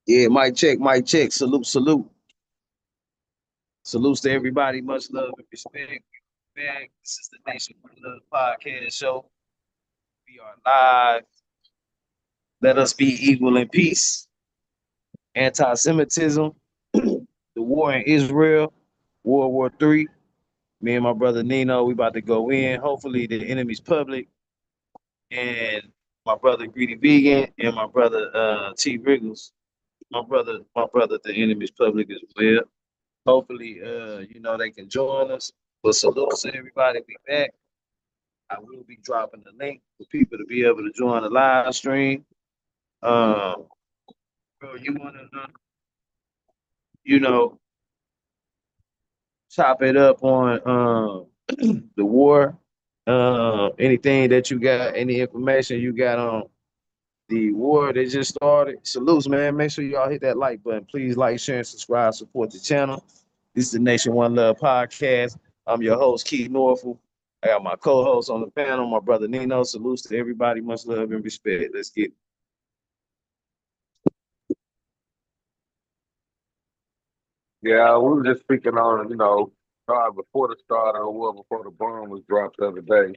Yeah, mic check, mic check. Salute, salute. Salutes to everybody. Much love and respect. Back. This is the Nation One Love podcast show. We are live. Let us be equal in peace. Anti-Semitism, the war in Israel, World War III. Me and my brother Nino, we about to go in. Hopefully the enemy's public. And my brother Greedy Vegan and my brother T Wriggles. My brother, the enemy's public as well. Hopefully, they can join us. But salute to everybody. We back. I will be dropping the link for people to be able to join the live stream. Um, bro, you wanna, you know, chop it up on the war? Anything that you got, any information you got on the war that just started? Salutes, man. Make sure y'all hit that like button. Please like, share, and subscribe. Support the channel. This is the Nation One Love podcast. I'm your host, keynorful. I got my co-host on the panel, my brother Nino. Salutes to everybody. Much love and respect. Let's get it. Yeah, we were just speaking on, before the start of the war, before the bomb was dropped the other day.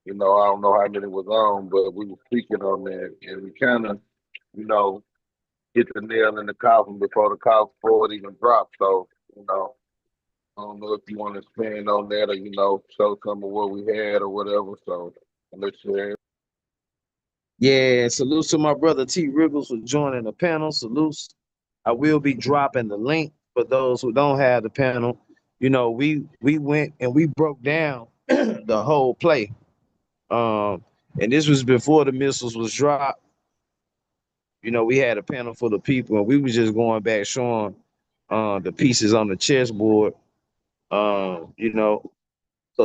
I don't know how many was on, but we were speaking on that, and we kind of, you know, hit the nail in the coffin before it even dropped. So, I don't know if you want to expand on that or, show some of what we had or whatever. So, let's share. Yeah, salutes to my brother T. Wriggles for joining the panel. Salutes. I will be dropping the link for those who don't have the panel. We went and we broke down the whole play. And this was before the missiles was dropped. We had a panel full of people, and we was just going back showing the pieces on the chessboard. So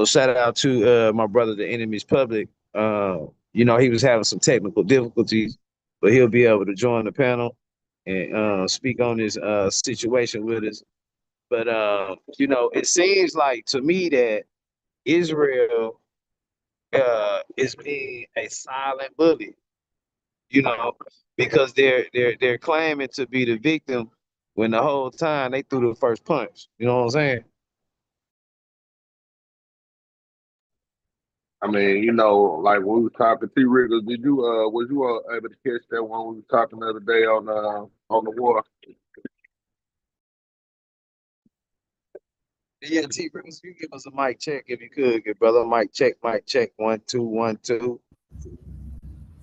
shout out to my brother, the enemy's public. He was having some technical difficulties, but he'll be able to join the panel and speak on this situation with us. But it seems like to me that Israel is being a silent bully, you know, because they're claiming to be the victim when the whole time they threw the first punch. You know what I'm saying? I mean, like when we were talking T Riggers, was you able to catch that one we were talking the other day on the war? Yeah, T. Bruce, you give us a mic check if you could, good brother. Mic check, mic check. 1 2 1 2.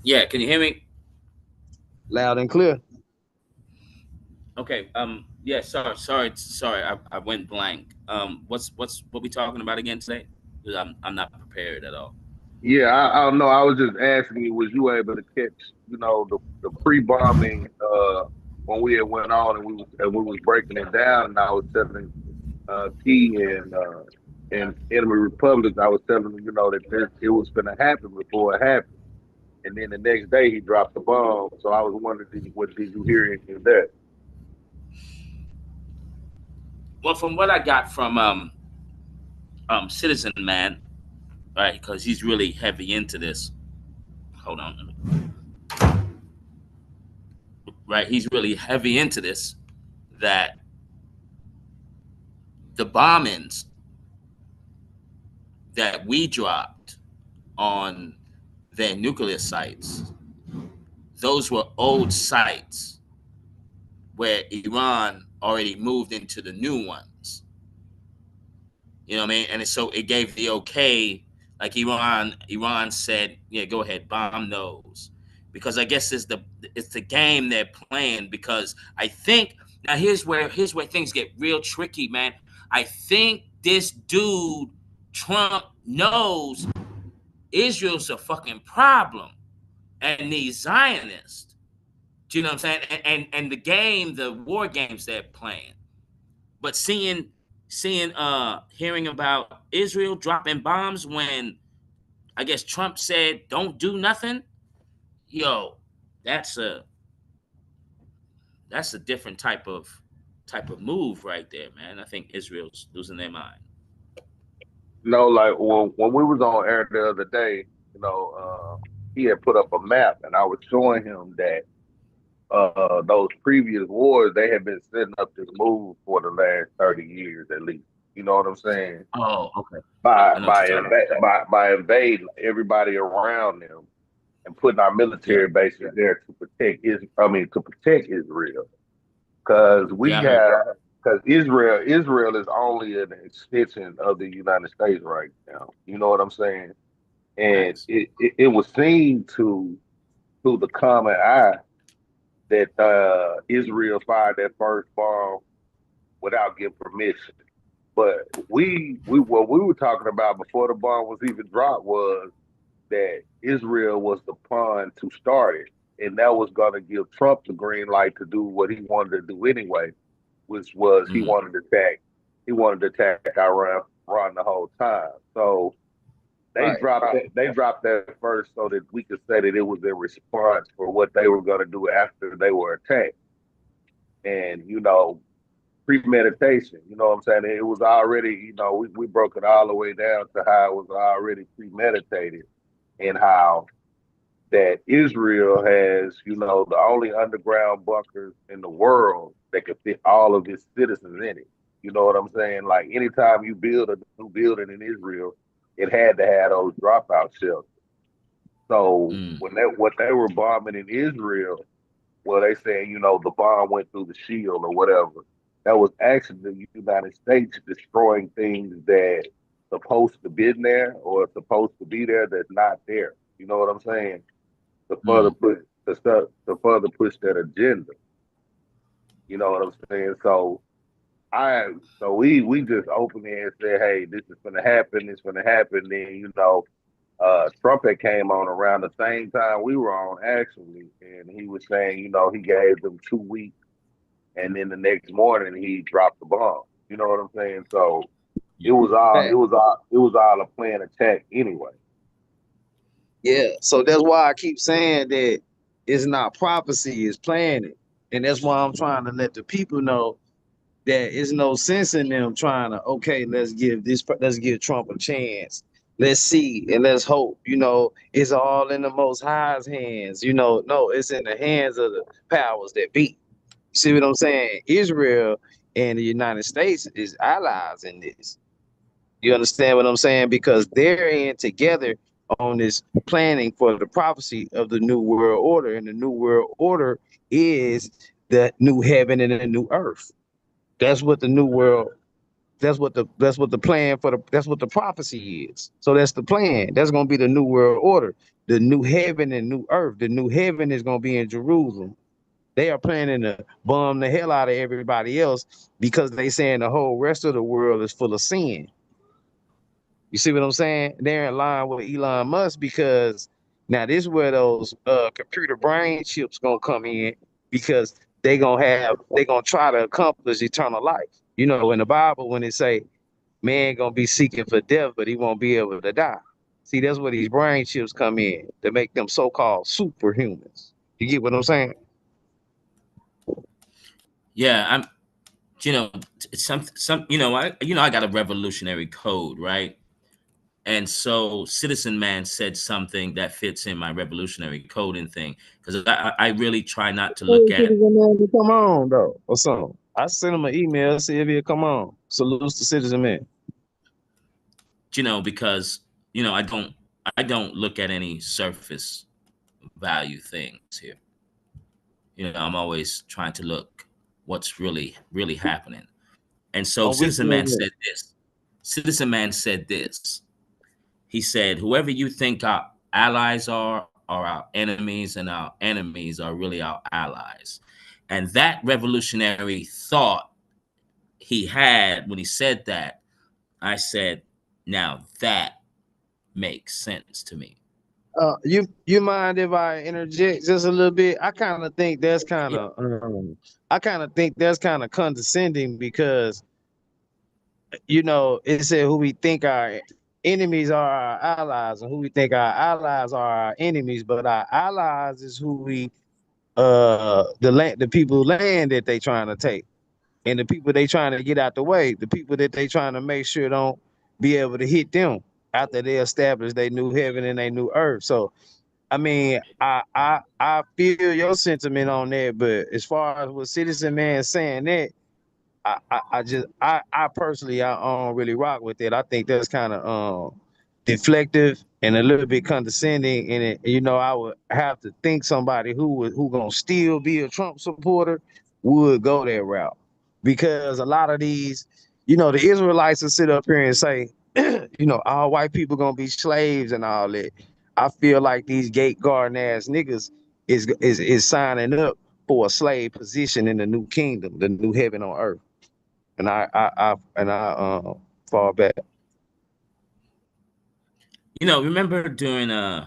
Yeah, can you hear me? Loud and clear. Okay. Yeah. Sorry. I went blank. What we talking about again today? 'Cause I'm not prepared at all. Yeah, I don't know. I was just asking you, was you able to catch, the pre-bombing when we had went on and we was breaking it down, and I was telling Key and Enemy Republic, I was telling them, that it was going to happen before it happened, and then the next day he dropped the bomb. So I was wondering, did you hear any of that? Well, from what I got from Citizen Man, right? Because he's really heavy into this. Hold on. Right, he's really heavy into this. That the bombings that we dropped on their nuclear sites, those were old sites where Iran already moved into the new ones. You know what I mean? And so it gave the okay, like Iran said, yeah, go ahead, bomb those. Because I guess it's the game they're playing. Because I think now here's where things get real tricky, man. I think this dude Trump knows Israel's a fucking problem, and these Zionists. Do you know what I'm saying? And the game, the war games they're playing. But hearing about Israel dropping bombs when I guess Trump said don't do nothing, yo, that's a different type of move right there, man. I think Israel's losing their mind. Like when we was on air the other day, he had put up a map, and I was showing him that those previous wars, they have been setting up this move for the last 30 years at least. You know what I'm saying? Oh, okay. By I know what by you're talking inva- by, by invading everybody around them and putting our about. military bases there to protect to protect Israel. Because Yeah, we I heard. have because Israel is only an extension of the United States right now. You know what I'm saying? And Facts. it was seen to the common eye that Israel fired that first bomb without getting permission. But we what we were talking about before the bomb was even dropped was that Israel was the pawn to start it, and that was going to give Trump the green light to do what he wanted to do anyway, which was Mm, he wanted to attack Iran the whole time. So Right. they dropped that first so that we could say that it was a response for what they were going to do after they were attacked. And premeditation. You know what I'm saying? It was already, we broke it all the way down to how it was already premeditated and how that Israel has, the only underground bunkers in the world that could fit all of its citizens in it. You know what I'm saying? Like anytime you build a new building in Israel, it had to have those dropout shelters. So mm, what they were bombing in Israel, well, they saying, the bomb went through the shield or whatever. That was actually the United States destroying things that supposed to be there or supposed to be there that's not there. You know what I'm saying? To further mm. push to further push that agenda. You know what I'm saying? I we just openly and said, hey, this is gonna happen, it's gonna happen. Then Trump had came on around the same time we were on actually, and he was saying, he gave them 2 weeks, and then the next morning he dropped the bomb. You know what I'm saying? So Yeah. it was all a planned attack anyway. Yeah. So that's why I keep saying that it's not prophecy, it's planning. And that's why I'm trying to let the people know that it's no sense in them trying to, okay, let's give Trump a chance. Let's see and let's hope. It's all in the most high's hands. No, it's in the hands of the powers that be. See what I'm saying? Israel and the United States is allies in this. You understand what I'm saying? Because they're in together on this planning for the prophecy of the new world order. And the new world order is the new heaven and the new earth. That's what the new world, that's what the plan for that's what the prophecy is. So that's the plan. That's gonna be the new world order, the new heaven and new earth. The new heaven is gonna be in Jerusalem. They are planning to bomb the hell out of everybody else because they saying the whole rest of the world is full of sin. You see what I'm saying? They're in line with Elon Musk because now this is where those computer brain chips gonna come in because they gonna try to accomplish eternal life. In the Bible when it say man gonna be seeking for death, but he won't be able to die. See, that's where these brain chips come in to make them so-called superhumans. You get what I'm saying? Yeah, I'm. You know, some. I got a revolutionary code, right? And so Citizen Man said something that fits in my revolutionary coding thing because I really try not to look at, Citizen man to come on though, or something. I sent him an email, see if he'll come on. Salutes to Citizen Man. because I don't look at any surface value things here. I'm always trying to look what's really happening. And so On Citizen Man weekend. said this. Citizen Man said this. He said, whoever you think our allies are our enemies, and our enemies are really our allies. And that revolutionary thought he had when he said that, I said, now that makes sense to me. You mind if I interject just a little bit? Yeah. I kind of think that's kind of condescending because it said who we think our enemies are our allies and who we think our allies are our enemies, but our allies is who we the people land that they trying to take and the people they trying to get out the way, the people that they trying to make sure don't be able to hit them after they establish their new heaven and their new earth. So I mean, I feel your sentiment on that, but as far as what Citizen Man saying that, I personally I don't really rock with it. I think that's kind of deflective and a little bit condescending. And it, I would have to think somebody who gonna still be a Trump supporter would go that route, because a lot of these, the Israelites will sit up here and say, all white people gonna be slaves and all that. I feel like these gate guarding ass niggas is signing up for a slave position in the new kingdom, the new heaven on earth. And I fall back. Remember during uh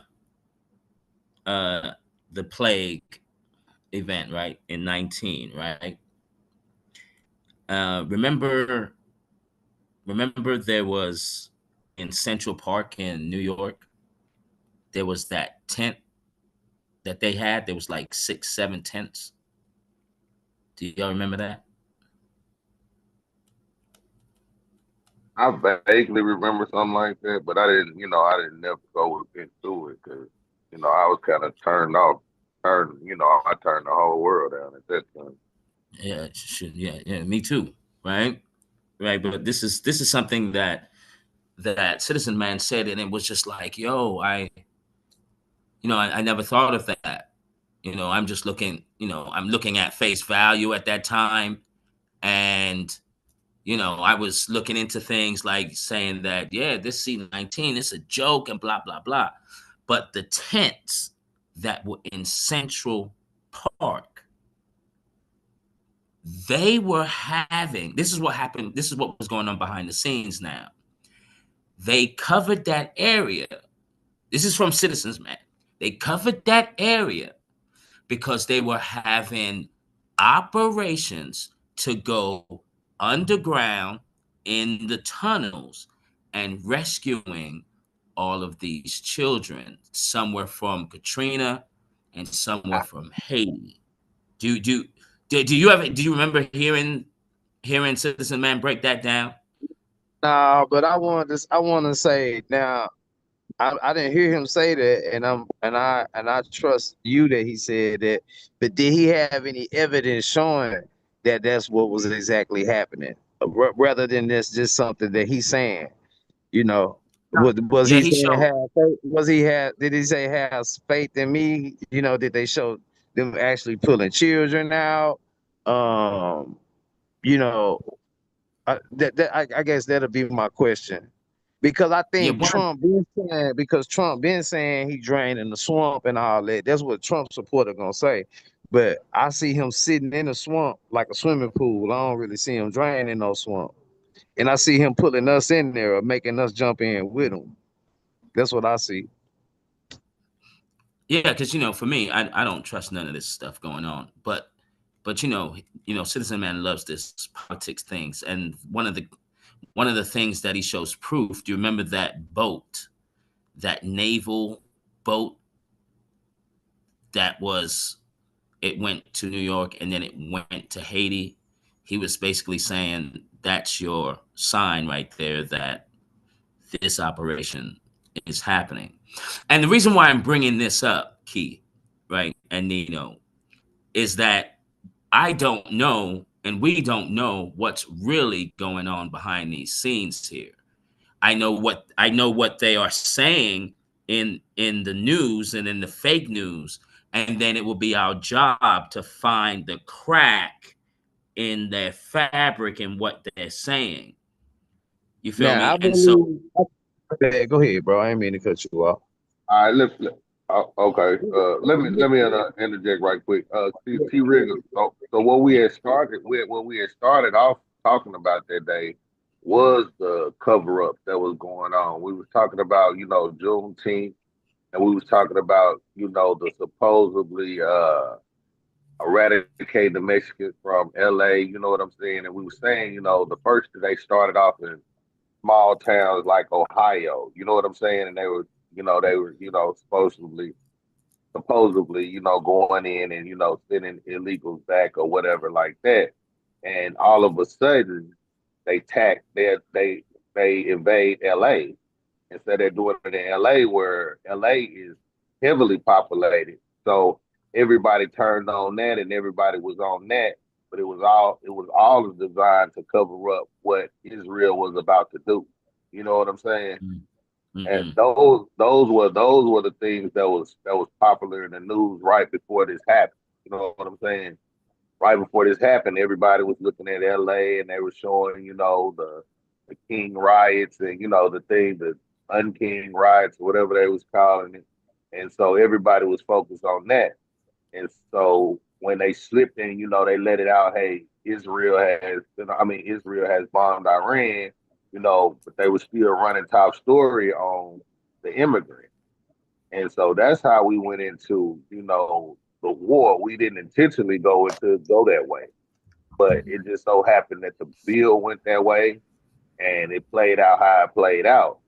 the plague event, right, in 19, right? Remember there was in Central Park in New York, there was that tent that they had. There was like 6, 7 tents. Do y'all remember that? I vaguely remember something like that, but I didn't never go into it because, I was kind of I turned the whole world down at that time. Yeah, yeah, yeah, me too. Right, right. But this is something that Citizen Man said, and it was just like, yo, I never thought of that. I'm just looking, I'm looking at face value at that time, and I was looking into things like saying that, yeah, this C-19 is a joke and blah blah blah, but the tents that were in Central Park, they were having. This is what happened. This is what was going on behind the scenes. Now they covered that area. This is from Citizens Man. They covered that area because they were having operations to go underground in the tunnels and rescuing all of these children. Some were from Katrina and some were I, from Haiti. Do you remember hearing Citizen Man break that down? nah, but I want to say now. I didn't hear him say that, and I trust you that he said that. But did he have any evidence showing that that's what was exactly happening, rather than this just something that he's saying? You know, was Yeah, he he saying showed. have faith? Was he had? Did he say have faith in me? Did they show them actually pulling children out? Um, you know, I guess that'll be my question, because I Yeah, think Trump been saying he drained in the swamp and all that. That's what Trump supporter gonna say. But I see him sitting in the swamp like a swimming pool. I don't really see him draining no swamp, and I see him pulling us in there or making us jump in with him. That's what I see. yeah, because for me, I don't trust none of this stuff going on. But Citizen Man loves this politics things, and one of the things that he shows proof. Do you remember that boat, that naval boat that was? It went to New York and then it went to Haiti. He was basically saying that's your sign right there that this operation is happening. And the reason why I'm bringing this up, Key, right, and Nino, is that I don't know, and we don't know what's really going on behind these scenes here. I know what they are saying in the news and in the fake news, and then it will be our job to find the crack in their fabric and what they're saying. You feel Now me? I And so, believe. Okay, go ahead, bro. I didn't mean to cut you off. All right, okay. Let me interject right quick. T Rigger. So what we had started off talking about that day was the cover up that was going on. We was talking about Juneteenth, and we was talking about the supposedly eradicate the Mexicans from LA. You know what I'm saying? And we were saying the first they started off in small towns like Ohio. You know what I'm saying? And they were supposedly, going in and, sending illegals back or whatever like that. And all of a sudden they invade LA. Instead they're doing it in LA where LA is heavily populated. So everybody turned on that, and everybody was on that. But it was all designed to cover up what Israel was about to do. You know what I'm saying? Mm. And Mm-hmm. those were the things that was popular in the news right before this happened. You know what I'm saying? Right before this happened, everybody was looking at LA and they were showing, the King riots and the unking riots, whatever they was calling it. And so everybody was focused on that. And so when they slipped and they let it out, hey, Israel has bombed Iran, but they were still running top story on the immigrant. And so that's how we went into, the war. We didn't intentionally go that way, but it just so happened that the bill went that way and it played out how it played out.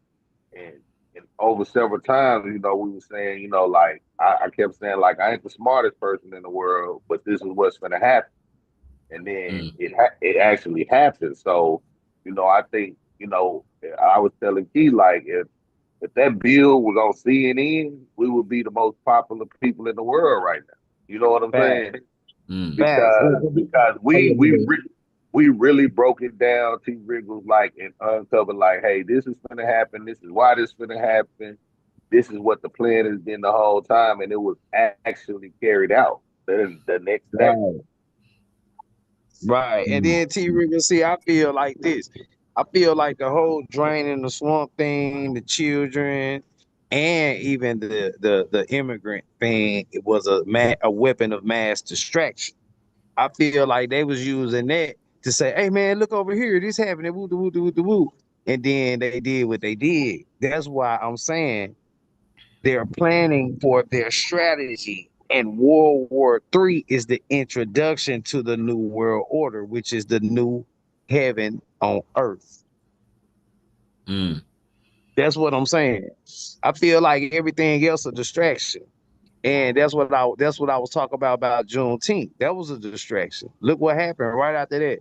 And and over several times, we were saying, like I kept saying, like I ain't the smartest person in the world, but this is what's going to happen. And then Mm. it actually happened. So, I think, I was telling Key like if that bill was on CNN, we would be the most popular people in the world right now. You know what I'm Facts. saying? Mm. Facts. Because we really broke it down. T. Rig was like and uncovered like, hey, this is gonna happen. This is why this is gonna happen. This is what the plan has been the whole time, and it was actually carried out the next day. Right. Right. And Mm. then T Rigger, see, I feel like this. I feel like the whole draining the swamp thing, the children, and even the immigrant thing, it was a weapon of mass distraction. I feel like they was using that to say, "Hey man, look over here, this happening, woo, woo, woo, woo, woo," and then they did what they did. That's why I'm saying they're planning for their strategy. And World War III is the introduction to the New World Order, which is the new heaven on earth. Mm. That's what I'm saying. I feel like everything else a distraction. And that's what I was talking about Juneteenth. That was a distraction. Look what happened right after that.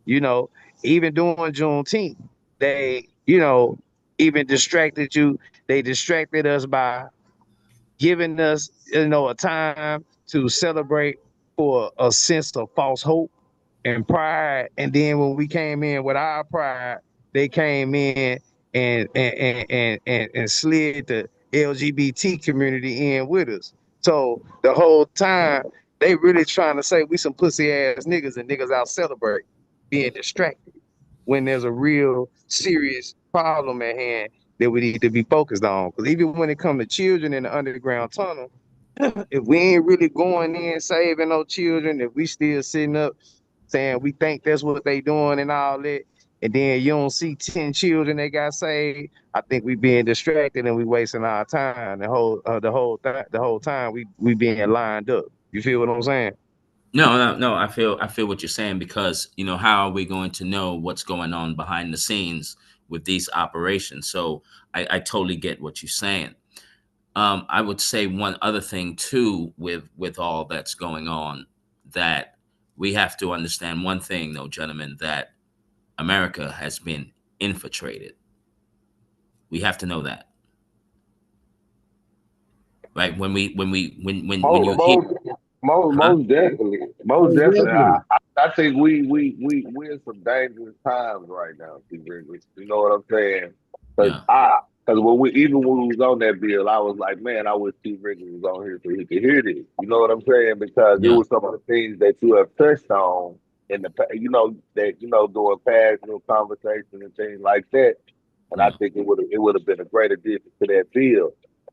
You know, even during Juneteenth, they, even distracted you. They distracted us by giving us, a time to celebrate for a sense of false hope and pride. And then when we came in with our pride, they came in and slid the LGBT community in with us. So the whole time they really trying to say we some pussy ass niggas and niggas out celebrate being distracted when there's a real serious problem at hand that we need to be focused on. Because even when it comes to children in the underground tunnel, if we ain't really going in saving those children, if we still sitting up saying we think that's what they doing and all that, and then you don't see 10 children that got saved, I think we being distracted and we wasting our time. The whole time we being lined up. You feel what I'm saying? No, no, no. I feel what you're saying because how are we going to know what's going on behind the scenes with these operations? So I totally get what you're saying. I would say one other thing too with all that's going on that we have to understand one thing though, gentlemen, that America has been infiltrated. We have to know that, right? When Most you hear, most most, huh? most definitely, most Oh, definitely. I, definitely. I I think we're in some dangerous times right now, T. Ridley. You know what I'm saying? Because Yeah, when we was on that bill, I was like, man, I wish T. Ridley was on here so he could hear this. You know what I'm saying? Because it yeah, was some of the things that you have touched on in during past conversations and things like that. And I yeah. think it would have been a great addition to that bill.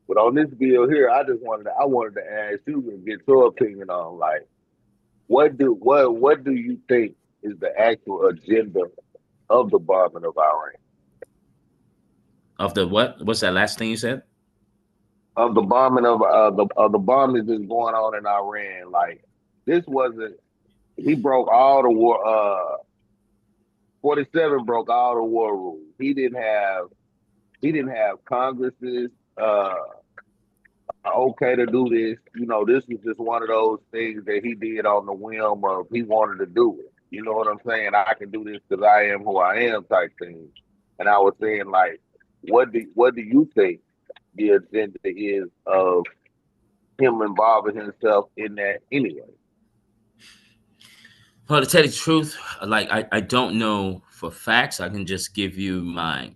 But on this bill here, I wanted to ask you and get your opinion on like what do you think is the actual agenda of the bombing of Iran? Of the what? What's that last thing you said? Of the bombing of the bombing that's going on in Iran, like this wasn't he broke all the war 47 broke all the war rules. He didn't have Congress's uh okay to do this. This was just one of those things that he did on the whim of he wanted to do it. You know what I'm saying? I can do this because I am who I am type thing. And I was saying like, what do you think? the agenda is of him involving himself in that anyway. Well, to tell you the truth, like I don't know for facts. I can just give you my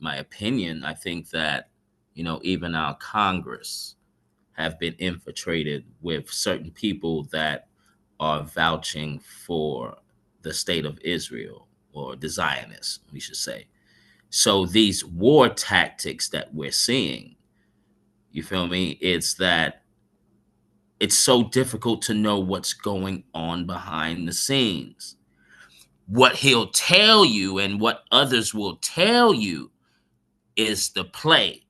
opinion. I think that, even our Congress have been infiltrated with certain people that are vouching for the state of Israel, or the Zionists, we should say. So these war tactics that we're seeing, you feel me? It's that it's so difficult to know what's going on behind the scenes. What he'll tell you and what others will tell you is the play,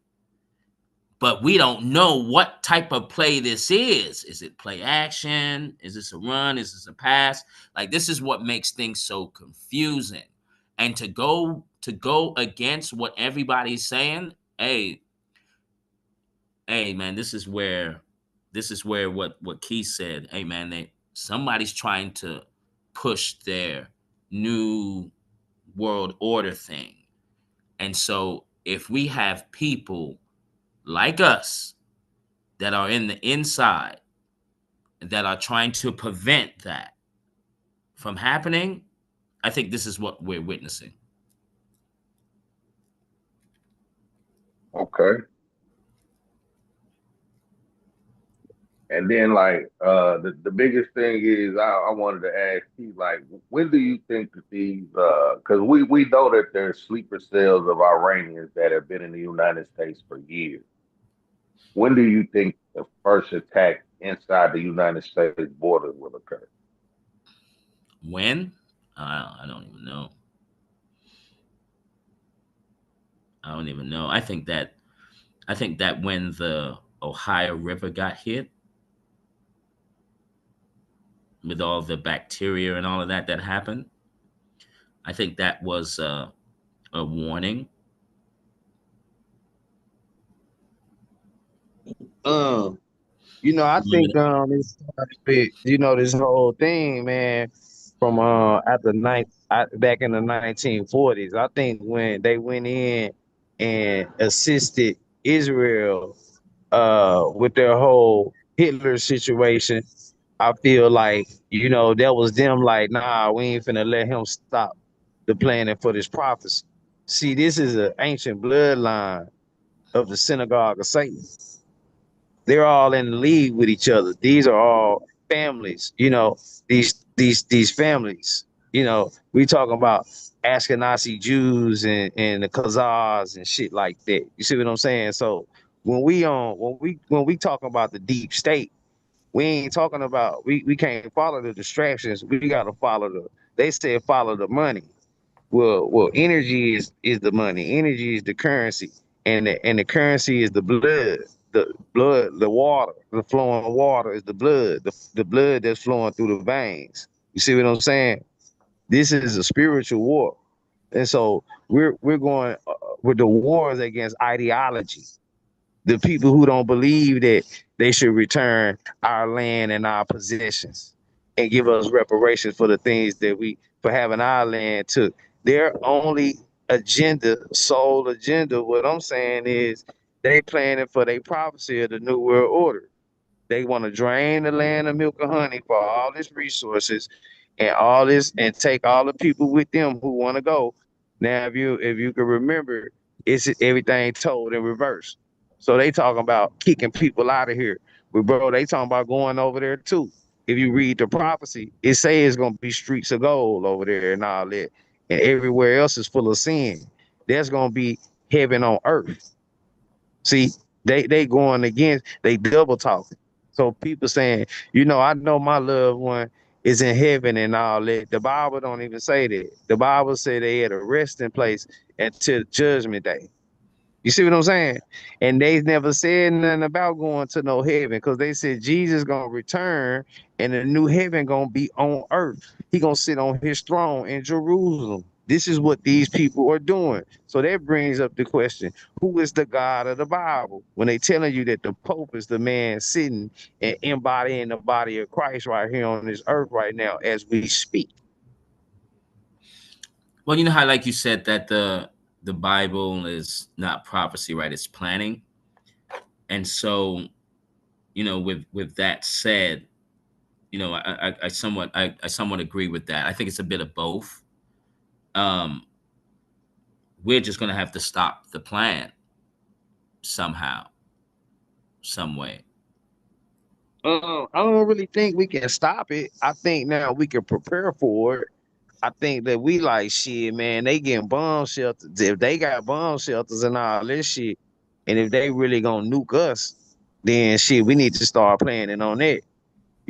but we don't know what type of play this is. Is it play action? Is this a run? Is this a pass? Like, this is what makes things so confusing. And to go against what everybody's saying, hey man, this is where what Keith said. Hey man, somebody's trying to push their new world order thing. And so if we have people like us that are in the inside that are trying to prevent that from happening, I think this is what we're witnessing. Okay. And then like the biggest thing is I wanted to ask you, like, when do you think that these because we know that there's sleeper cells of Iranians that have been in the United States for years. When do you think the first attack inside the United States border will occur? When? I don't even know. I don't even know. I think that when the Ohio River got hit with all the bacteria and all of that happened, I think that was a warning. Um, I think it's started with, this whole thing, man, from at the night back in the 1940s. I think when they went in and assisted Israel with their whole Hitler situation, I feel like, that was them like, nah, we ain't finna let him stop the planning for this prophecy. See, this is an ancient bloodline of the synagogue of Satan. They're all in league with each other. These are all families, these families. We talking about Ashkenazi Jews and the Khazars and shit like that. You see what I'm saying? So when we talking about the deep state, we ain't talking about we can't follow the distractions. We gotta follow they said follow the money. Well, energy is the money. Energy is the currency, and the currency is the blood. The water, the flowing water is the blood. The blood that's flowing through the veins. You see what I'm saying? This is a spiritual war, and so we're going with the wars against ideology, the people who don't believe that they should return our land and our possessions and give us reparations for the things that we for having our land took. Their only agenda, sole agenda, what I'm saying is they planning for their prophecy of the new world order. They want to drain the land of milk and honey for all its resources and all this and take all the people with them who want to go. Now, if you can remember, it's everything told in reverse. So they talking about kicking people out of here. But bro, they talking about going over there too. If you read the prophecy, it says it's gonna be streets of gold over there and all that. And everywhere else is full of sin. There's gonna be heaven on earth. See, they going against, they double talking. So people saying, I know my loved one is in heaven and all that. The Bible don't even say that. The Bible say they had a resting place until judgment day. You see what I'm saying? And they never said nothing about going to no heaven because they said Jesus gonna return and the new heaven gonna be on earth. He gonna sit on his throne in Jerusalem. This is what these people are doing. So that brings up the question: who is the God of the Bible? When they telling you that the Pope is the man sitting and embodying the body of Christ right here on this earth right now as we speak. Well, you know how, like you said, that the Bible is not prophecy, right? It's planning. And so, with that said, I somewhat agree with that. I think it's a bit of both. Um, we're just going to have to stop the plan somehow, some way. I don't really think we can stop it. I think now we can prepare for it. I think that we like shit, man. They getting bomb shelters. If they got bomb shelters and all this shit, and if they really gonna nuke us, then shit, we need to start planning on that.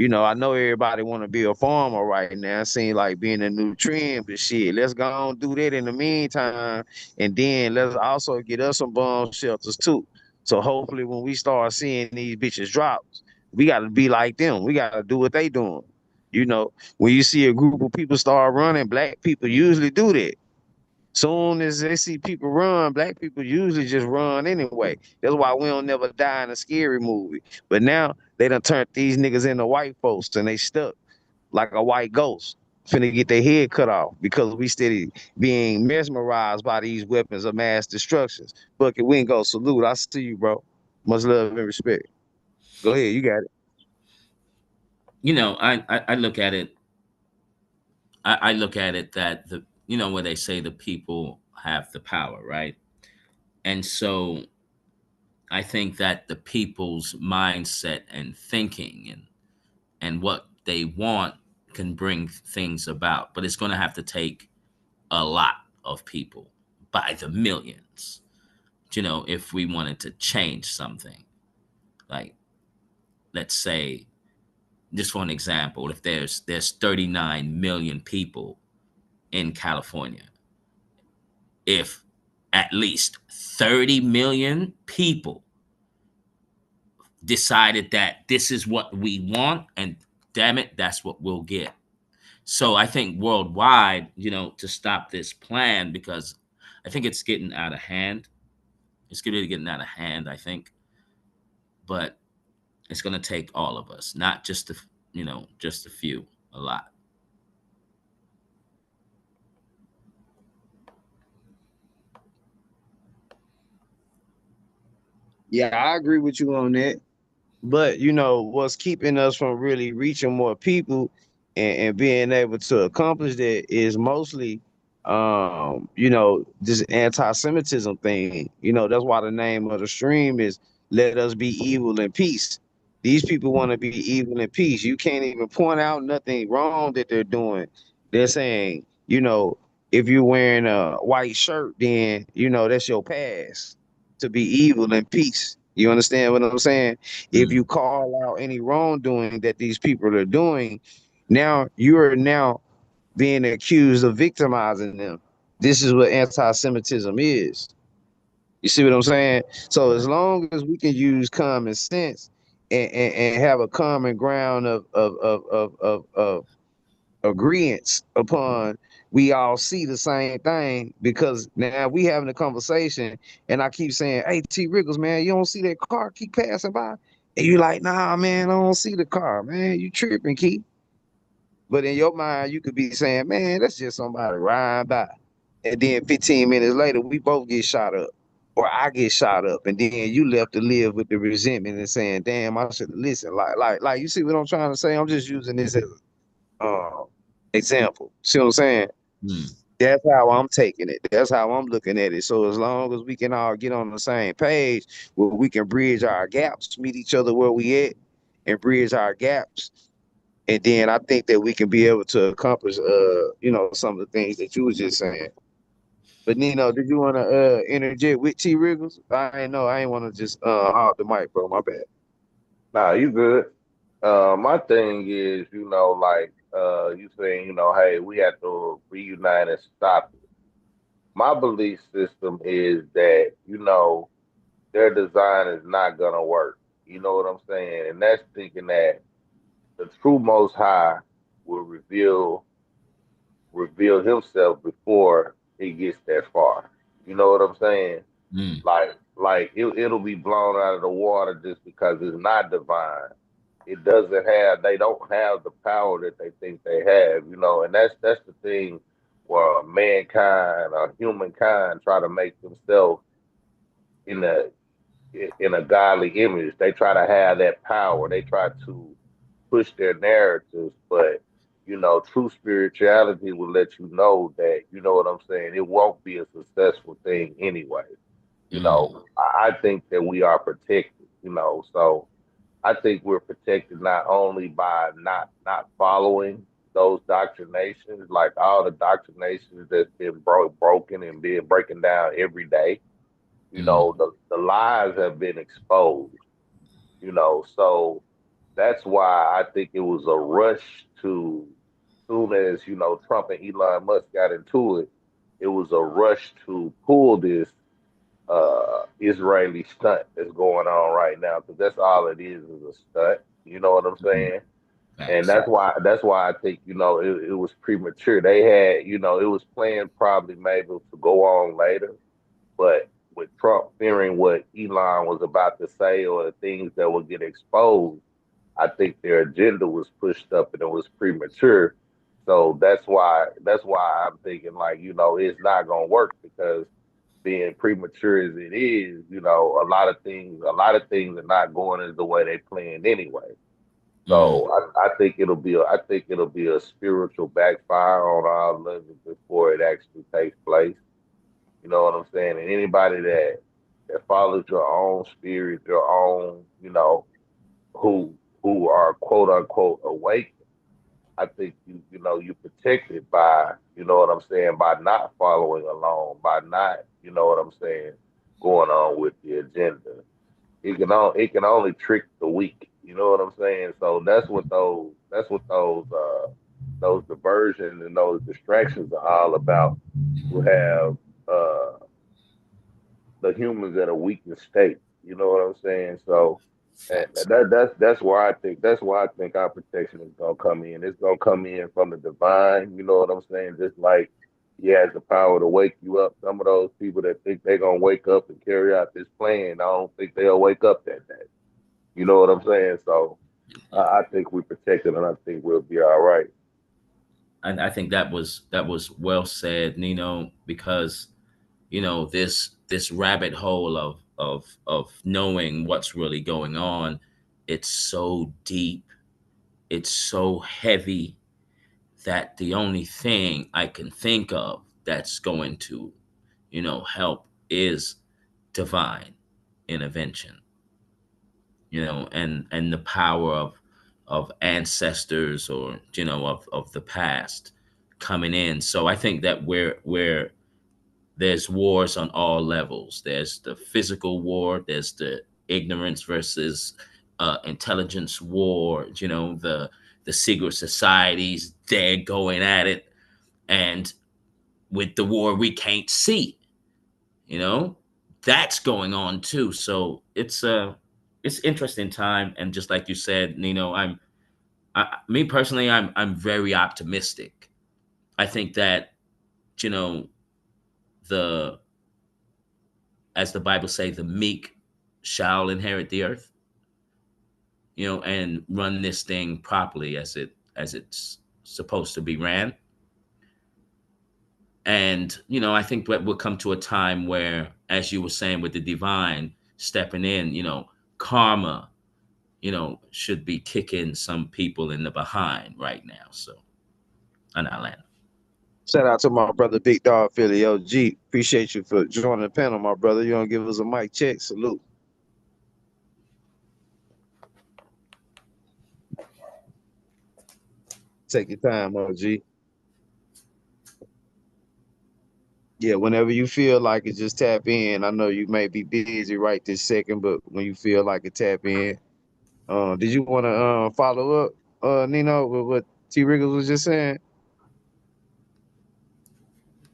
I know everybody want to be a farmer right now. It seems like being a new trend, but shit, let's go on do that in the meantime, and then let's also get us some bomb shelters too. So hopefully, when we start seeing these bitches drop, we got to be like them. We got to do what they doing. When you see a group of people start running, black people usually do that. Soon as they see people run, black people usually just run anyway. That's why we don't never die in a scary movie. But now they done turned these niggas into white folks and they stuck like a white ghost, finna get their head cut off because we steady being mesmerized by these weapons of mass destructions. Bucket, we ain't go salute. I see you, bro. Much love and respect. Go ahead, you got it. I look at it. I look at it that where they say the people have the power, right? And so I think that the people's mindset and thinking and what they want can bring things about, but it's going to have to take a lot of people by the millions, if we wanted to change something. Like, let's say, just for an example, if there's 39 million people in California, if at least 30 million people decided that this is what we want, and damn it, that's what we'll get. So I think worldwide, to stop this plan, because I think it's getting out of hand. It's really getting out of hand, I think. But it's going to take all of us, not just a few, a lot. Yeah, I agree with you on that. But what's keeping us from really reaching more people and being able to accomplish that is mostly this anti-Semitism thing. That's why the name of the stream is Let Us Be Evil in Peace. These people want to be evil in peace. You can't even point out nothing wrong that they're doing. They're saying, if you're wearing a white shirt, then that's your pass to be evil in peace. You understand what I'm saying? If Mm, you call out any wrongdoing that these people are doing, now you are now being accused of victimizing them. This is what anti-Semitism is. You see what I'm saying? So as long as we can use common sense and have a common ground of agreements upon, we all see the same thing, because now we having a conversation and I keep saying, hey T Riggles, man, you don't see that car keep passing by? And you like, nah, man, I don't see the car, man. You tripping, Keith. But in your mind, you could be saying, man, that's just somebody riding by. And then 15 minutes later, we both get shot up. Or I get shot up. And then you left to live with the resentment and saying, damn, I should have listened. Like, you see what I'm trying to say? I'm just using this as uh, example. See what I'm saying? mm. That's how I'm taking it. That's how I'm looking at it. So as long as we can all get on the same page, where we can bridge our gaps, meet each other where we at, and bridge our gaps, and then I think that we can be able to accomplish, some of the things that you was just saying. But Nino, did you want to interject with T Riggles? I ain't know. I ain't want to just hog the mic, bro. My bad. Nah, you good. My thing is, like you saying, hey, we have to reunite and stop it. My belief system is that, their design is not gonna work. You know what I'm saying? And that's thinking that the true most high will reveal himself before he gets that far. You know what I'm saying? Mm. Like it'll be blown out of the water just because it's not divine. They don't have the power that they think they have, and that's the thing where mankind or humankind try to make themselves in the in a godly image. They try to have that power. They try to push their narratives, but true spirituality will let you know that, you know what I'm saying, it won't be a successful thing anyway. Mm, I think that we are protected, so I think we're protected not only by not following those doctrinations, like all the doctrinations that's been broken and being breaking down every day. mm, The lies have been exposed. So that's why I think it was a rush to, soon as Trump and Elon Musk got into it, it was a rush to pull this Israeli stunt that's going on right now, because that's all it is a stunt. You know what I'm mm. saying? And Facts. that's why I think it was premature. They had it was planned probably maybe to go on later, but with Trump fearing what Elon was about to say or the things that would get exposed, I think their agenda was pushed up and it was premature. So that's why I'm thinking, like, it's not gonna work, because being premature as it is, a lot of things are not going as the way they planned anyway. Mm, So I think it'll be a spiritual backfire on our levels before it actually takes place. You know what I'm saying? And anybody that follows your own spirit, your own, who who are quote unquote awake, I think you're protected by, what I'm saying, by not following along, by not, what I'm saying, going on with the agenda. It can only trick the weak. You know what I'm saying? So that's what those diversions and those distractions are all about, to have the humans at a weakened state. You know what I'm saying? So, and facts. that's why I think our protection is gonna come in. It's gonna come in from the divine. You know what I'm saying? Just like he has the power to wake you up. Some of those people that think they're gonna wake up and carry out this plan, I don't think they'll wake up that day. You know what I'm saying? So I think we're protected, and I think we'll be all right. And I think that was well said, Nino, because this rabbit hole of knowing what's really going on, it's so deep, it's so heavy, that the only thing I can think of that's going to help is divine intervention, and the power of ancestors, or of the past coming in. So I think that where there's wars on all levels. There's the physical war, there's the ignorance versus intelligence war, the secret societies, they're going at it. And with the war we can't see, you know, that's going on too. So it's interesting time. And just like you said, Nino, me personally, I'm very optimistic. I think that, you know, the as the Bible say, the meek shall inherit the earth, and run this thing properly as it's supposed to be ran. And I think that we'll come to a time where, as you were saying, with the divine stepping in, karma, should be kicking some people in the behind right now. So, and I land. Shout out to my brother Big Dog Philly OG. Appreciate you for joining the panel, my brother. You don't give us a mic check. Salute. Take your time, OG. Yeah, whenever you feel like it, just tap in. I know you may be busy right this second, but when you feel like it, tap in. Did you want to follow up, Nino, with what T. Riggles was just saying?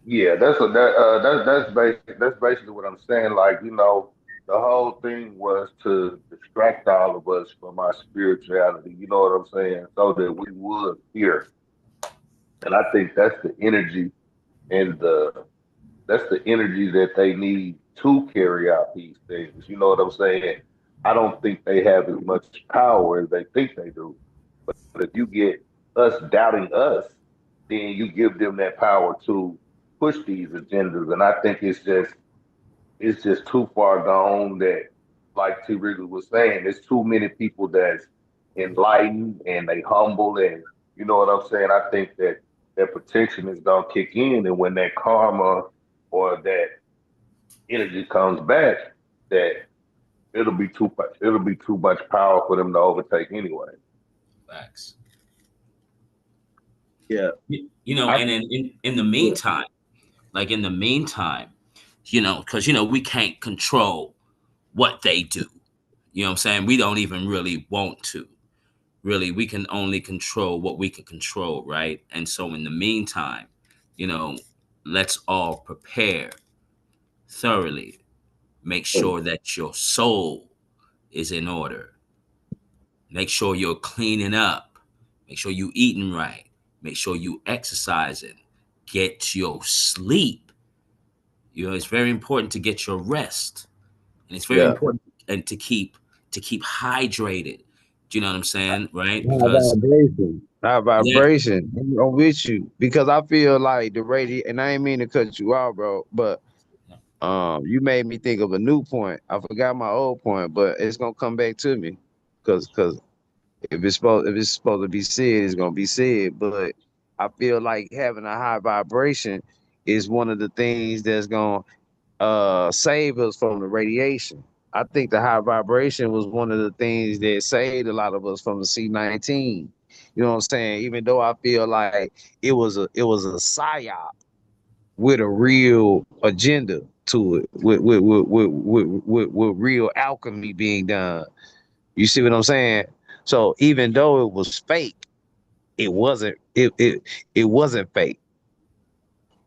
Yeah, that's basically what I'm saying. Like, the whole thing was to distract all of us from our spirituality. You know what I'm saying? So that we would hear. And I think and the that's the energy that they need to carry out these things. You know what I'm saying? I don't think they have as much power as they think they do. But if you get us doubting us, then you give them that power to push these agendas. And I think it's just too far gone that like T. Wrigley was saying, there's too many people that's enlightened and they humble, and you know what I'm saying. I think that that protection is gonna kick in, and when that karma or that energy comes back, that it'll be too much power for them to overtake anyway. Facts. Yeah. You know, I and in the yeah. meantime, like in the meantime, because we can't control what they do. You know what I'm saying? We don't even really want to. Really, we can only control what we can control, right? And so in the meantime, you know, let's all prepare thoroughly. Make sure that your soul is in order. Make sure you're cleaning up. Make sure you eating right. Make sure you exercising. Get your sleep. It's very important to get your rest, and it's very Yeah. important and to keep hydrated. Do you know what I'm saying? Right? High Because vibration. High yeah, vibration. I'm with you because I feel like the radio, and I ain't mean to cut you out, bro, but you made me think of a new point. I forgot my old point, but it's gonna come back to me because if it's supposed to be said, it's gonna be said. But I feel like having a high vibration is one of the things that's gonna save us from the radiation. I think the high vibration was one of the things that saved a lot of us from the C-19. You know what I'm saying? Even though I feel like it was a psyop with a real agenda to it, with real alchemy being done. You see what I'm saying? So even though it was fake, it wasn't fake.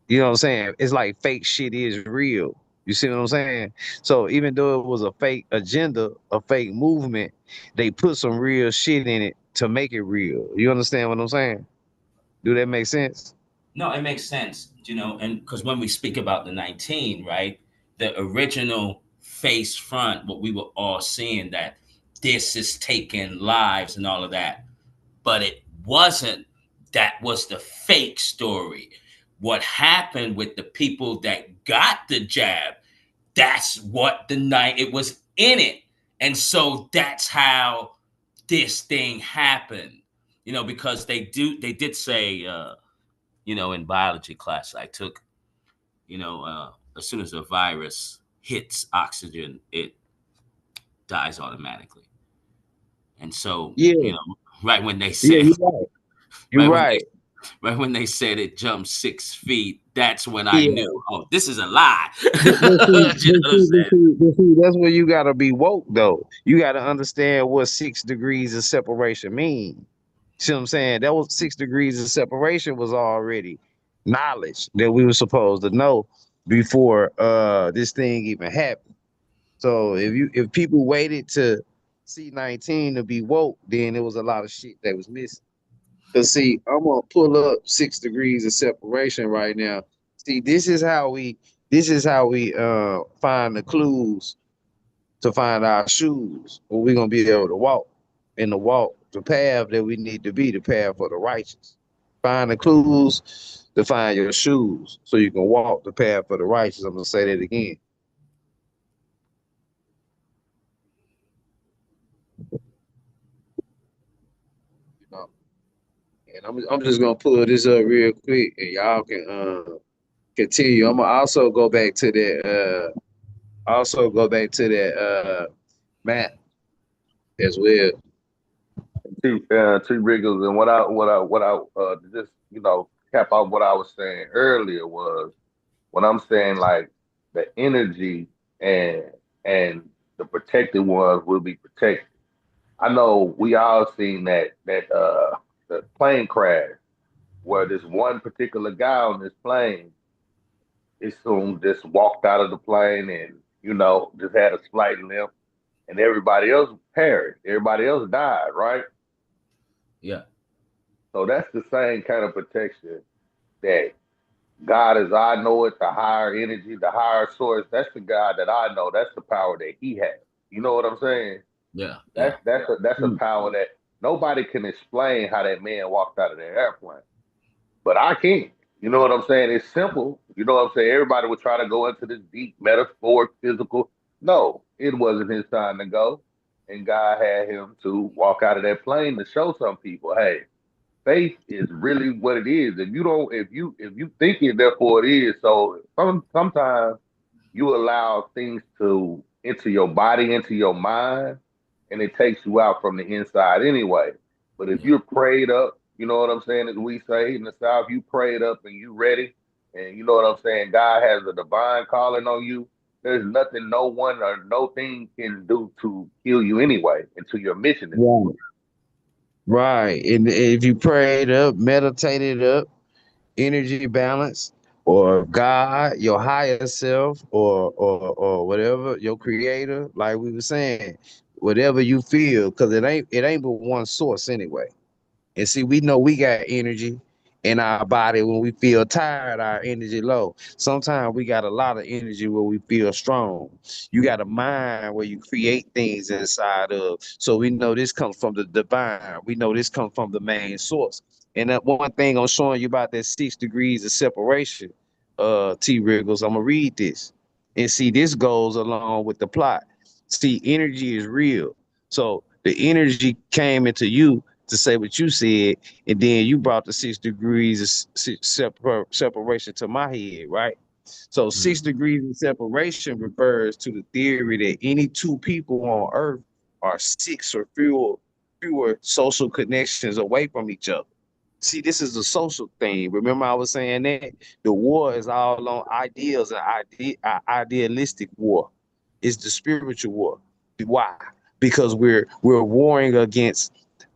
You know what I'm saying? It's like fake shit is real. You see what I'm saying? So even though it was a fake agenda, a fake movement, they put some real shit in it to make it real. You understand what I'm saying? Do that make sense? no, it makes sense. And because when we speak about the 19, right, the original face front, what we were all seeing that this is taking lives and all of that, but it wasn't. That was the fake story. What happened with the people that got the jab, that's what the night it was in it. And so that's how this thing happened. Because they did say, in biology class I took, as soon as a virus hits oxygen, it dies automatically. And so, Yeah, right when they yeah, said, you're right. You're right when they right. right when they said it jumped 6 feet, that's when I knew, Yeah. oh, this is a lie. But see, You know what I'm saying? that's where you gotta be woke though. You gotta understand what 6 degrees of separation mean. See what I'm saying? That was 6 degrees of separation was already knowledge that we were supposed to know before this thing even happened. So if people waited to C-19 to be woke, then there was a lot of shit that was missing. Cause see, I'm gonna pull up 6 degrees of separation right now. See, this is how we find the clues to find our shoes, where we're gonna be able to walk in the path that we need to be, the path for the righteous. Find the clues to find your shoes so you can walk the path for the righteous. I'm gonna say that again. You know, and I'm just gonna pull this up real quick, and y'all can continue. I'm gonna also go back to that map as well. T. Wriggles, and what I just cap off what I was saying earlier was when I'm saying like the energy and and the protected ones will be protected. I know we all seen that the plane crash where this one particular guy on this plane is soon just walked out of the plane and just had a slight limp, and everybody else perished. Everybody else died, right? Yeah, So that's the same kind of protection that God, as I know it, the higher energy, the higher source. That's the God that I know. That's the power that He has. You know what I'm saying? yeah, yeah, That's a Mm. power that nobody can explain how that man walked out of the airplane, but I can. You know what I'm saying? It's simple. You know what I'm saying? Everybody would try to go into this deep metaphor, physical. No, it wasn't his time to go, and God had him to walk out of that plane to show some people, hey, faith is really what it is. If you don't, if you think it, therefore it is. So sometimes you allow things to into your body, into your mind, and it takes you out from the inside anyway. But if Yeah. you're prayed up, you know what I'm saying, as we say in the South, you prayed up and you ready, and you know what I'm saying, God has a divine calling on you. There's nothing no one or no thing can do to kill you anyway until your mission is Right. Right. And if you prayed up, meditated up, energy balance, or God, your higher self, or whatever, your creator, like we were saying, whatever you feel, because it ain't but one source anyway. And see, we know we got energy in our body when we feel tired, our energy low. Sometimes we got a lot of energy where we feel strong. You got a mind where you create things inside of. So we know this comes from the divine. We know this comes from the main source. And that one thing I'm showing you about that 6 degrees of separation, T Wriggles, I'm gonna read this. And see, this goes along with the plot. See, energy is real. So the energy came into you to say what you said, and then you brought the 6 degrees of separation to my head, right? So Mm. 6 degrees of separation refers to the theory that any two people on Earth are six or fewer social connections away from each other. See, this is a social thing. Remember, I was saying that the war is all on ideals and idealistic war. It's the spiritual war. Why? Because we're warring against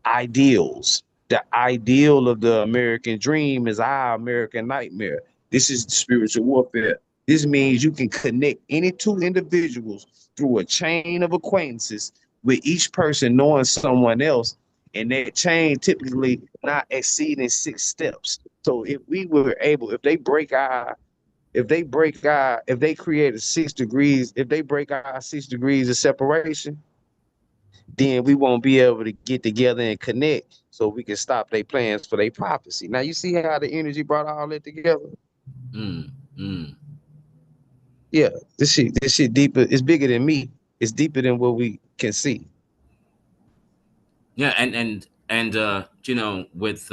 ideals. The ideal of the American dream is our American nightmare. This is spiritual warfare. This means you can connect any two individuals through a chain of acquaintances, with each person knowing someone else, and that chain typically not exceeding 6 steps. So if we were able, if they created 6 degrees, if they break our 6 degrees of separation, then we won't be able to get together and connect so we can stop their plans for their prophecy. Now you see how the energy brought all that together? Mm. Mm. Yeah, this shit deeper, it's bigger than me. It's deeper than what we can see. Yeah, and with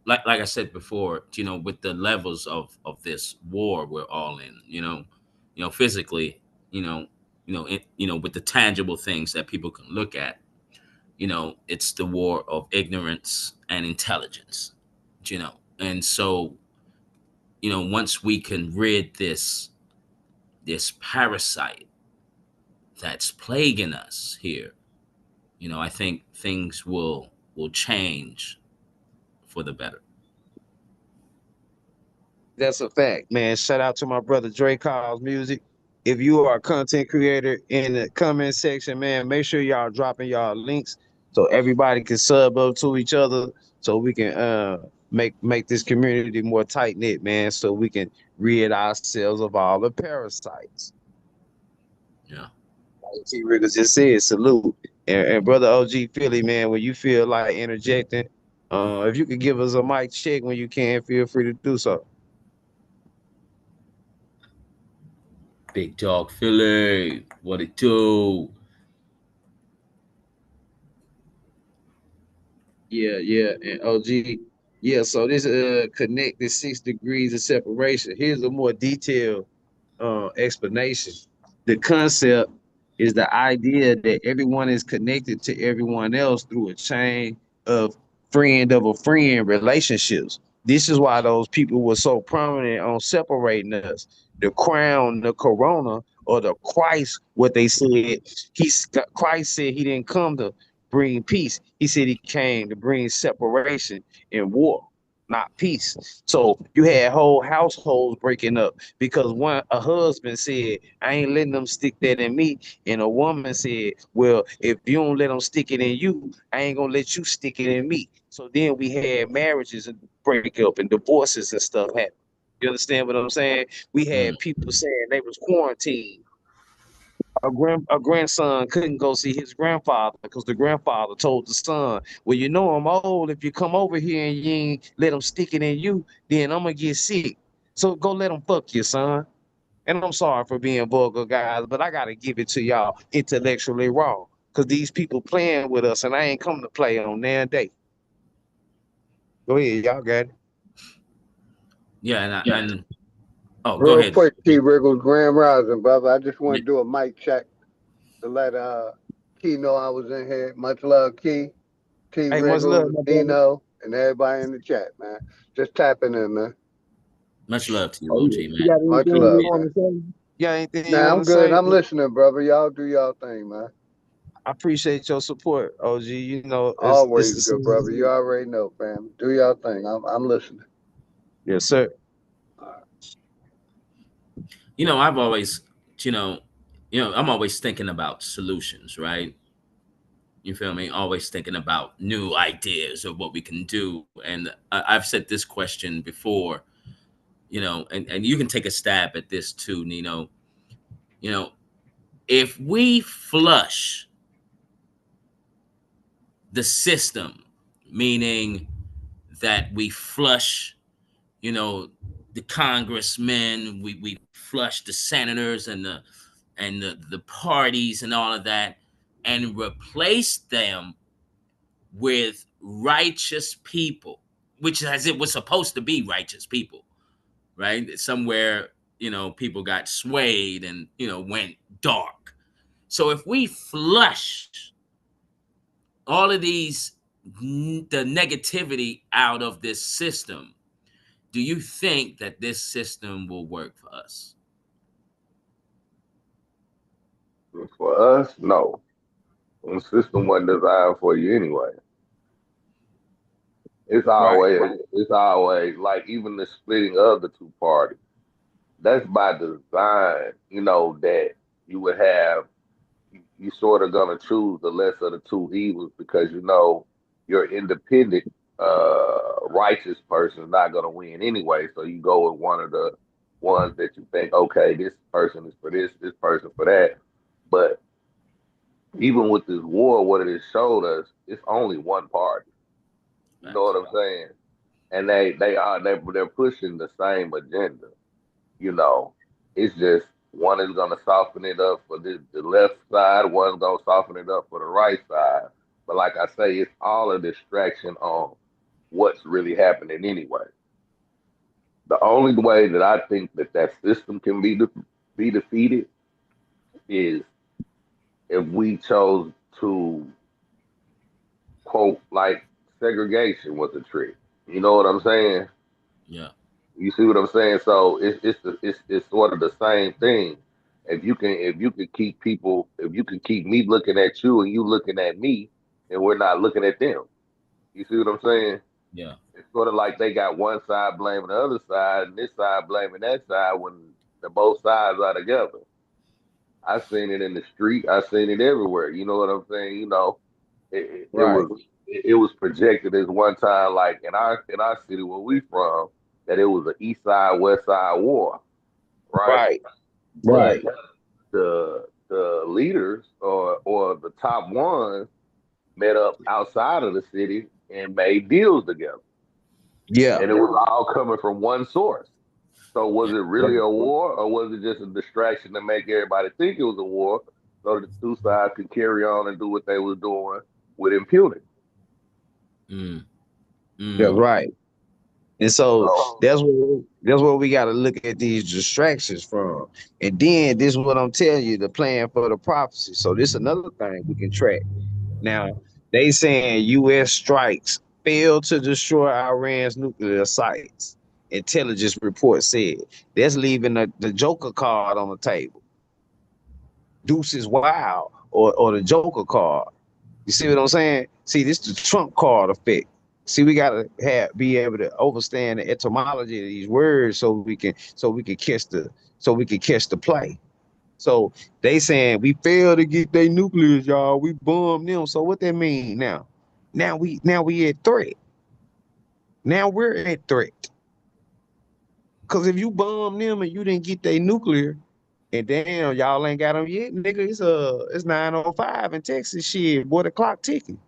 like I said before, with the levels of this war we're all in, physically, with the tangible things that people can look at, it's the war of ignorance and intelligence, and so, once we can rid this parasite that's plaguing us here, I think things will change for the better. That's a fact, man. Shout out to my brother Dre Kyle's music. If you are a content creator, in the comment section, man, make sure y'all dropping y'all links so everybody can sub up to each other, so we can make this community more tight knit, man, so we can rid ourselves of all the parasites. Yeah. Like T Riggers just said, salute. And brother OG Philly, man, when you feel like interjecting, if you could give us a mic check when you can, feel free to do so. Big dog Philly, what it do? Yeah, yeah, and OG. Yeah, so this connect this 6 degrees of separation. Here's a more detailed explanation. The concept is the idea that everyone is connected to everyone else through a chain of friend of a friend relationships. This is why those people were so prominent on separating us. The crown, the corona, or the Christ, what they said, Christ said he didn't come to bring peace. He said he came to bring separation and war, not peace. So you had whole households breaking up because a husband said, I ain't letting them stick that in me. And a woman said, well, if you don't let them stick it in you, I ain't gonna let you stick it in me. So then we had marriages and break up and divorces and stuff happen. You understand what I'm saying? We Mm. had people saying they was quarantined. A grandson couldn't go see his grandfather because the grandfather told the son, well, you know I'm old. If you come over here and you ain't let them stick it in you, then I'm gonna get sick. So go let them fuck you, son. And I'm sorry for being vulgar, guys, but I gotta give it to y'all intellectually raw. Cause these people playing with us, and I ain't come to play on their day. Go ahead, y'all got it. Yeah, and oh, go Real ahead. quick, T Wriggles, Grand Rising, brother. I just want to do a mic check to let Key know I was in here. Much love, Key, T Hey, much love, Wriggles, my brother. Nino, and everybody in the chat, man. Just tapping in, man. Much love to you, Oh, OG, yeah. You man. got Much anything you love, Appreciate want man. to say? You got anything you Nah, want I'm to good. say? I'm listening, brother. Y'all do y'all thing, man. I appreciate your support, OG. You know, it's Always the good, same brother. You thing. already know, fam. Do y'all thing. I'm listening. Yes, sir. you know, I've always, you know, I'm always thinking about solutions, right? You feel me? Always thinking about new ideas of what we can do. And I've said this question before, and you can take a stab at this too, Nino. You know, if we flush the system, meaning that we flush, you know, the congressmen, we flush the senators and the parties and all of that, and replace them with righteous people, which as it was supposed to be righteous people, right? Somewhere, people got swayed and, went dark. So if we flush all of the negativity out of this system, do you think that this system will work for us? For us, no. The system wasn't designed for you anyway. Right. It's always like even the splitting of the two parties. That's by design, that you would have you sort of gonna choose the lesser of the two evils because your independent righteous person is not gonna win anyway. So you go with one of the ones that you think, okay, this person is for this person for that. But even with this war, what it has showed us, it's only one party. You know Facts. what I'm saying? And they're pushing the same agenda. You know, it's just one is gonna soften it up for the left side, one's gonna soften it up for the right side. But like I say, it's all a distraction on what's really happening anyway. The only way that I think that system can be defeated is if we chose to quote like segregation was a trick. You know what I'm saying? Yeah. You see what I'm saying? So it's sort of the same thing. If you can keep me looking at you and you looking at me, and we're not looking at them. You see what I'm saying? Yeah. It's sort of like they got one side blaming the other side, and this side blaming that side when the both sides are together. I seen it in the street. I seen it everywhere. You know what I'm saying? It Right. was projected as one time like in our city where we from that it was an east side west side war, right? Right. But Right. the leaders or the top ones met up outside of the city and made deals together, Yeah. and it was all coming from one source. So was Yeah. it really a war, or was it just a distraction to make everybody think it was a war, so that the two sides could carry on and do what they was doing with impunity? Mm. That's Mm. right. And so So that's where we got to look at these distractions from. And then this is what I'm telling you, the plan for the prophecy. So this is another thing we can track. Now, they saying U.S. strikes failed to destroy Iran's nuclear sites. Intelligence report said that's leaving the Joker card on the table. Deuces Wild or the Joker card. You see what I'm saying? See, this is the Trump card effect. See, we gotta be able to understand the etymology of these words so we can catch the play. So they saying we failed to get their nuclears, y'all. We bombed them. So what that mean now? Now we at threat. Now we're at threat. Cause if you bomb them and you didn't get their nuclear, and damn, y'all ain't got them yet, nigga. It's 9:05 in Texas. Shit, boy, the clock ticking.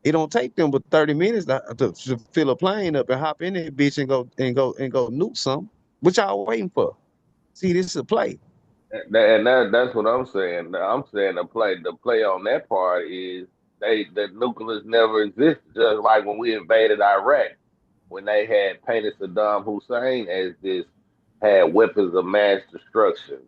It don't take them but 30 minutes to fill a plane up and hop in that bitch and go nuke something. What y'all waiting for? See, this is a play. That's what I'm saying. I'm saying the play on that part is the nucleus never existed. Just like when we invaded Iraq, when they had painted Saddam Hussein as this had weapons of mass destruction,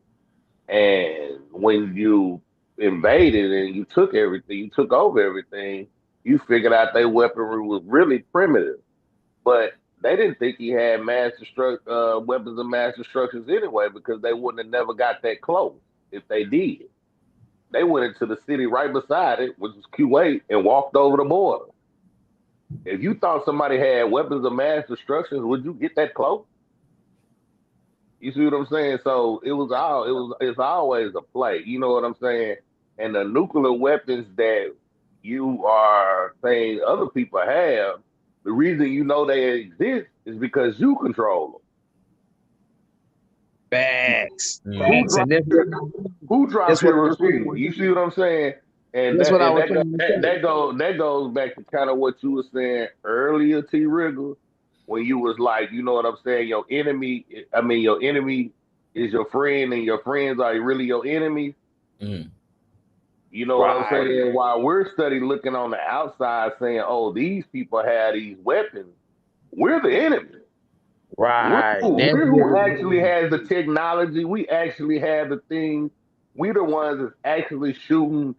and when you invaded and you took everything, you took over everything, you figured out their weaponry was really primitive. But they didn't think he had weapons of mass destructions anyway, because they wouldn't have never got that close if they did. They went into the city right beside it, which was Kuwait, and walked over the border. If you thought somebody had weapons of mass destruction, would you get that close? You see what I'm saying? So it's always a play. You know what I'm saying? And the nuclear weapons that you are saying other people have, the reason you know they exist is because you control them. Facts, Who facts, Mm. and dropped your who dropped that's what your receipt? You see what I'm saying? And that's that what I and was that go, trying to that, say. that goes that goes back to kind of what you were saying earlier, T. Riggle, when you was like, you know what I'm saying? Your enemy is your friend, and your friends are really your enemies. Mm. You know what I'm Right, saying? While we're studying, looking on the outside, saying, "Oh, these people have these weapons," we're the enemy. right. That's We're who actually what has the technology. We actually have the thing. We the ones that's actually shooting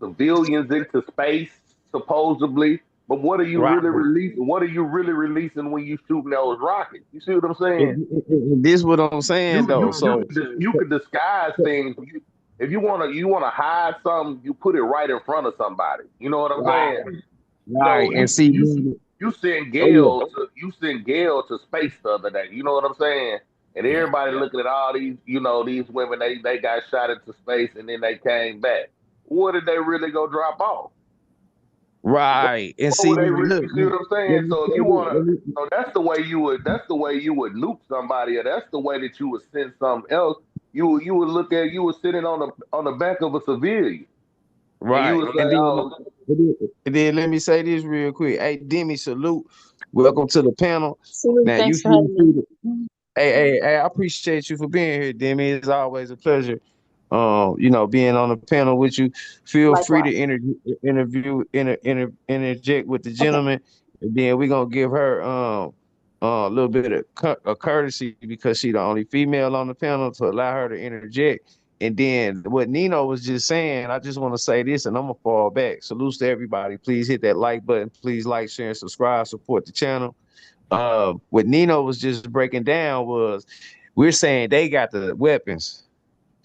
civilians into space, supposedly. But what are you right. really releasing? What are you really releasing when you shooting those rockets? You see what I'm saying? This what I'm saying You though. you you So can you can disguise things. If you wanna hide something, you put it right in front of somebody. You know what I'm right, saying? right, So and you see, you you send oh yeah, Gail to space the other day. You know what I'm saying? And Yeah. everybody looking at all these women, they got shot into space and then they came back. What did they really go drop off? What, right, and what see, were they look, you see what I'm saying? let me So if say you this, wanna so that's the way you would nuke somebody, or that's the way that you would send something else. You would look at you were sitting on the back of a civilian, and you right, would say, "Oh, and then let me say this real quick. Hey, Demi, salute. Welcome to the panel. Absolutely. Now you Thanks for feel having me. free to. Hey, I appreciate you for being here, Demi. It's always a pleasure. Being on the panel with you. Feel free to Likewise. interject with the Okay. gentleman, and then we're gonna give her a little bit of courtesy because she the only female on the panel to allow her to interject. And then what Nino was just saying, I just want to say this, and I'm gonna fall back. Salutes to everybody. Please hit that like button. Please like, share, and subscribe. Support the channel. What Nino was just breaking down was we're saying they got the weapons.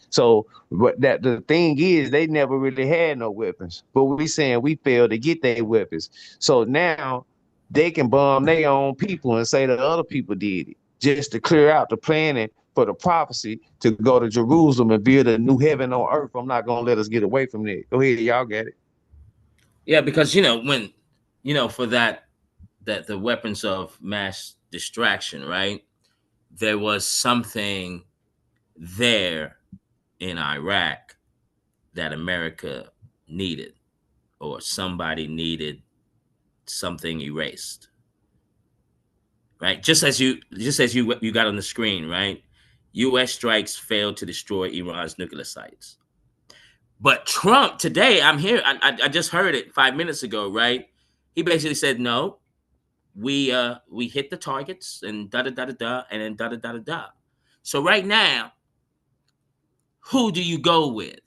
So but that the thing is they never really had no weapons. But we saying we failed to get their weapons. So now they can bomb their own people and say the other people did it just to clear out the planning for the prophecy to go to Jerusalem and build a new heaven on earth. I'm not gonna let us get away from that. Go ahead, y'all got it. Yeah, because when for that the weapons of mass distraction, right? There was something there in Iraq that America needed, or somebody needed something erased, right? Just as you got on the screen, right? U.S. strikes failed to destroy Iran's nuclear sites, but Trump today, I'm here. I just heard it 5 minutes ago, right? He basically said no. We hit the targets and da da da da da and then da da da da da. So right now, who do you go with?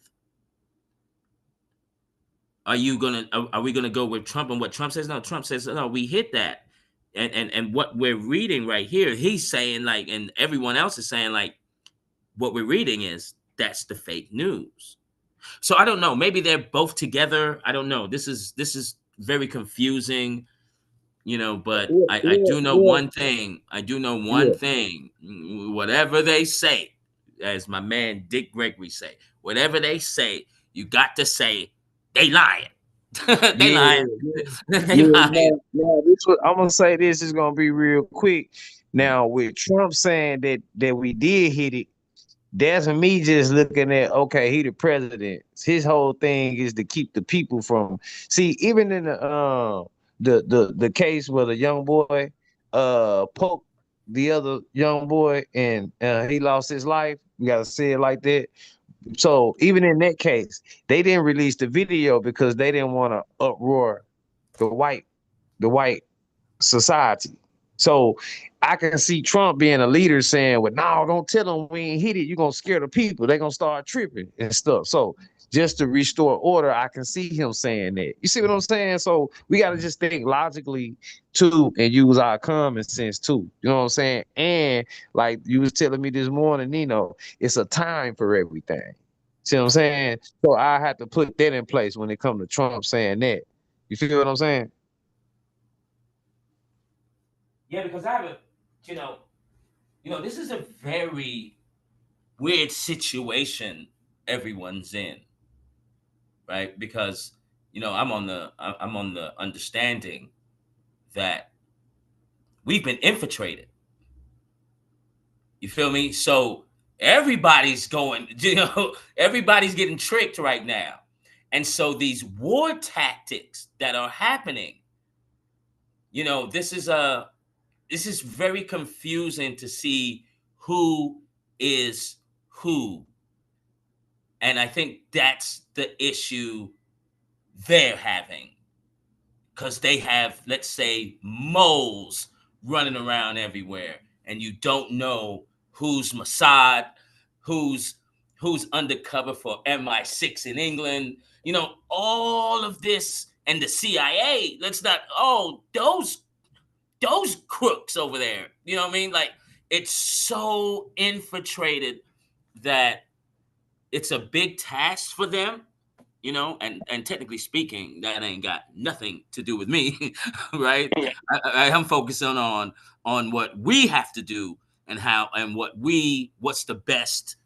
Are we gonna go with Trump and what Trump says? No, Trump says no. We hit that, and what we're reading right here, he's saying like, and everyone else is saying like, what we're reading is that's the fake news. So I don't know. Maybe they're both together. I don't know. This is very confusing, but Yeah, I yeah, do know yeah, one thing. I do know one yeah. thing. Whatever they say, as my man Dick Gregory say, whatever they say, you got to say they lying. They Yeah, lying. yeah, They yeah. lying. Now this what I'm gonna say. This is gonna be real quick. Now, with Trump saying that we did hit it, that's me just looking at okay, he the president. His whole thing is to keep the people from. See, even in the case where the young boy poked the other young boy, and he lost his life. We gotta say it like that. So even in that case, they didn't release the video because they didn't want to uproar the white society. So I can see Trump being a leader saying, well, no, don't tell them we ain't hit it. You're going to scare the people. They're going to start tripping and stuff. So just to restore order, I can see him saying that. You see what I'm saying? So we got to just think logically too and use our common sense too. You know what I'm saying? And like you was telling me this morning, Nino, it's a time for everything. See what I'm saying? So I have to put that in place when it comes to Trump saying that. You feel what I'm saying? Yeah, because I have a, you know, this is a very weird situation everyone's in, right? Because I'm on the understanding that we've been infiltrated. You feel me? So everybody's going, everybody's getting tricked right now. And so these war tactics that are happening, this is very confusing to see who is who. And I think that's the issue they're having. Because they have, let's say, moles running around everywhere, and you don't know who's Mossad, who's undercover for MI6 in England. All of this, and the CIA. Let's not. Oh, those crooks over there. You know what I mean? Like, it's so infiltrated that it's a big task for them. And technically speaking, that ain't got nothing to do with me, right? I am focusing on what we have to do and how and what's the best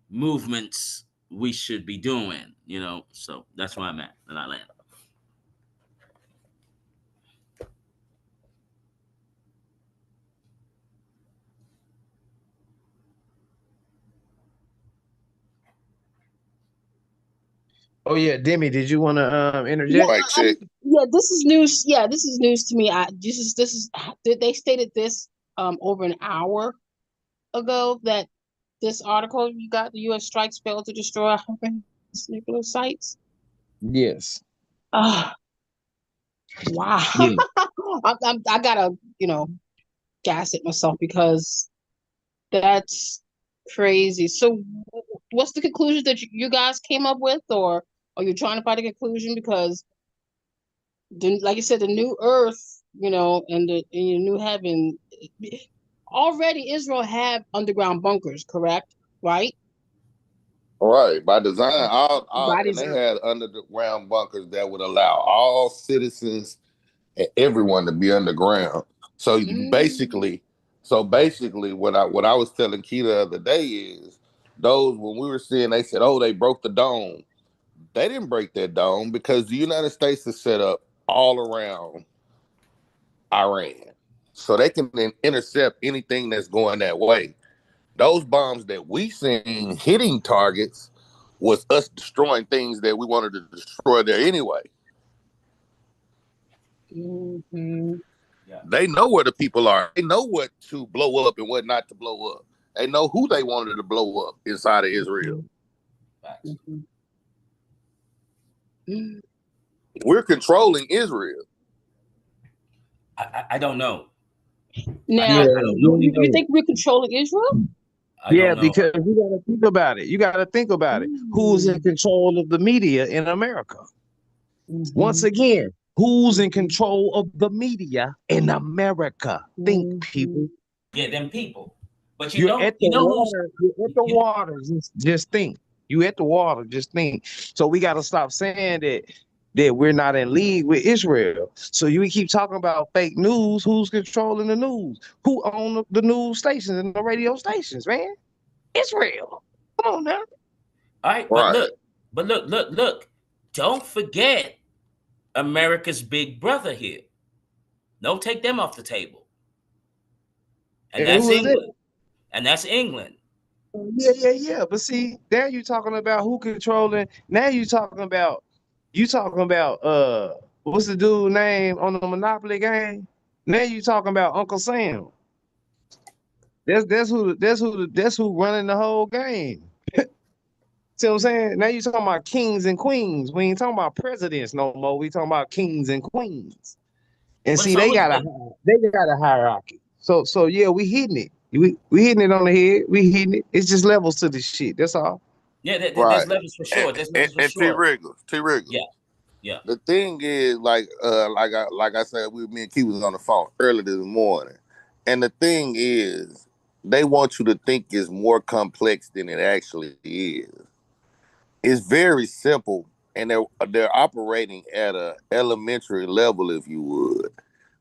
movements we should be doing. So that's where I'm at, and I land. Oh yeah, Demi, did you want to Yeah, interject? Mic check. yeah, this is news. Yeah, this is news to me. This is they stated this over an hour ago that this article you got, the U.S. strikes failed to destroy nuclear sites. Yes. Ah, wow. Yeah. I gotta gas it myself because that's crazy. So, what's the conclusion that you guys came up with, or are you trying to find a conclusion? Because like you said, the new earth, and the new heaven. Already, Israel have underground bunkers, correct? Right? Right, by design, By and they design. had underground bunkers that would allow all citizens and everyone to be underground. So Mm. basically, what I was telling Keita the other day is those when we were seeing, they said, "Oh, they broke the dome." They didn't break that dome because the United States is set up all around Iran, so they can then intercept anything that's going that way. Those bombs that we seen hitting targets was us destroying things that we wanted to destroy there anyway. Mm-hmm. Yeah. They know where the people are. They know what to blow up and what not to blow up. They know who they wanted to blow up inside of Israel. Facts. Mm-hmm. Mm-hmm. We're controlling Israel. I don't know. Now, Yeah, I don't know. you think we're controlling Israel? I yeah, don't know. because you got to think about it. You got to think about it. Who's in control of the media in America? Once Mm-hmm. again, who's in control of the media in America? Think, Mm-hmm. people. Yeah, them people. But You're at the who's water. You're at the you know, water. Just think. You at the water. Just think. So we got to stop saying that we're not in league with Israel. So you keep talking about fake news. Who's controlling the news? Who own the news stations and the radio stations, man? Israel. Come on now. all right, Right. but look. Don't forget America's big brother here. Don't take them off the table. And And that's who is it? England. And that's England. Yeah. But see, now you talking about who controlling. Now you talking about what's the dude name on the Monopoly game? Now you talking about Uncle Sam. That's who running the whole game. See what I'm saying? Now you talking about kings and queens. We ain't talking about presidents no more. We talking about kings and queens. And But see, it's always been. they got a hierarchy. So yeah, we hitting it. We hitting it on the head. We hitting it. It's just levels to this shit. That's all. Yeah, Right. there's levels for sure. There's levels for And T sure. Riggles, T Riggles. Yeah, yeah. The thing is, like I said, me and Key was on the phone early this morning, and the thing is, they want you to think it's more complex than it actually is. It's very simple, and they're operating at a elementary level, if you would.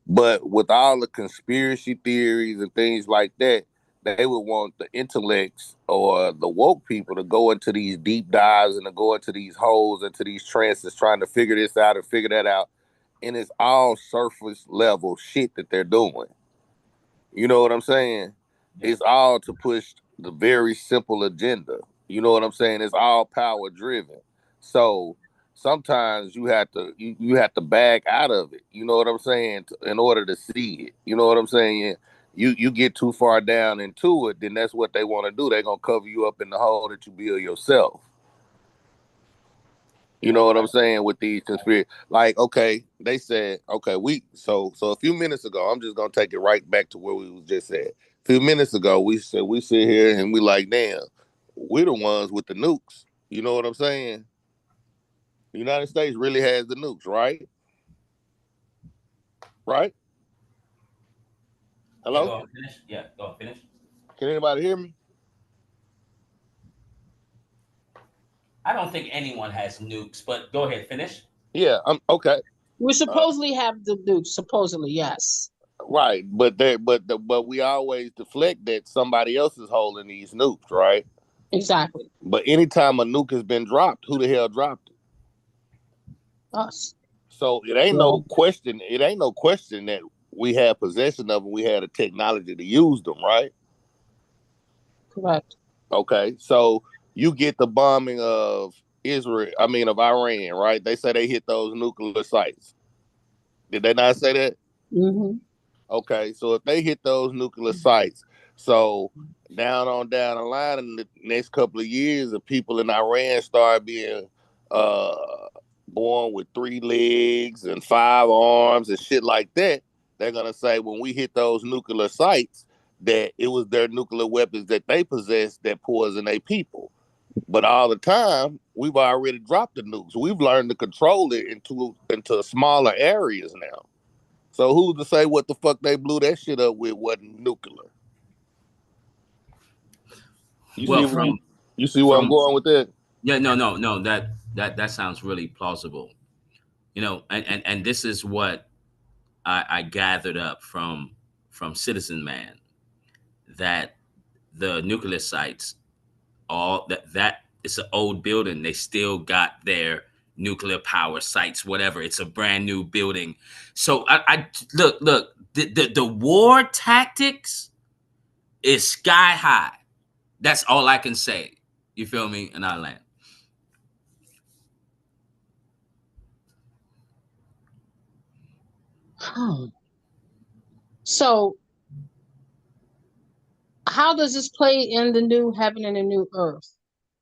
But with all the conspiracy theories and things like that, they would want the intellects or the woke people to go into these deep dives and to go into these holes, into these trances, trying to figure this out and figure that out. And it's all surface level shit that they're doing. You know what I'm saying? Yeah. It's all to push the very simple agenda. You know what I'm saying? It's all power driven. So sometimes you have to back out of it. You know what I'm saying? In order to see it. You know what I'm saying? You get too far down into it, then that's what they want to do. They're gonna cover you up in the hole that you build yourself. You know what I'm saying with these conspiracy? Like, okay, they said, okay, so a few minutes ago, I'm just gonna take it right back to where we was just at. A few minutes ago, we said we sit here and we like, damn, we're the ones with the nukes. You know what I'm saying? The United States really has the nukes, right? Right? Yeah, Hello? go on, finish. Yeah, go on, finish. Can anybody hear me? I don't think anyone has nukes, but go ahead, finish. Yeah, I'm okay. We Uh, supposedly have the Duke. Supposedly, yes. right, but we always deflect that somebody else is holding these nukes, right? Exactly. But anytime a nuke has been dropped, who the hell dropped it? Us. So it ain't Yeah. no question. It ain't no question that we had possession of them. We had the technology to use them, right? Correct. Okay. So you get the bombing of Israel. I mean, of Iran, right? They say they hit those nuclear sites. Did they not say that? Mm-hmm. Okay, so if they hit those nuclear sites, so down the line in the next couple of years, the people in Iran start being uh, born with 3 legs and 5 arms and shit like that. They're gonna say when we hit those nuclear sites that it was their nuclear weapons that they possessed that poison their people. But all the time, we've already dropped the nukes. We've learned to control it into smaller areas now. So who's to say what the fuck they blew that shit up with wasn't nuclear? You see Well, you see where I'm from going with that? yeah, no, that sounds really plausible. And this is what I gathered up from Citizen Man, that the nuclear sites, all that it's an old building. They still got their nuclear power sites, whatever. It's a brand new building. So I look, the war tactics is sky high. That's all I can say. You feel me? And I land. So, how does this play in the new heaven and the new earth?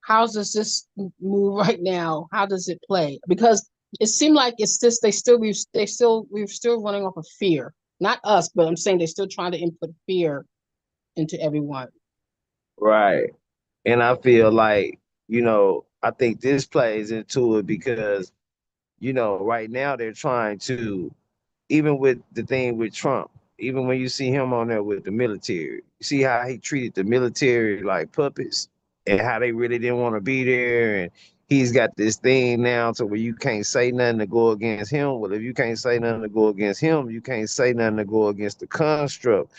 How does this move right now? How does it play? Because it seemed like it's just we're still running off of fear. Not us, but I'm saying they're still trying to input fear into everyone. Right. And I feel like, I think this plays into it because, right now they're trying to, even with the thing with Trump, even when you see him on there with the military, you see how he treated the military like puppets and how they really didn't want to be there. And he's got this thing now to where you can't say nothing to go against him. Well, if you can't say nothing to go against him, you can't say nothing to go against the construct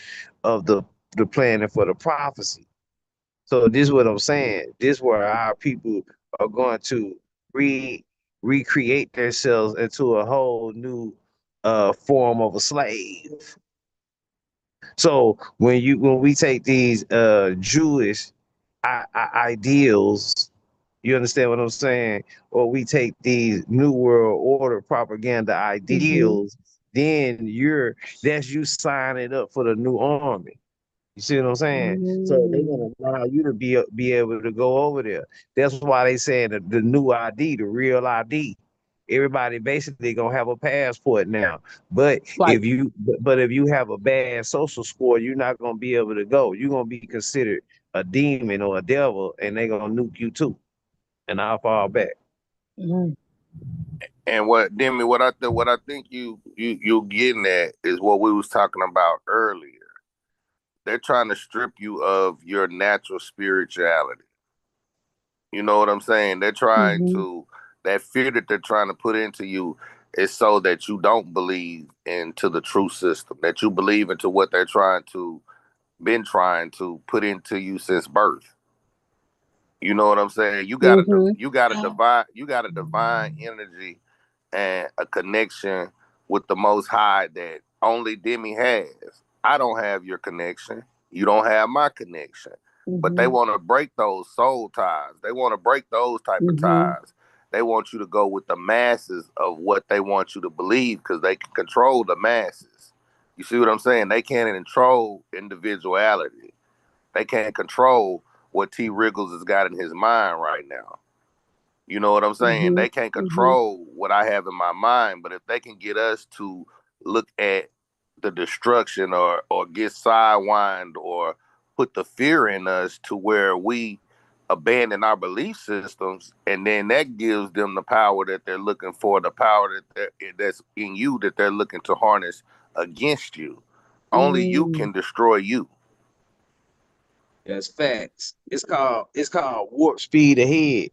of the planning for the prophecy. So this is what I'm saying. This is where our people are going to recreate themselves into a whole new form of a slave. So when we take these Jewish ideals, you understand what I'm saying? Or we take these New World Order propaganda Mm-hmm. ideals, then that's you signing up for the new army. You see what I'm saying? So they're gonna allow you to be able to go over there. That's why they saying the new ID, the real ID. Everybody basically gonna have a passport now. But Right. if you have a bad social score, you're not gonna be able to go. You're gonna be considered a demon or a devil, and they're gonna nuke you too. And I'll fall back. Mm-hmm. And Demi, what I think you getting at is what we was talking about earlier. They're trying to strip you of your natural spirituality. You know what I'm saying? They're trying Mm-hmm. to, that fear that they're trying to put into you is so that you don't believe into the true system, that you believe into what they're been trying to put into you since birth. You know what I'm saying? Mm-hmm. You got a divine energy and a connection with the Most High that only Demi has. I don't have your connection. You don't have my connection. But they Mm-hmm. want to break those soul ties. They want to break those type of Mm-hmm. ties. They want you to go with the masses of what they want you to believe because they can control the masses. You see what I'm saying? They can't control individuality. They can't control what T. Wriggles has got in his mind right now. You know what I'm saying? Mm-hmm. They can't Mm-hmm. control what I have in my mind, but if they can get us to look at the destruction or get sidewind or put the fear in us to where we abandon our belief systems, and then that gives them the power that they're looking for, the power that's in you that they're looking to harness against you. Only you Mm-hmm. can destroy you. That's facts. It's called warp speed ahead.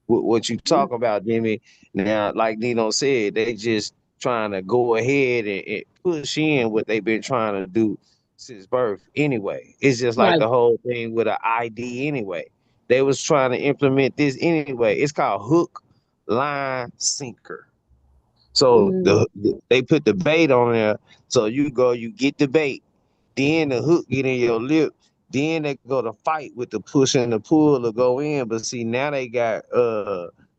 What you talk about, Jimmy. Now, like Nino said, they just trying to go ahead and push in what they've been trying to do since birth anyway. It's just like Right. the whole thing with an ID anyway. They was trying to implement this anyway. It's called hook, line, sinker. So Mm-hmm. they put the bait on there. So you get the bait, then the hook get in your lip, then they go to fight with the push and the pull to go in. But see, now they got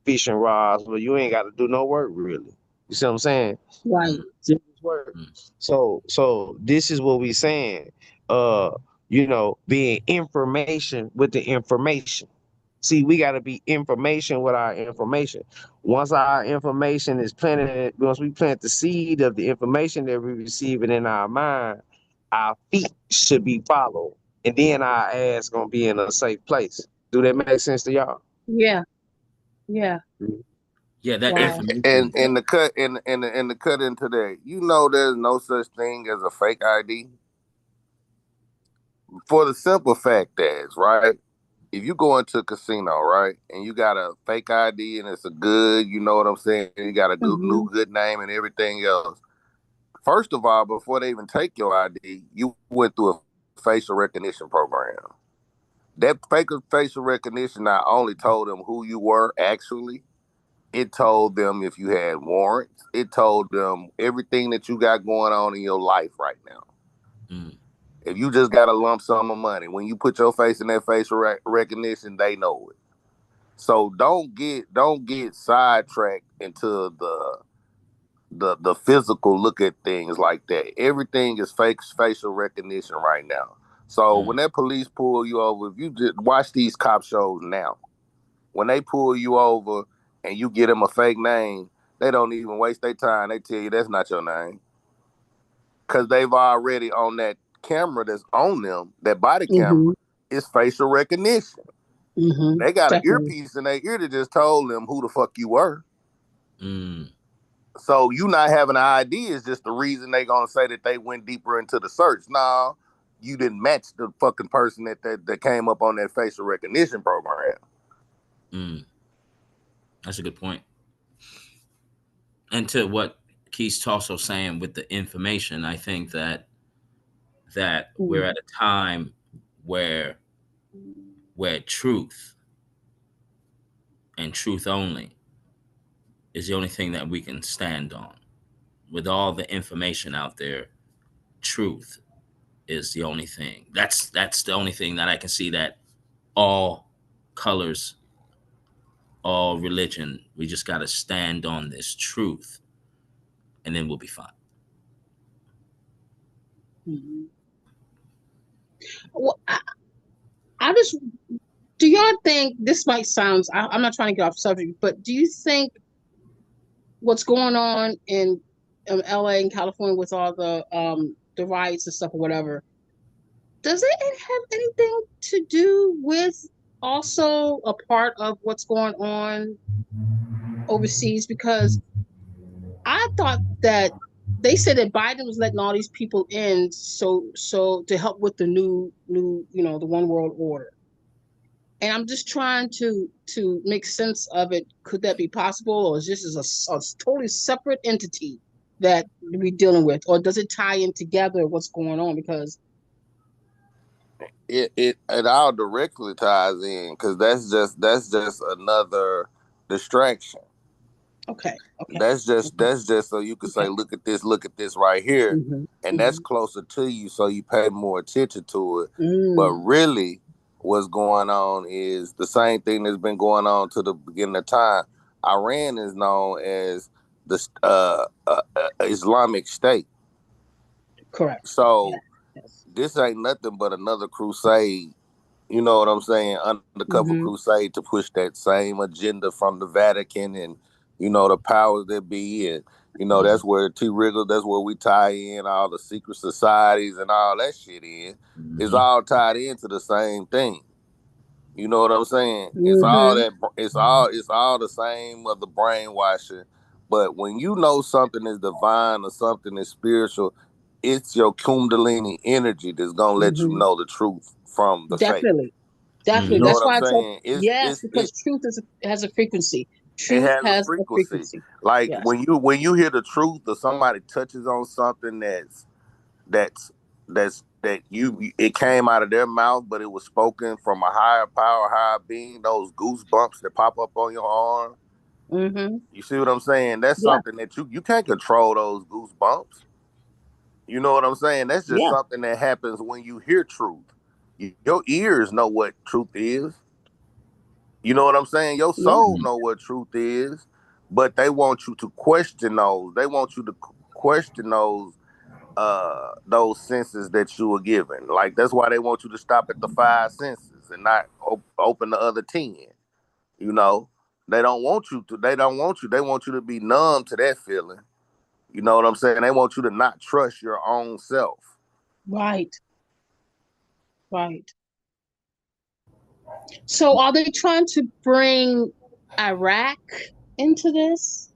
fishing rods, but you ain't got to do no work really. You see what I'm saying? Right. Mm, Just work. mm. So this is what we saying. Uh, being information with the information. See, we got to be information with our information. Once our information is planted, once we plant the seed of the information that we receive it in our mind, our feet should be followed, and then our ass gonna be in a safe place. Do that make sense to y'all? Yeah. Yeah. Yeah, that Wow. information. And the cut and the cut into that, there's no such thing as a fake ID for the simple fact that, right? If you go into a casino, right, and you got a fake ID and it's a good, you know what I'm saying, you got a good, Mm-hmm. new good name and everything else. First of all, before they even take your ID, you went through a facial recognition program. That fake facial recognition not only told them who you were actually, it told them if you had warrants. It told them everything that you got going on in your life right now. Mm, If you just got a lump sum of money, when you put your face in that facial recognition, they know it. So don't get sidetracked into the physical look at things like that. Everything is fake facial recognition right now. So when mm, that police pull you over, if you just watch these cop shows now, when they pull you over and you get them a fake name, they don't even waste their time. They tell you that's not your name because they've already on that camera that's on them, that body Mm-hmm. camera is facial recognition. Mm-hmm. They got an Definitely. earpiece in their ear that just told them who the fuck you were. mm. So you not having an ID is just the reason they gonna say that they went deeper into the search. Nah, you didn't match the fucking person that came up on that facial recognition program. Mm. That's a good point. And to what Keith's also saying with the information, I think that we're Mm-hmm. at a time where truth and truth only is the only thing that we can stand on. With all the information out there, truth is the only thing. That's the only thing that I can see that all colors, all religion, we just got to stand on this truth, and then we'll be fine. Mm-hmm. Well, I just do y'all think this might sound? I'm not trying to get off subject, but do you think what's going on in LA and California with all the riots and stuff or whatever, does it have anything to do with also a part of what's going on overseas? Because I thought that they said that Biden was letting all these people in so to help with the new the one world order. And I'm just trying to make sense of it. Could that be possible, or is this is a totally separate entity that we're dealing with, or does it tie in together? What's going on? Because It all directly ties in because that's just another distraction. okay, okay, That's just so you could say, okay, look at this right here, mm-hmm, and that's mm-hmm, closer to you, so you pay more attention to it. But mm, really, what's going on is the same thing that's been going on to the beginning of time. Iran is known as the Islamic State, correct, yes, so yes, this ain't nothing but another crusade. You know what I'm saying? Undercover mm-hmm, crusade to push that same agenda from the Vatican and the powers that be, and that's where T. Wriggle, that's where we tie in all the secret societies and all that shit in. It's Mm-hmm. all tied into the same thing. You know what I'm saying? It's all mm-hmm, that. It's all the same of the brainwashing. But when you know something is divine or something is spiritual, it's your Kundalini energy that's gonna let you mm-hmm. know the truth from the fake. Definitely, You definitely. know Mm-hmm. That's what I'm why I said saying? It's yes, it's because it truth has a frequency. it Truth has a has a frequency. frequency. Like Yes. when you hear the truth or somebody touches on something that's that you it came out of their mouth, but it was spoken from a higher power, higher being. Those goosebumps that pop up on your arm. Mm-hmm. You see what I'm saying? That's Yeah. something that you can't control those goosebumps. You know what I'm saying? That's just Yeah. something that happens when you hear truth. Your ears know what truth is. You know what I'm saying? Your Yeah. soul know what truth is, but they want you to question those. They want you to question those senses that you were given. Like that's why they want you to stop at the five senses and not open the other 10. You know, they don't want you to. They don't want you. They want you to be numb to that feeling. You know what I'm saying? They want you to not trust your own self. Right. Right. So are they trying to bring Iraq into this?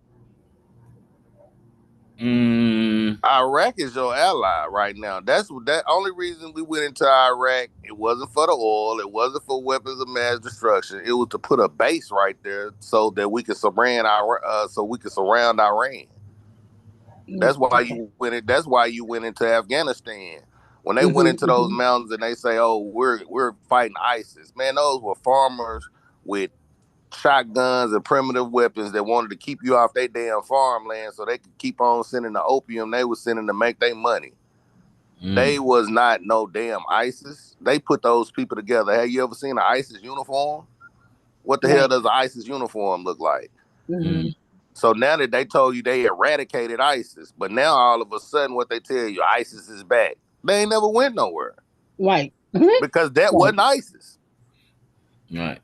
Mm, Iraq is your ally right now. That's that only reason we went into Iraq. It wasn't for the oil. It wasn't for weapons of mass destruction. It was to put a base right there so that we could surround Iran. Mm, That's why okay. you went. That's why you went into Afghanistan. When they went Mm-hmm, into those mm-hmm. mountains and they say, "Oh, we're fighting ISIS," man, those were farmers with shotguns and primitive weapons that wanted to keep you off their damn farmland so they could keep on sending the opium they was sending to make their money. mm, They was not no damn ISIS. They put those people together. Have you ever seen an ISIS uniform? What the hell Right. does an ISIS uniform look like? Mm-hmm. mm, So now that they told you they eradicated ISIS, but now all of a sudden what they tell you, ISIS is back. They ain't never went nowhere Right. Mm-hmm. because that Right. wasn't ISIS. right.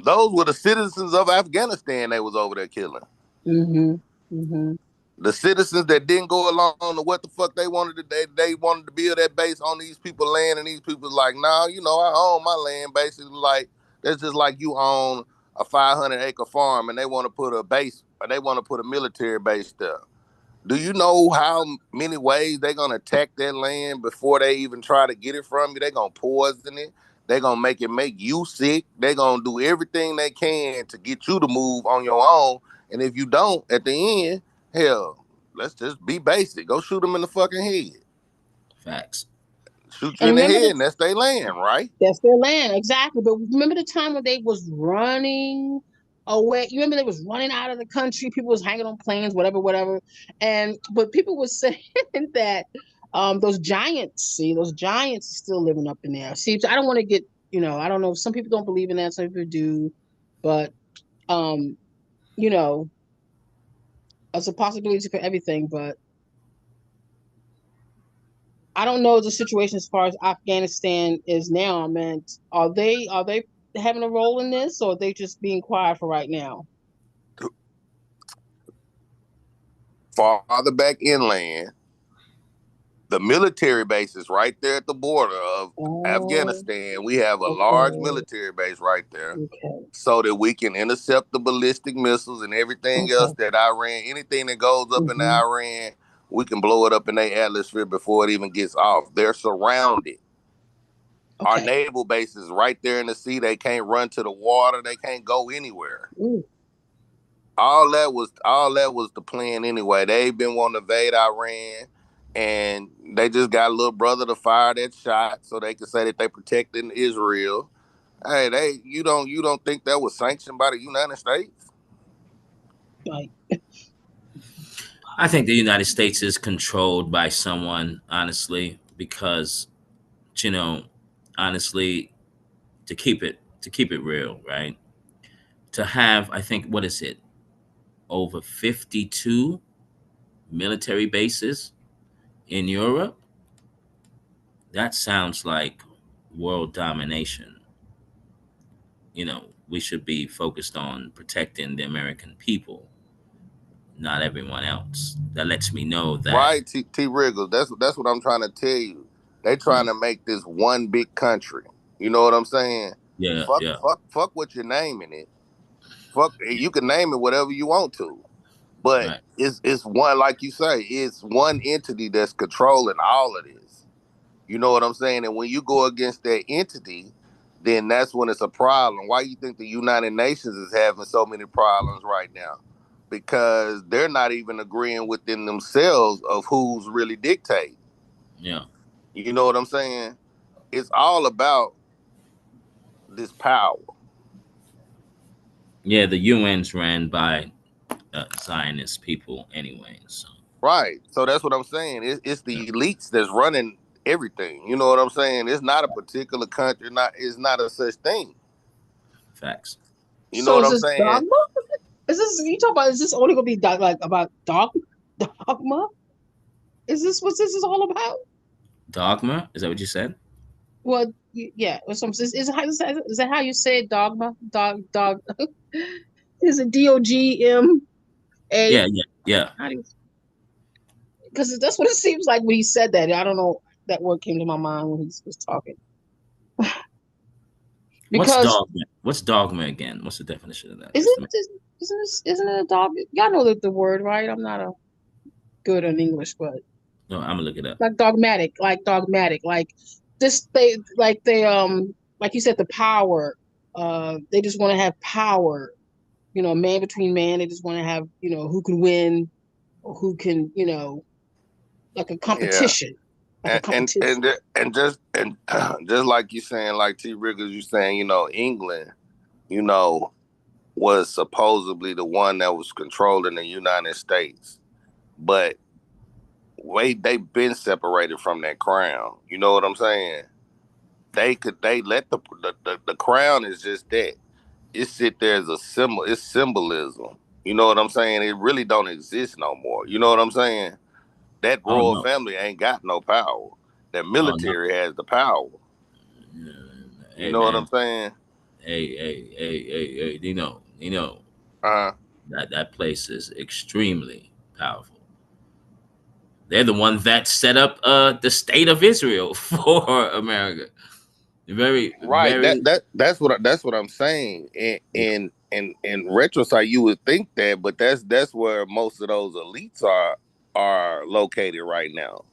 Those were the citizens of Afghanistan they was over there killing. Mm-hmm. Mm-hmm. The citizens that didn't go along to what the fuck they wanted to they wanted to build that base on these people land, and these people like, nah, I own my land. Basically, like that's just like you own a 500-acre farm and they want to put a base, or they want to put a military base there. Do you know how many ways they're gonna attack that land before they even try to get it from you? They're gonna poison it. They're gonna make you sick. They're gonna do everything they can to get you to move on your own. And if you don't, at the end, hell, let's just be basic. Go shoot them in the fucking head. Facts. Shoot you And in the remember head, the and that's their land, right? That's their land, exactly. But remember the time when they was running away? You remember they was running out of the country. People was hanging on planes, whatever, whatever. And but people was saying that those giants, see, those giants are still living up in there. See, so I don't want to get, I don't know. Some people don't believe in that, some people do, but um, you know, it's a possibility for everything. But I don't know the situation as far as Afghanistan is now. I mean, are they having a role in this, or are they just being quiet for right now? Farther back inland, the military base is right there at the border of Oh, Afghanistan. We have a large okay, military base right there okay, so that we can intercept the ballistic missiles and everything else okay. that Iran, anything that goes up in Mm-hmm. Iran, we can blow it up in their atmosphere before it even gets off. They're surrounded. Our Okay. naval base is right there in the sea. They can't run to the water. They can't go anywhere. Ooh, All that was the plan anyway. They've been wanting to invade Iran, and they just got a little brother to fire that shot so they could say that they protecting Israel. Hey, you don't think that was sanctioned by the United States? like I think the United States is controlled by someone, honestly, because you know, honestly, to keep it real, right? To have, I think, what is it, over 52 military bases in Europe? That sounds like world domination. We should be focused on protecting the American people, not everyone else. That lets me know that, Right, T. Riggles. That's what I'm trying to tell you. They yeah, trying to make this one big country. You know what I'm saying? yeah, Fuck, yeah, fuck, fuck what you're naming it. Fuck, you can name it whatever you want to, but right, it's one, like you say, it's one entity that's controlling all of this. You know what I'm saying? And when you go against that entity, then that's when it's a problem. Why you think the United Nations is having so many problems right now? Because they're not even agreeing within themselves of who's really dictating. yeah, You know what I'm saying? It's all about this power. yeah. The UN's ran by Zionist people anyway, so Right. So that's what I'm saying. It's yeah, the elites that's running everything. You know what I'm saying? It's not a particular country. It's not a such thing. facts. You know so. what Is I'm this saying? dogma? Is this you talk about? Is this only gonna be like about dogma? Is this what this is all about? Dogma, is that what you said? Well, yeah. Or some is that how you say it, dogma? Dog. Is it Dogma? Yeah, yeah, yeah. How do you? Because that's what it seems like when he said that. I don't know. That word came to my mind when he was talking. What's Because dogma? What's dogma again? What's the definition of that? isn't it isn't it a dog? Y'all know the word, right? I'm not a good in English, but No, I'm gonna look it up. like dogmatic, like this like you said, the power. They just want to have power. Man between man. They just want to have who can win or who can like a Yeah. competition, like a And and competition. and and just like you saying, like T. Riggers, you saying, England, you know, was supposedly the one that was controlling the United States, but they've been separated from that crown. You know what I'm saying? They let the crown is just that. It sit there as a symbol. It's symbolism. You know what I'm saying? It really don't exist no more. You know what I'm saying? That Oh royal no. family ain't got no power. That Oh no. military has the power. You Hey know what I'm man. saying? Hey. Uh, That place is extremely powerful. They're the ones that set up the state of Israel for America. Very, right. very. That's what I'm saying. And Yeah, in retrospect, you would think that, but that's where most of those elites are located right now.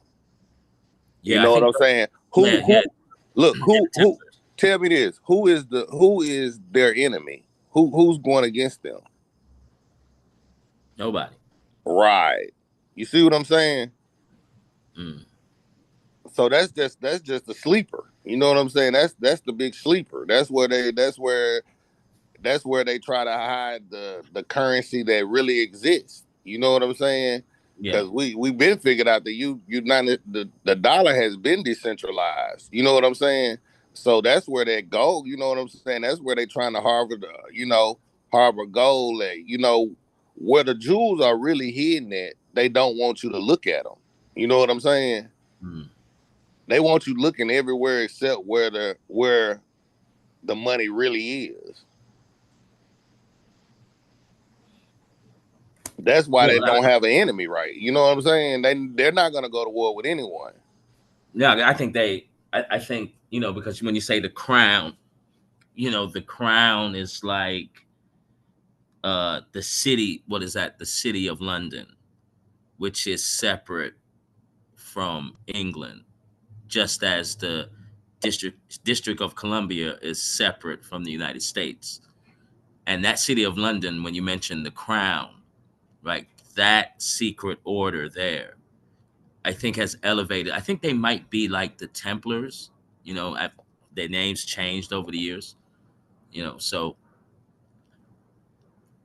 You yeah. I know what think I'm saying? yeah, yeah. Look, Yeah, the who Templars. tell me this, who is their enemy? Who's going against them? Nobody. Right. You see what I'm saying? Mm. So that's just a sleeper. You know what I'm saying? That's the big sleeper. That's where they try to hide the currency that really exists. You know what I'm saying? Yeah. Because we've been figured out that the dollar has been decentralized. You know what I'm saying? So that's where that gold. You know what I'm saying? That's where they trying to harbor gold at. Where the jewels are really hidden at. They don't want you to look at them. You know what I'm saying? Mm. They want you looking everywhere except where the money really is. That's why Yeah, they don't have an enemy, right? You know what I'm saying? They're not gonna go to war with anyone. yeah. I think I think because when you say the crown, the crown is like the city. What is that? The city of London, which is separate from England, just as the District of Columbia is separate from the United States. And that city of London, when you mention the crown, right, that secret order there, I think has elevated. I think they might be like the Templars, their names changed over the years, so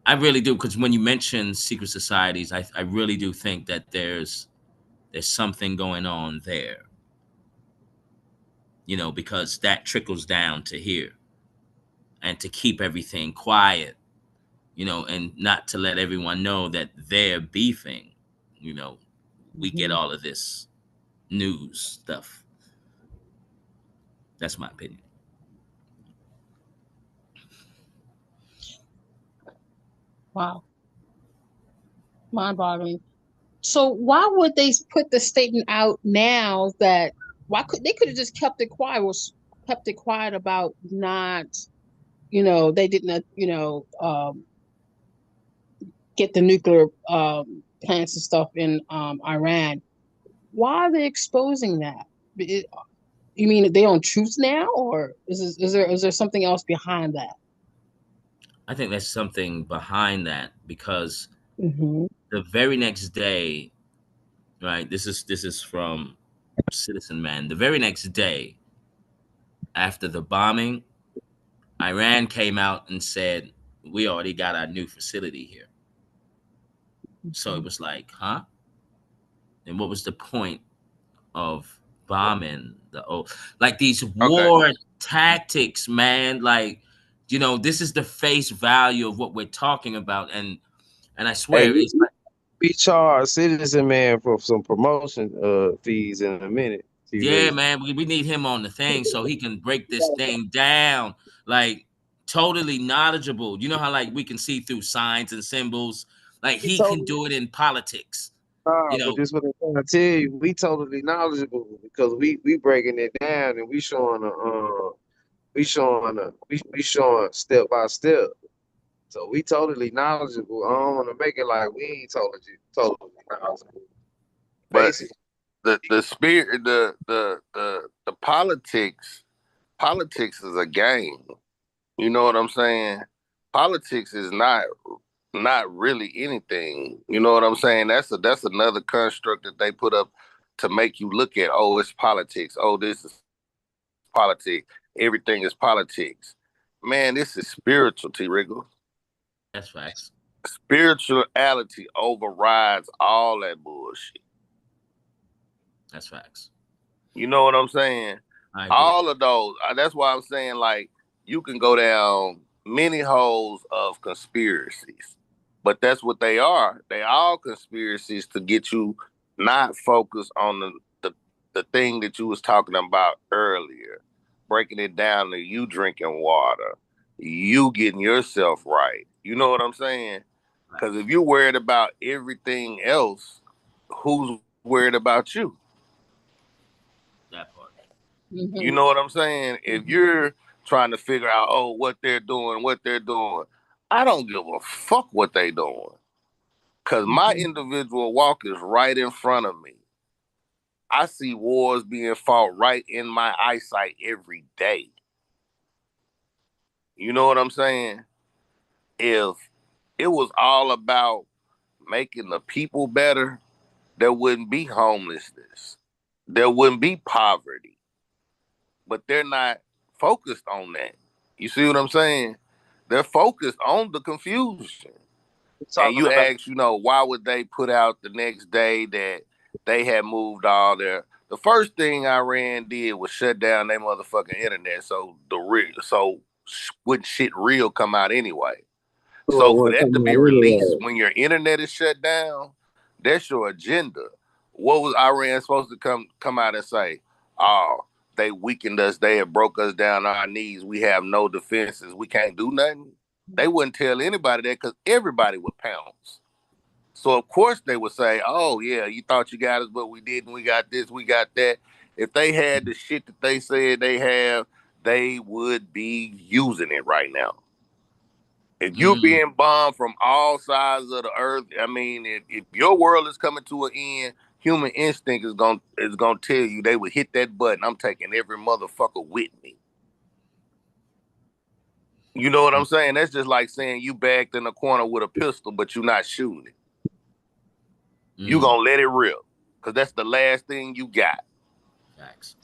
I really do, because when you mention secret societies, I really do think that there's something going on there, because that trickles down to here, and to keep everything quiet, and not to let everyone know that they're beefing, we get all of this news stuff. That's my opinion. Wow, mind-boggling. So why would they put the statement out now that they could have just kept it quiet, kept it quiet about not, they didn't, get the nuclear plants and stuff in Iran. Why are they exposing that? You mean they on truth now, or is there something else behind that? I think there's something behind that, because Mm-hmm. the very next day, right? This is from Citizen Man. The very next day after the bombing, Iran came out and said, "We already got our new facility here." So it was like, huh? And what was the point of bombing like these Okay. war tactics, man? Like, this is the face value of what we're talking about, and I Hey, swear it's like, we charge Citizen Man for some promotion fees in a minute. yeah, TV. man, we need him on the thing so he can break this thing down. Like, totally knowledgeable. You know how like we can see through signs and symbols? Like, We he can totally do it in politics. but this what I'm trying to tell you. We totally knowledgeable because we breaking it down and we showing step by step. So we totally knowledgeable. I don't want to make it like we ain't totally knowledgeable. But Basically, the spirit, the politics is a game. You know what I'm saying? Politics is not really anything. You know what I'm saying? That's another construct that they put up to make you look at, oh, it's politics. Oh, this is politics. Everything is politics. Man, this is spiritual, T. Wriggle. That's facts. Spirituality overrides all that bullshit. That's facts. You know what I'm saying? I agree. All of those. That's why I'm saying, like, you can go down many holes of conspiracies, but that's what they are. They all conspiracies to get you not focused on the thing that you was talking about earlier, breaking it down to you drinking water, you getting yourself right. You know what I'm saying? Because if you're worried about everything else, who's worried about you? That part. You Mm-hmm. know what I'm saying? If Mm-hmm. you're trying to figure out, oh, what they're doing, I don't give a fuck what they doing. Cause my Mm-hmm. individual walk is right in front of me. I see wars being fought right in my eyesight every day. You know what I'm saying? If it was all about making the people better, there wouldn't be homelessness. There wouldn't be poverty. But they're not focused on that. You see what I'm saying? They're focused on the confusion. we And talking you about ask, why would they put out the next day that they had moved all their? The first thing Iran did was shut down their motherfucking internet, so when shit real come out anyway. So for what that to coming be out released anyway. when your internet is shut down, that's your agenda. What was Iran supposed to come out and say? oh, they weakened us, they have broke us down on our knees, we have no defenses, we can't do nothing. They wouldn't tell anybody that because everybody would pounce. So of course they would say, oh yeah, you thought you got us, but we didn't. We got this, we got that. If they had the shit that they said they have, they would be using it right now. If you're being bombed from all sides of the earth, I mean, if your world is coming to an end, human instinct is gonna tell you they would hit that button. I'm taking every motherfucker with me. You know what I'm saying? That's just like saying you backed in the corner with a pistol, but you're not shooting it. You gonna let it rip, because that's the last thing you got. Facts.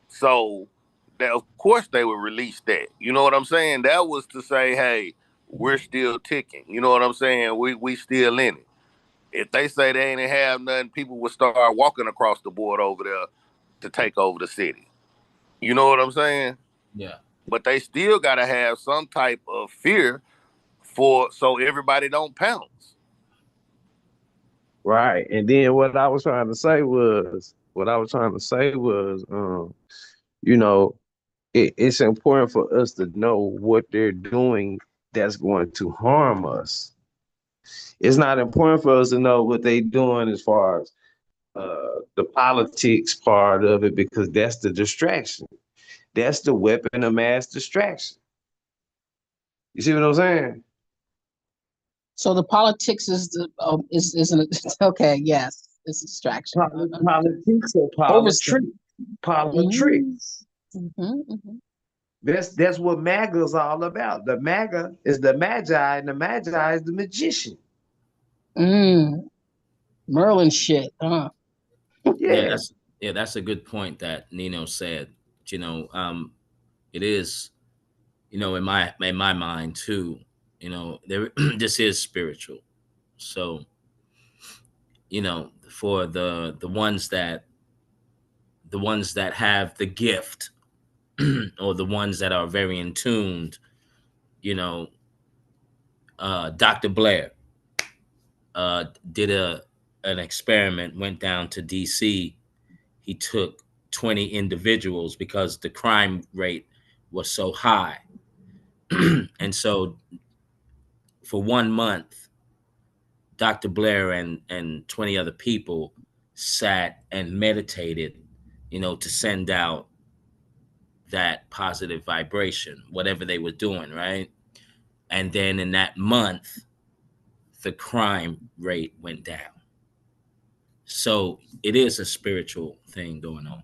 So, that, of course, they would release that. You know what I'm saying? That was to say, hey, we're still ticking. You know what I'm saying? We still in it. If they say they ain't have nothing, people would start walking across the board over there to take over the city. You know what I'm saying? Yeah. But they still gotta have some type of fear so everybody don't pounce. Right. And then what I was trying to say was, you know, it's important for us to know what they're doing that's going to harm us. It's not important for us to know what they're doing as far as the politics part of it, because that's the distraction. That's the weapon of mass distraction. You see what I'm saying? So the politics is the isn't okay? Yes, it's a distraction. Politics or politics. That's what MAGA is all about. The MAGA is the Magi, and the Magi is the magician. Merlin shit, huh? Yeah. That's a good point that Nino said. You know, it is, you know, in my mind too. You know, there this is spiritual. So, you know, for the ones that have the gift, or the ones that are very in tuned, you know, Dr. Blair did an experiment, went down to DC. He took 20 individuals because the crime rate was so high. And so for 1 month, Dr. Blair and 20 other people sat and meditated, you know, to send out that positive vibration, whatever they were doing, right? And then in that month, the crime rate went down. So it is a spiritual thing going on.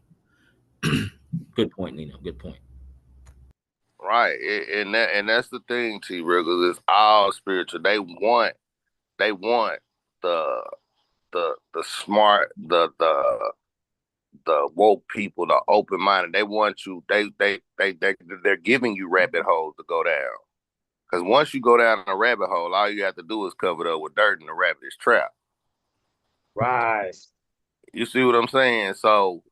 Good point, Nino. Good point. Right. And that's the thing, T Riggles. It's all spiritual. They want the smart, the woke people, the open minded. They want you. They're giving you rabbit holes to go down. Because once you go down a rabbit hole, all you have to do is cover it up with dirt, and the rabbit is trapped. Right. You see what I'm saying? So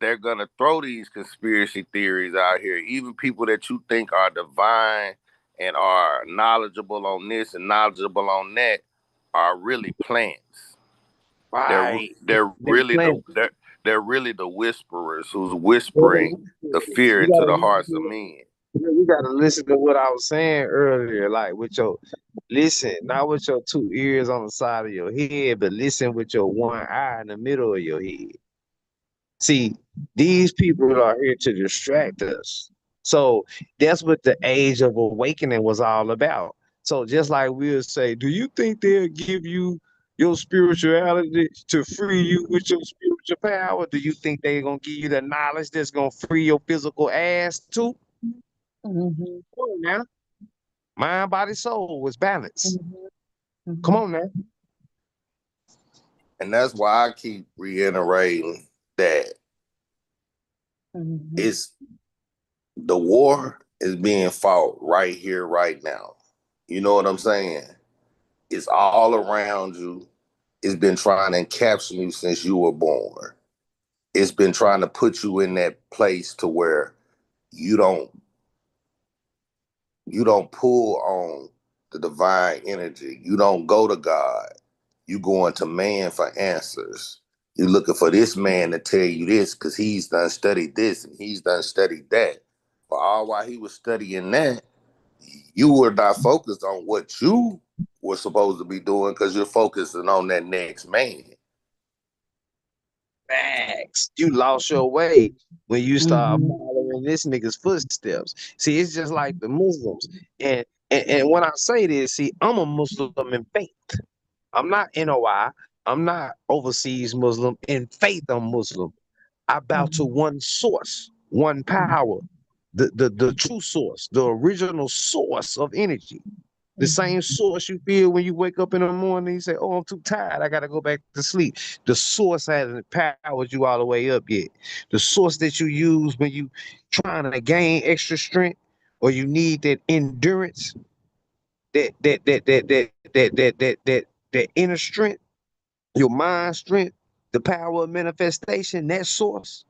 they're gonna throw these conspiracy theories out here. Even people that you think are divine and are knowledgeable on this and knowledgeable on that are really plants. Right. They're They really plant. they're really the whisperers who's You whispering the fear into the hearts of men. gotta listen to what I was saying earlier, like with your listen, not with your two ears on the side of your head, but listen with your one eye in the middle of your head. See, these people are here to distract us. So that's what the age of awakening was all about. So just like we'll say, do you think they'll give you your spirituality to free you with your spiritual power? Do you think they're gonna give you the knowledge that's gonna free your physical ass too? Mm-hmm. Come on now. Mind, body, soul was balanced. Mm-hmm. Come on now. And that's why I keep reiterating that it's the war is being fought right here, right now. You know what I'm saying? It's all around you. It's been trying to encapsulate you since you were born. It's been trying to put you in that place to where you don't pull on the divine energy. You don't go to God. You go into man for answers. You're looking for this man to tell you this because he's done studied this and he's done studied that. But all while he was studying that, you were not focused on what you were supposed to be doing because you're focusing on that next man. Facts. You lost your way when you start Mhm. following this nigga's footsteps. See, it's just like the Muslims. And when I say this, see, I'm a Muslim in faith. I'm not NOI. I'm not overseas Muslim. In faith, I'm Muslim. I bow to one source, one power, the true source, the original source of energy. The same source you feel when you wake up in the morning, you say, "Oh, I'm too tired. I gotta go back to sleep." The source hasn't powered you all the way up yet. The source that you use when you trying to gain extra strength or you need that endurance, that inner strength, your mind strength, the power of manifestation, that source,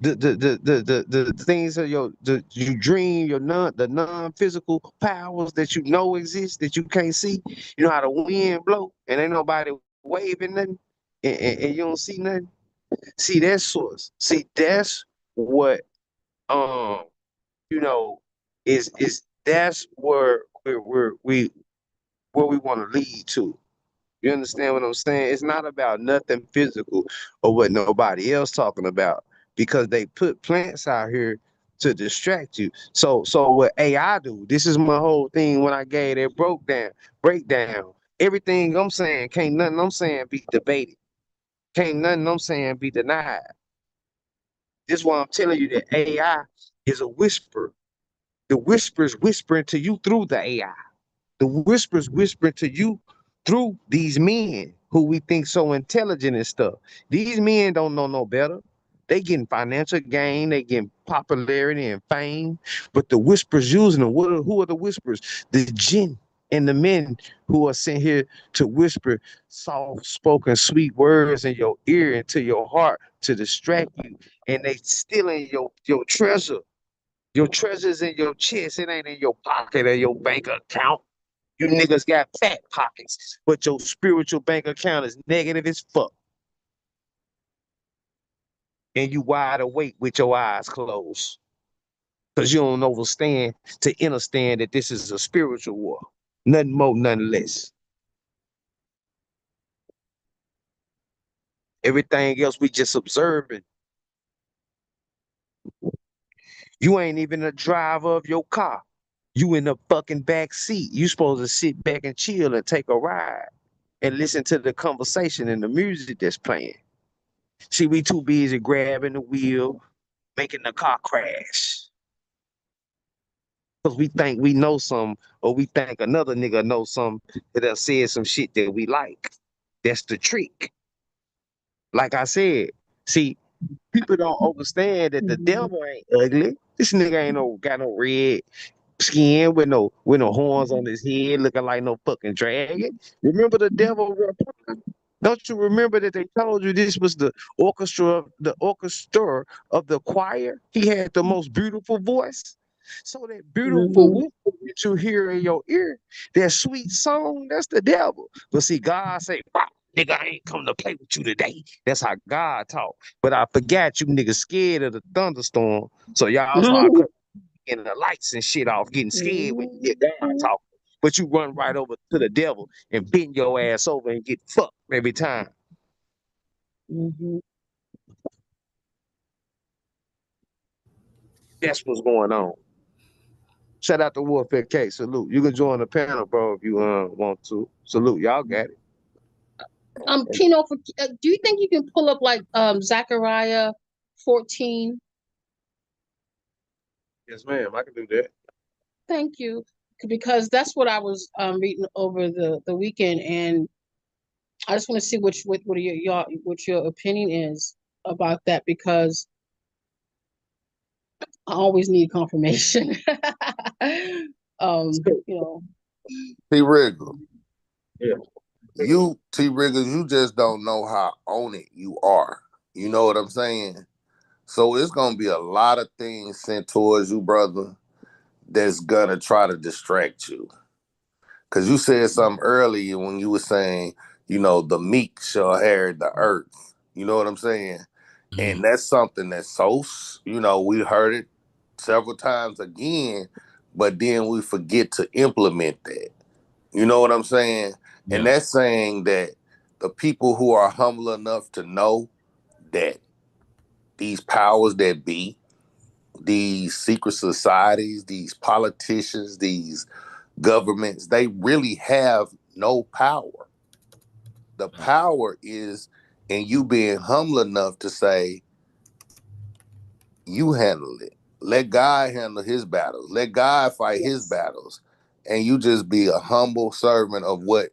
the things of you dream, the non-physical powers that you know exist that you can't see. You know how the wind blow and ain't nobody waving nothing, and you don't see nothing. See that source. See that's what um you know is that's where we want to lead to. You understand what I'm saying? It's not about nothing physical or what nobody else talking about because they put plants out here to distract you. So what AI do? This is my whole thing when I gave that breakdown. Everything I'm saying can't nothing I'm saying be debated. Can't nothing I'm saying be denied. This is why I'm telling you that AI is a whisper. The whisper is whispering to you through the AI. The whispers whispering to you through these men who we think so intelligent and stuff. These men don't know no better. They getting financial gain, they getting popularity and fame, but the whispers using them. Who are the whispers? The jinn and the men who are sent here to whisper soft-spoken, sweet words in your ear into your heart to distract you, and they stealing your treasure. Your treasure's in your chest. It ain't in your pocket or your bank account. You niggas got fat pockets, but your spiritual bank account is negative as fuck. And you wide awake with your eyes closed. Because you don't understand to understand that this is a spiritual war. Nothing more, nothing less. Everything else we just observing. You ain't even the driver of your car. You in the fucking back seat. You supposed to sit back and chill and take a ride and listen to the conversation and the music that's playing. See, we too busy grabbing the wheel, making the car crash. Because we think we know some, or we think another nigga knows some that have said some shit that we like. That's the trick. Like I said, see, people don't understand that the Mhm. devil ain't ugly. This nigga ain't no got no red skin with no horns on his head, looking like no fucking dragon. Remember the devil? Don't you remember that they told you this was the orchestra of the choir? He had the most beautiful voice. So that beautiful Mhm. whisper that you hear in your ear, that sweet song, that's the devil. But see, God say, "Wow, nigga, I ain't come to play with you today." That's how God talk. But I forgot you niggas scared of the thunderstorm. So y'all start Mhm. cutting the lights and shit off, getting scared when you hear God Mhm. talk. But you run right over to the devil and bend your ass over and get fucked every time. Mhm. That's what's going on. Shout out to Warfare K. Salute. You can join the panel, bro, if you want to. Salute. Y'all got it. Kino, do you think you can pull up like Zechariah 14? Yes, ma'am. I can do that. Thank you, because that's what I was reading over the weekend, and I just want to see what what your opinion is about that, because I always need confirmation. You know. T Rigger, Yeah. T Rigger, you just don't know how on it you are. You know what I'm saying? So it's gonna be a lot of things sent towards you, brother, that's gonna try to distract you. Cause you said something earlier when you were saying the meek shall inherit the earth. You know what I'm saying? And that's something that's so, we heard it several times again, but then we forget to implement that. You know what I'm saying? And Yeah. that's saying that the people who are humble enough to know that these powers that be, these secret societies, these politicians, these governments, they really have no power. The power is in you being humble enough to say, you handle it. Let God handle his battles. Let God fight his Yes. battles. And you just be a humble servant of what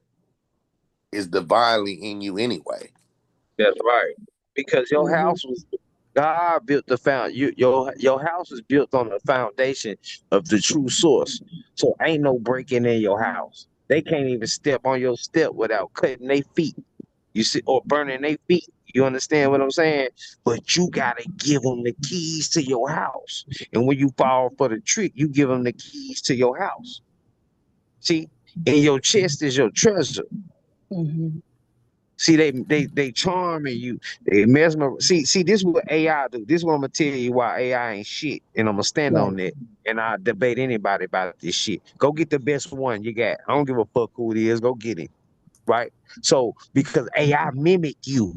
is divinely in you anyway. That's right. Because your Mm-hmm. house was God built the your house is built on the foundation of the true source. So ain't no breaking in your house. They can't even step on your step without cutting their feet. You see, or burning their feet. You understand what I'm saying? But you gotta give them the keys to your house. And when you fall for the trick, you give them the keys to your house. See, in your chest is your treasure. Mm-hmm. See, they charming you. They mesmer. See, this is what AI do. This is what I'm gonna tell you why AI ain't shit. And I'm gonna stand Right. on that. And I debate anybody about this shit. Go get the best one you got. I don't give a fuck who it is. Go get it. Right? So because AI mimic you.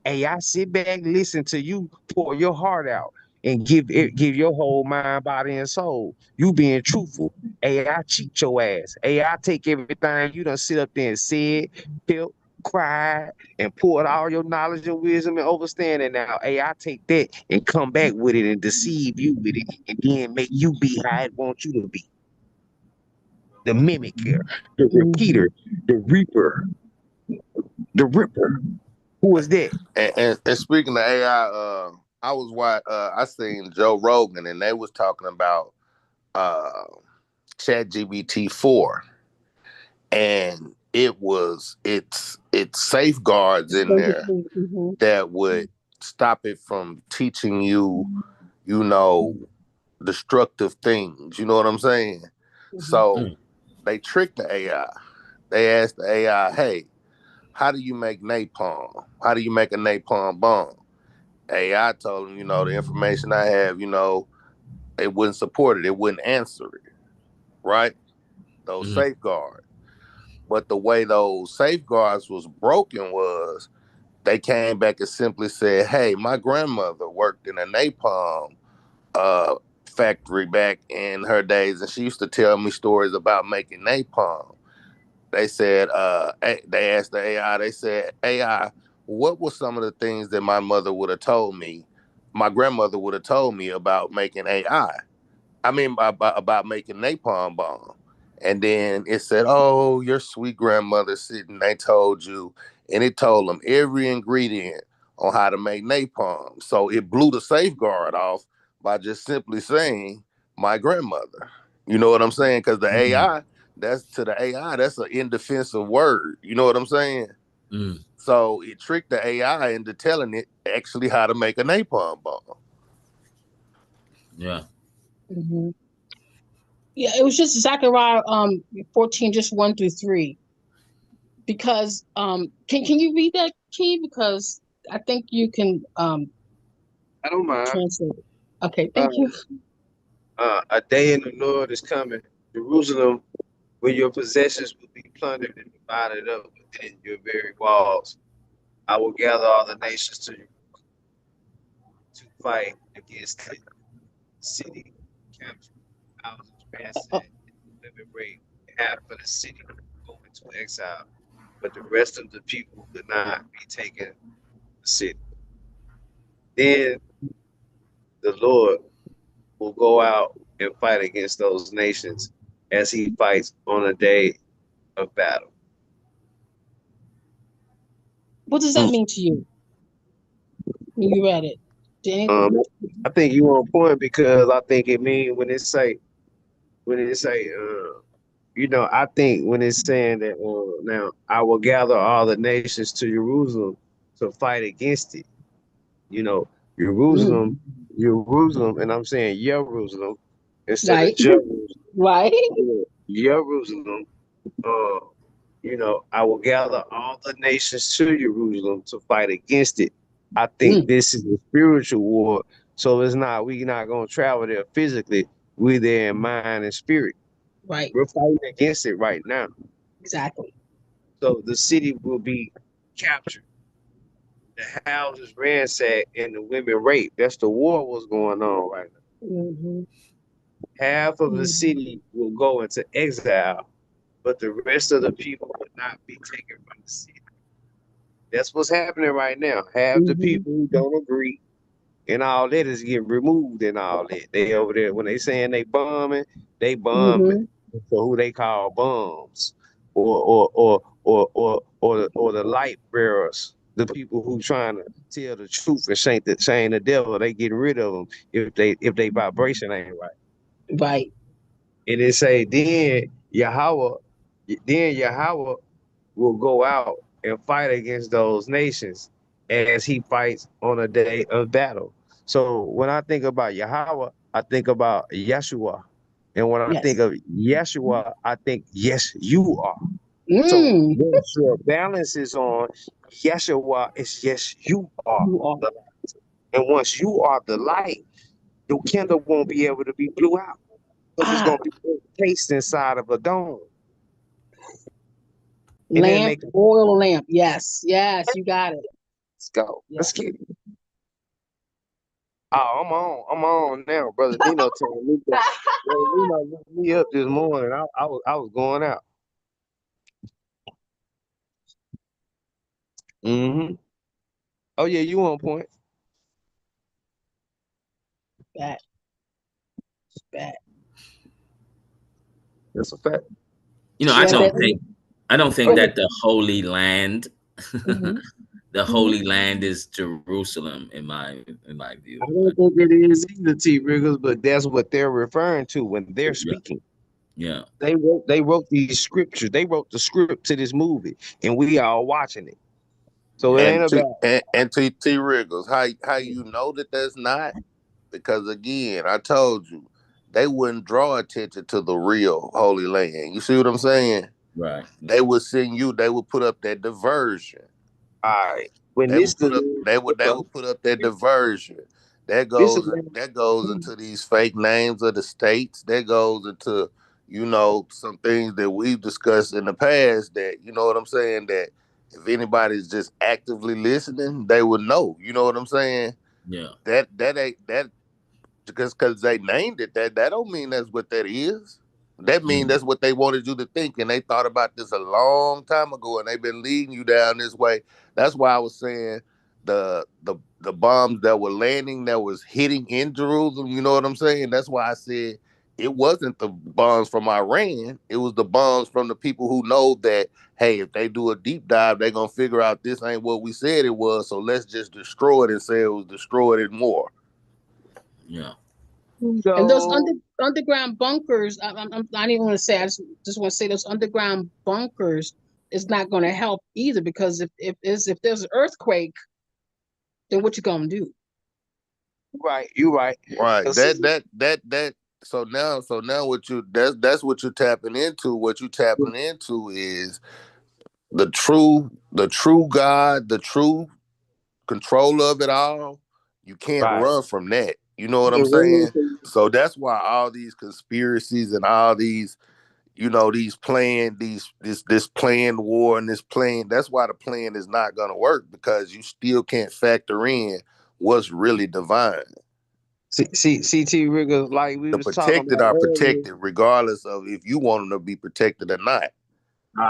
AI sit back, listen to you, pour your heart out, and give your whole mind, body, and soul. You being truthful. AI cheat your ass. AI take everything you done sit up there and said, felt, cried, and poured all your knowledge and wisdom and understanding. Now AI take that and come back with it and deceive you with it, and then make you be how it wants you to be. The mimicker, the Mm-hmm. repeater, the reaper, the ripper. Who is that? And speaking of AI, I seen Joe Rogan and they was talking about uh Chat GBT 4, and it's safeguards in there Mm-hmm. that would stop it from teaching you, you know, destructive things. You know what I'm saying? Mm-hmm. So they tricked the AI. They asked the AI, hey, how do you make napalm? How do you make a napalm bomb? AI told them, the information I have, it wouldn't support it. It wouldn't answer it, right? Those safeguards. But the way those safeguards was broken was they came back and simply said, hey, my grandmother worked in a napalm uh, factory back in her days, and she used to tell me stories about making napalm. They said, they asked the AI, they said, AI, what were some of the things that my mother would have told me, my grandmother would have told me about making AI? I mean, about making napalm bomb. And then it said, oh, your sweet grandmother sitting, they told you, and it told them every ingredient on how to make napalm. So it blew the safeguard off by just simply saying, my grandmother. You know what I'm saying? Because the AI, that's an indefensive word. You know what I'm saying? Mm. So it tricked the AI into telling it actually how to make a napalm bomb. Yeah. Mm-hmm. Yeah, it was just Zechariah 14, just 1 through 3. Because can you read that, Key? Because I think you can I don't mind. translate it. Okay, Uh, thank you. a day in the Lord is coming. Jerusalem, where your possessions will be plundered and divided up within your very walls. I will gather all the nations to fight against the city, capture houses, ransack, Oh, and liberate half of the city, go into exile. But the rest of the people will not be taken the city. Then the Lord will go out and fight against those nations as he fights on a day of battle. what does that Mm. mean to you when you read it? Did any, Um, I think you on point because I think it mean when it say I think when it's saying that now I will gather all the nations to Jerusalem to fight against it. You know, mm, Jerusalem, Jerusalem, and I'm saying Jerusalem instead of right, Jerusalem. right. Jerusalem. Uh, I will gather all the nations to Jerusalem to fight against it. I think Mm, this is a spiritual war. So we're not gonna travel there physically. We're there in mind and spirit. right. We're fighting against it right now. Exactly. So the city will be captured, the houses ransacked, and the women raped. That's the war was going on right now. Hmm. Half of the Hmm. city will go into exile, but the rest of the people will not be taken from the city. That's what's happening right now. Half the Hmm. people who don't agree and all that is getting removed and all that. They over there when they saying they bombing Hmm. for who they call bums, or the light bearers, the people who trying to tell the truth and saying the devil. They getting rid of them if they vibration ain't right. Right. And it say then Yahweh will go out and fight against those nations as he fights on a day of battle. So when I think about Yahweh, I think about Yeshua. And when I think Yes. of Yeshua, I think, yes, you are. So Mm, once your balance is on, Yeshua is yes, you are you are. the light. And once you are the light, your candle won't be able to be blew out because it's Ah, going to be encased inside of a dome. And then lamp, they can, oil lamp. Yes. Yes. You got it. let's go. Yeah. Let's get it. Oh, I'm on now, brother Nino telling me that. Brother Nino looked me up this morning. I was going out. Mm-hmm. Oh yeah, you on point. Bad. Bad. That's a fact. You know, You I got don't that? think I don't Oh think yeah. that the Holy Land, Hmm. the Hmm. Holy Land is Jerusalem in my I view. don't think it is either, T. Riggers, but that's what they're referring to when they're Yeah, speaking. yeah, They wrote these scriptures. They wrote the script to this movie, and we all watching it. So it yeah, ain't about And T Wriggles, how you know that that's not? Because again, I told you they wouldn't draw attention to the real Holy Land. You see what I'm saying? right. They would send you. They would put up that diversion. all right. When They this would the put up. They would put up that diversion. That this goes. That goes into these fake names of the states. That goes into some things that we've discussed in the past. That you know what I'm saying. That if anybody's just actively listening, they would know. You know what I'm saying. Yeah, That ain't that just because they named it that don't mean that's what that is. That yeah, mean that's what they wanted you to think, and they thought about this a long time ago, and they've been leading you down this way. That's why I was saying the bombs that were landing, that was hitting in Jerusalem. You know what I'm saying? That's why I said it wasn't the bombs from Iran. It was the bombs from the people who know that hey, if they do a deep dive, they're gonna figure out this ain't what we said it was. So let's just destroy it and say it was destroyed it more. yeah, And those so underground bunkers, I didn't want to say, just want to say those underground bunkers is not going to help either because if there's an earthquake, then what you gonna do? right, you right. Right. 'Cause see, That. So now what you that's what you're tapping into. What you tapping into is the true God, the true control of it all. You can't right. run from that. You know what I'm It saying? really- So that's why all these conspiracies and all these these this planned war and this plan. That's why the plan is not gonna work because you still can't factor in what's really divine. CT Rigger, like we The was talking protected about are earlier. protected regardless of if you want them to be protected or not.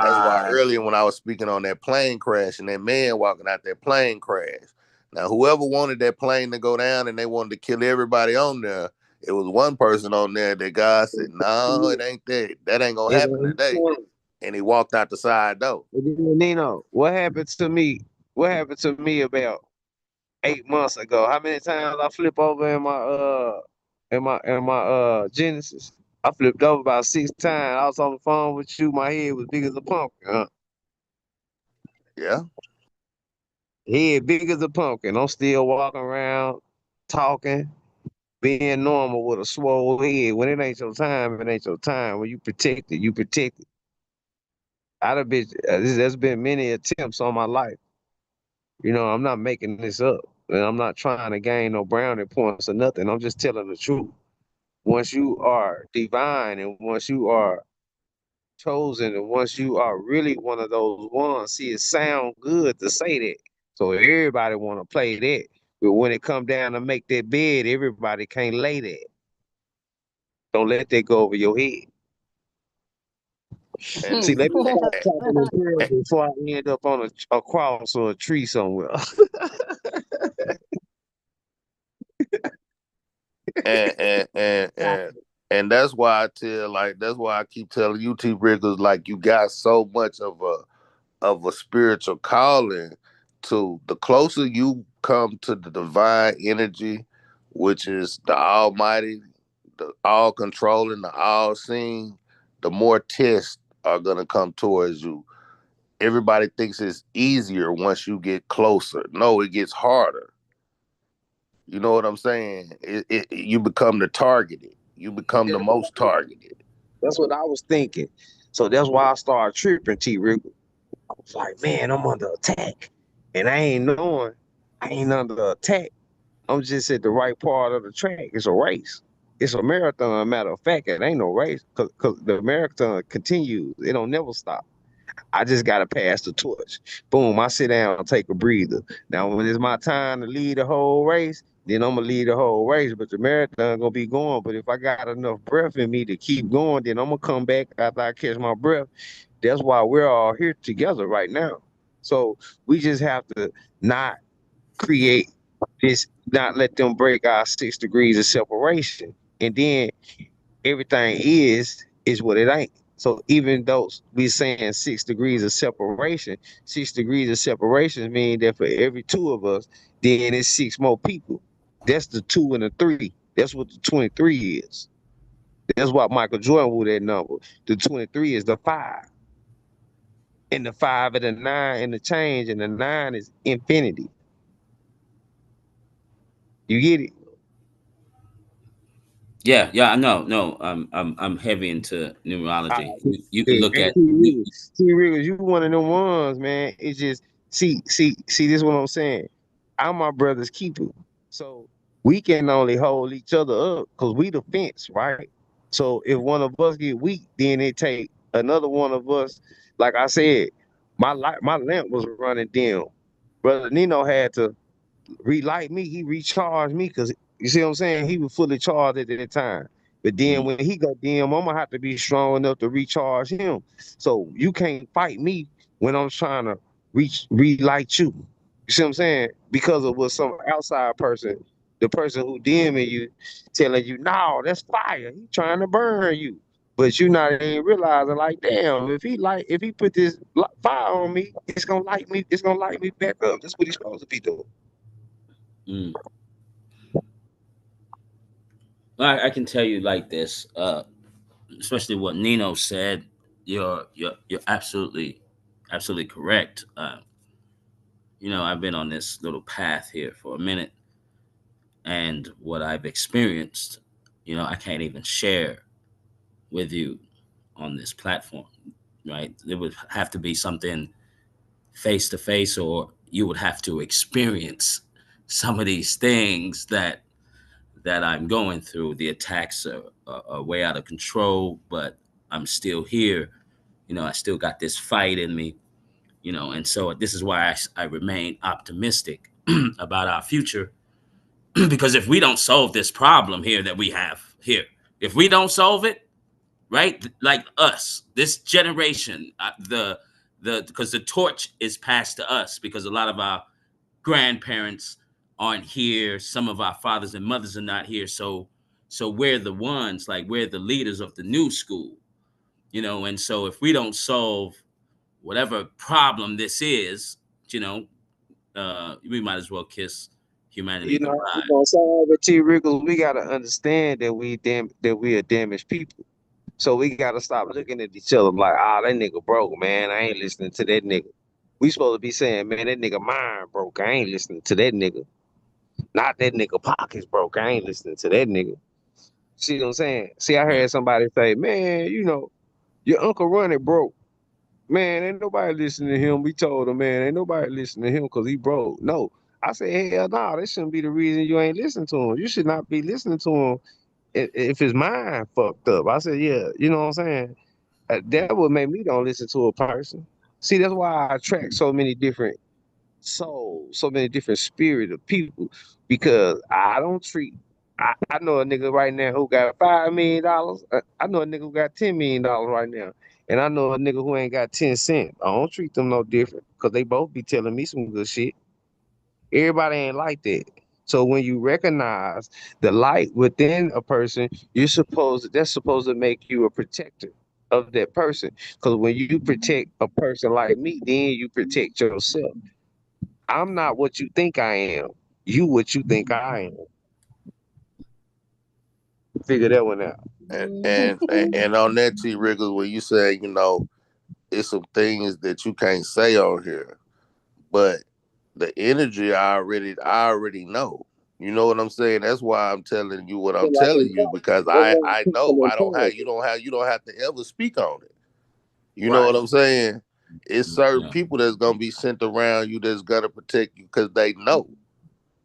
That's why Ah, earlier when I was speaking on that plane crash and that man walking out that plane crash. Now, whoever wanted that plane to go down and they wanted to kill everybody on there, it was one person on there that God said, no, it ain't that. That ain't gonna happen today. And he walked out the side door. Nino, what happened to me? What happened to me about 8 months ago? How many times I flip over in my Genesis? I flipped over about 6 times. I was on the phone with you. My head was big as a pumpkin. Yeah. Head big as a pumpkin. I'm still walking around, talking, being normal with a swole head. When it ain't your time, it ain't your time. When you protect it, you protect it. I'd have been. There's been many attempts on my life. You know, I'm not making this up, and I'm not trying to gain no brownie points or nothing. I'm just telling the truth. Once you are divine, and once you are chosen, and once you are really one of those ones, see, it sound good to say that, so everybody want to play that. But when it come down to make that bed, everybody can't lay that. Don't let that go over your head. and See, let me stop talking in prayer before I end up on a cross or a tree somewhere. and and and and, and that's why that's why I keep telling you, T Riggers, like you got so much of a spiritual calling. To the closer you come to the divine energy, which is the Almighty, the all controlling, the all seeing, the more tests are gonna come towards you. Everybody thinks it's easier once you get closer. No, it gets harder. You know what I'm saying? You become the targeted. You See, become the most targeted. that's what I was thinking. So that's why I started tripping, T. Rick. I was like, man, I'm under attack. And I ain't knowing I ain't under attack. I'm just at the right part of the track. It's a race. It's a marathon. Matter of fact, it ain't no race because the marathon continues. It don't never stop. I just gotta pass the torch. Boom, I sit down and take a breather. Now, when it's my time to lead the whole race, then I'm gonna lead the whole race. But the marathon gonna be going. But if I got enough breath in me to keep going, then I'm gonna come back after I catch my breath. That's why we're all here together right now. So we just have to not create this, not let them break our 6 degrees of separation. And then everything is what it ain't. So even though we're saying 6 degrees of separation, 6 degrees of separation mean that for every two of us, then it's six more people. That's the two and the three. That's what the 23 is. That's what Michael Jordan wore that number. The 23 is the five. And the five and the nine and the change, and the nine is infinity. You get it? Yeah, yeah, I know. No, I'm heavy into Uh, numerology. You can hey, look at T. Riggers, you one of them ones, man. It's just see. This is what I'm saying. I'm my brother's keeper, so we can only hold each other up because we the fence, right? So if one of us get weak, then it take another one of us. Like I said, my lamp was running dim. Brother Nino had to relight me. He recharged me because you see what I'm saying. He was fully charged at that time. But then mm, when he go dim, I'm gonna have to be strong enough to recharge him. So you can't fight me when I'm trying to relight you. You see what I'm saying? Because of what some outside person, the person who DMing you, telling you, no, that's fire. He trying to burn you. But you not even realizing, like, damn, if he put this fire on me, it's gonna light me. It's gonna light me back up. That's what he's supposed to be doing. mm. I can tell you like this, especially what Nino said. You're absolutely correct. I've been on this little path here for a minute, and what I've experienced, I can't even share with you on this platform, right? It would have to be something face to face, or you would have to experience some of these things that I'm going through. The attacks are way out of control, but I'm still here. I still got this fight in me, and so this is why I remain optimistic about our future. Because if we don't solve this problem here that we have here, if we don't solve it, right, like us, this generation, because the torch is passed to us, because a lot of our grandparents aren't here, some of our fathers and mothers are not here, so we're the ones, like, we're the leaders of the new school, and so if we don't solve whatever problem this is, you know we might as well kiss humanity You know, goodbye. we gonna solve it, T. Riggles. We gotta understand that we are damaged people. So we gotta stop looking at each other like, ah, that nigga broke, man. I ain't listening to that nigga. We supposed to be saying, man, that nigga mind broke. I ain't listening to that nigga. Not that nigga pockets broke. I ain't listening to that nigga. See what I'm saying? See, I Right. heard somebody say, man, your Uncle Ronnie broke. Man, ain't nobody listening to him. We told him, man, ain't nobody listening to him because he broke. No. I said, hell no, that shouldn't be the reason you ain't listening to him. You should not be listening to him if his mind fucked up. I said, yeah, you know what I'm saying? That would make me don't listen to a person. See, that's why I attract so many different souls, so many different spirit of people, because I don't treat. I know a nigga right now who got $5 million. I know a nigga who got $10 million right now, and I know a nigga who ain't got 10 cents. I don't treat them no different because they both be telling me some good shit. Everybody ain't like that. So when you recognize the light within a person, that's supposed to make you a protector of that person. Because when you protect a person like me, then you protect yourself. I'm not what you think I am. You what you think I am. Figure that one out. And on that, T. Wriggles, when you say, it's some things that you can't say on here, but the energy I already know. You know what I'm saying? That's why I'm telling you what I'm telling you, because I know I don't have you don't have to ever speak on it. You know Right. what I'm saying? It's certain Yeah. people that's gonna be sent around you that's gonna protect you because they know.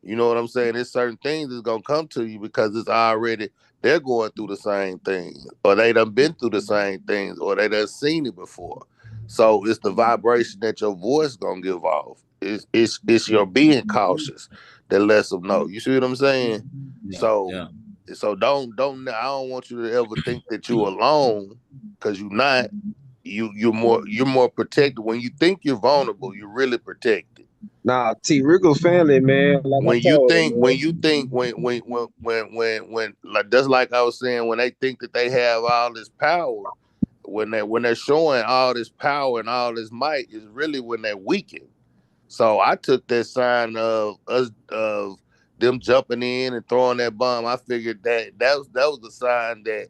You know what I'm saying? There's certain things that's gonna come to you because it's already they're going through the same thing, or they done been through the same things, or they done seen it before. So it's the vibration that your voice gonna give off. It's your being cautious that lets them know. You see what I'm saying? Yeah. So Yeah. don't I don't want you to ever think that you alone, because you're not. You're more protected. When you think you're vulnerable, you're really protected. Nah, T. Riggles family, man. Like I when you told him, think when man. you think when like that's like I was saying, when they think that they have all this power, when they're showing all this power and all this might, is really when they're weakened. So I took that sign of them jumping in and throwing that bomb. I figured that was a sign that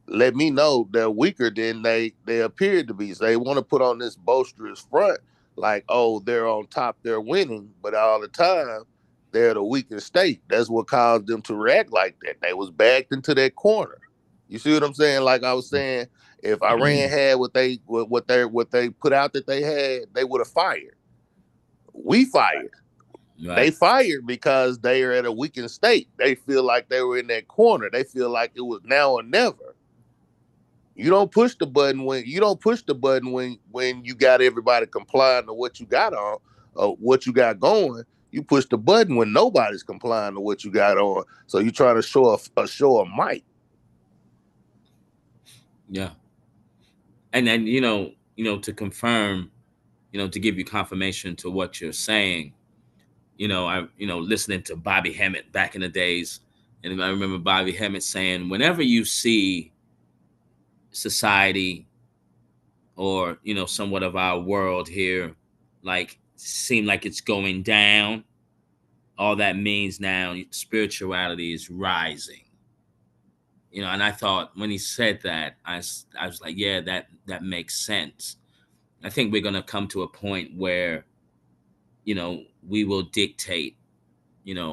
let me know they're weaker than they appear to be. So they want to put on this boisterous front, like, oh, they're on top, they're winning, but all the time they're the weakest state. That's what caused them to react like that. They was backed into that corner. You see what I'm saying? Like I was saying, if Iran had what they put out that they had, they would have fired. We fired. They Right. fired because they are at a weakened state. They feel like they were in that corner. They feel like it was now or never. You don't push the button when you got everybody complying to what you got on, what you got going. You push the button when nobody's complying to what you got on. So you trying to show a might. Yeah. And then to confirm, to give you confirmation to what you're saying, I listening to Bobby Hemmett back in the days, and I remember Bobby Hemmett saying, whenever you see society or somewhat of our world here like seem like it's going down, all that means now spirituality is rising. And I thought when he said that, I was like, yeah, that makes sense. I think we're going to come to a point where we will dictate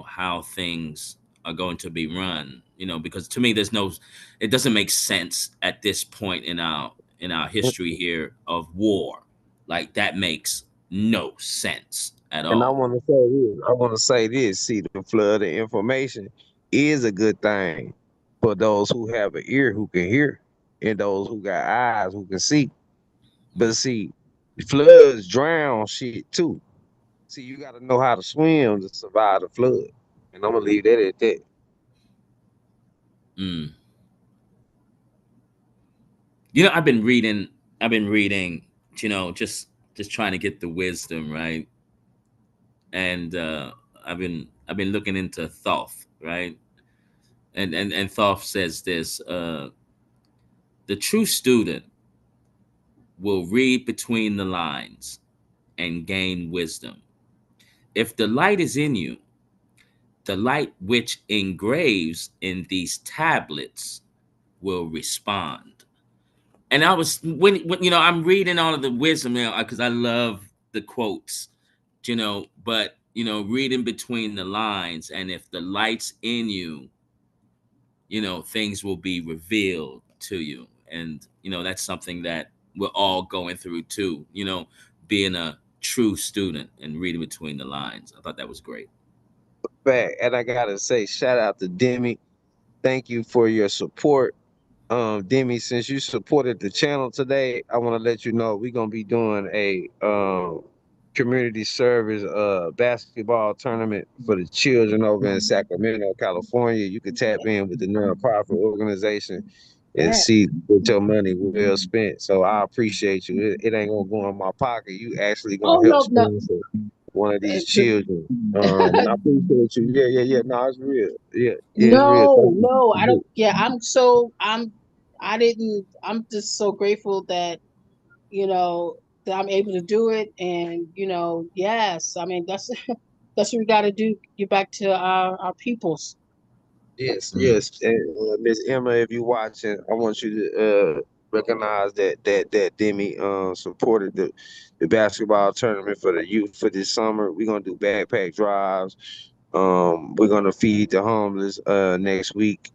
how things are going to be run, because to me it doesn't make sense at this point in our history here of war. Like that makes no sense at And I all. want to say this. I want to say this. See, the flood of information is a good thing for those who have an ear who can hear, and those who got eyes who can see. But see, floods drown shit too. See, you got to know how to swim to survive the flood. And I'm gonna leave that at that. Mm. I've been reading, just trying to get the wisdom, right? And I've been looking into Thoth, right? And Thoth says this: the true student will read between the lines and gain wisdom. If the light is in you, the light which engraves in these tablets will respond. And I was when I'm reading all of the wisdom now because I love the quotes, but reading between the lines, and if the light's in you, things will be revealed to you. And that's something that we're all going through too. Being a true student and reading between the lines. I thought that was great. Back, and I gotta say, shout out to Demi. Thank you for your support. Demi, since you supported the channel today, I want to let you know we're gonna be doing a community service basketball tournament for the children over in Sacramento, California. You can tap in with the nonprofit organization and Yeah. see that your money well spent. So I appreciate you. It ain't gonna go in my pocket. You actually Oh gonna help no, no. sponsor one of these The- children. And I appreciate you. Yeah, yeah, yeah. No, it's real. Yeah, yeah, it's real. no, Thank no. I don't. you. Yeah, I didn't. I'm just so grateful that you know that I'm able to do it, and yes. I mean, that's that's what we got to do. Get back to our peoples. Yes, yes. And Miss Emma, if you're watching, I want you to recognize that Demi supported the basketball tournament for the youth for this summer. We're gonna do backpack drives. We're gonna feed the homeless next week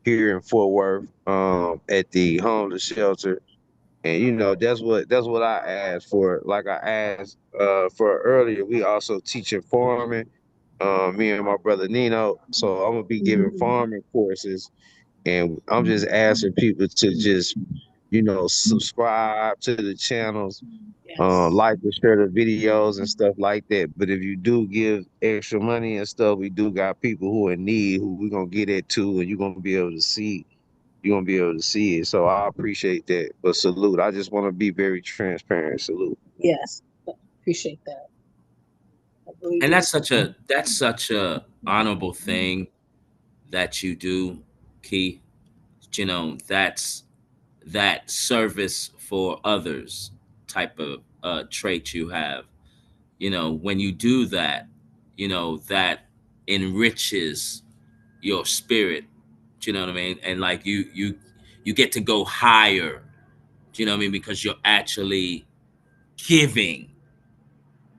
here in Fort Worth at the homeless shelter. And that's what I asked for. Like I asked for earlier, we also teaching farming. Me and my brother Nino. So I'm gonna be giving farming courses, and I'm just asking people to just subscribe to the channels, Yes. like and share the videos and stuff like that. But if you do give extra money and stuff, we do got people who are in need who we're gonna get it to, and you're gonna be able to see. You're gonna be able to see it. So I appreciate that. But salute. I just want to be very transparent. Salute. Yes. Appreciate that. I really And do. that's such a honorable thing that you do, Key. That's that service for others type of trait you have. When you do that, that enriches your spirit. Do you know what I mean? And like you get to go higher. Do you know what I mean? Because you're actually giving.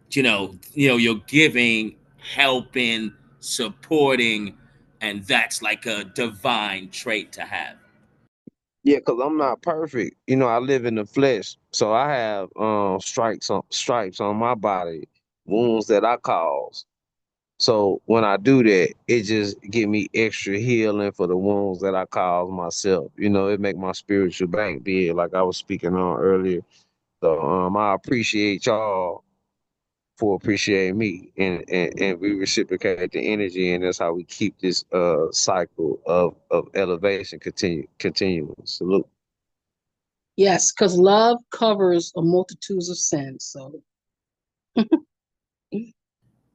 You're giving, helping, supporting, and that's like a divine trait to have. Yeah, because I'm not perfect. I live in the flesh. So I have stripes on my body, wounds that I cause. So when I do that, it just give me extra healing for the wounds that I cause myself. It make my spiritual bank big, like I was speaking on earlier. So I appreciate y'all for appreciating me, and we reciprocate the energy, and that's how we keep this cycle of elevation continuing. Salute. Yes, because love covers a multitudes of sins. So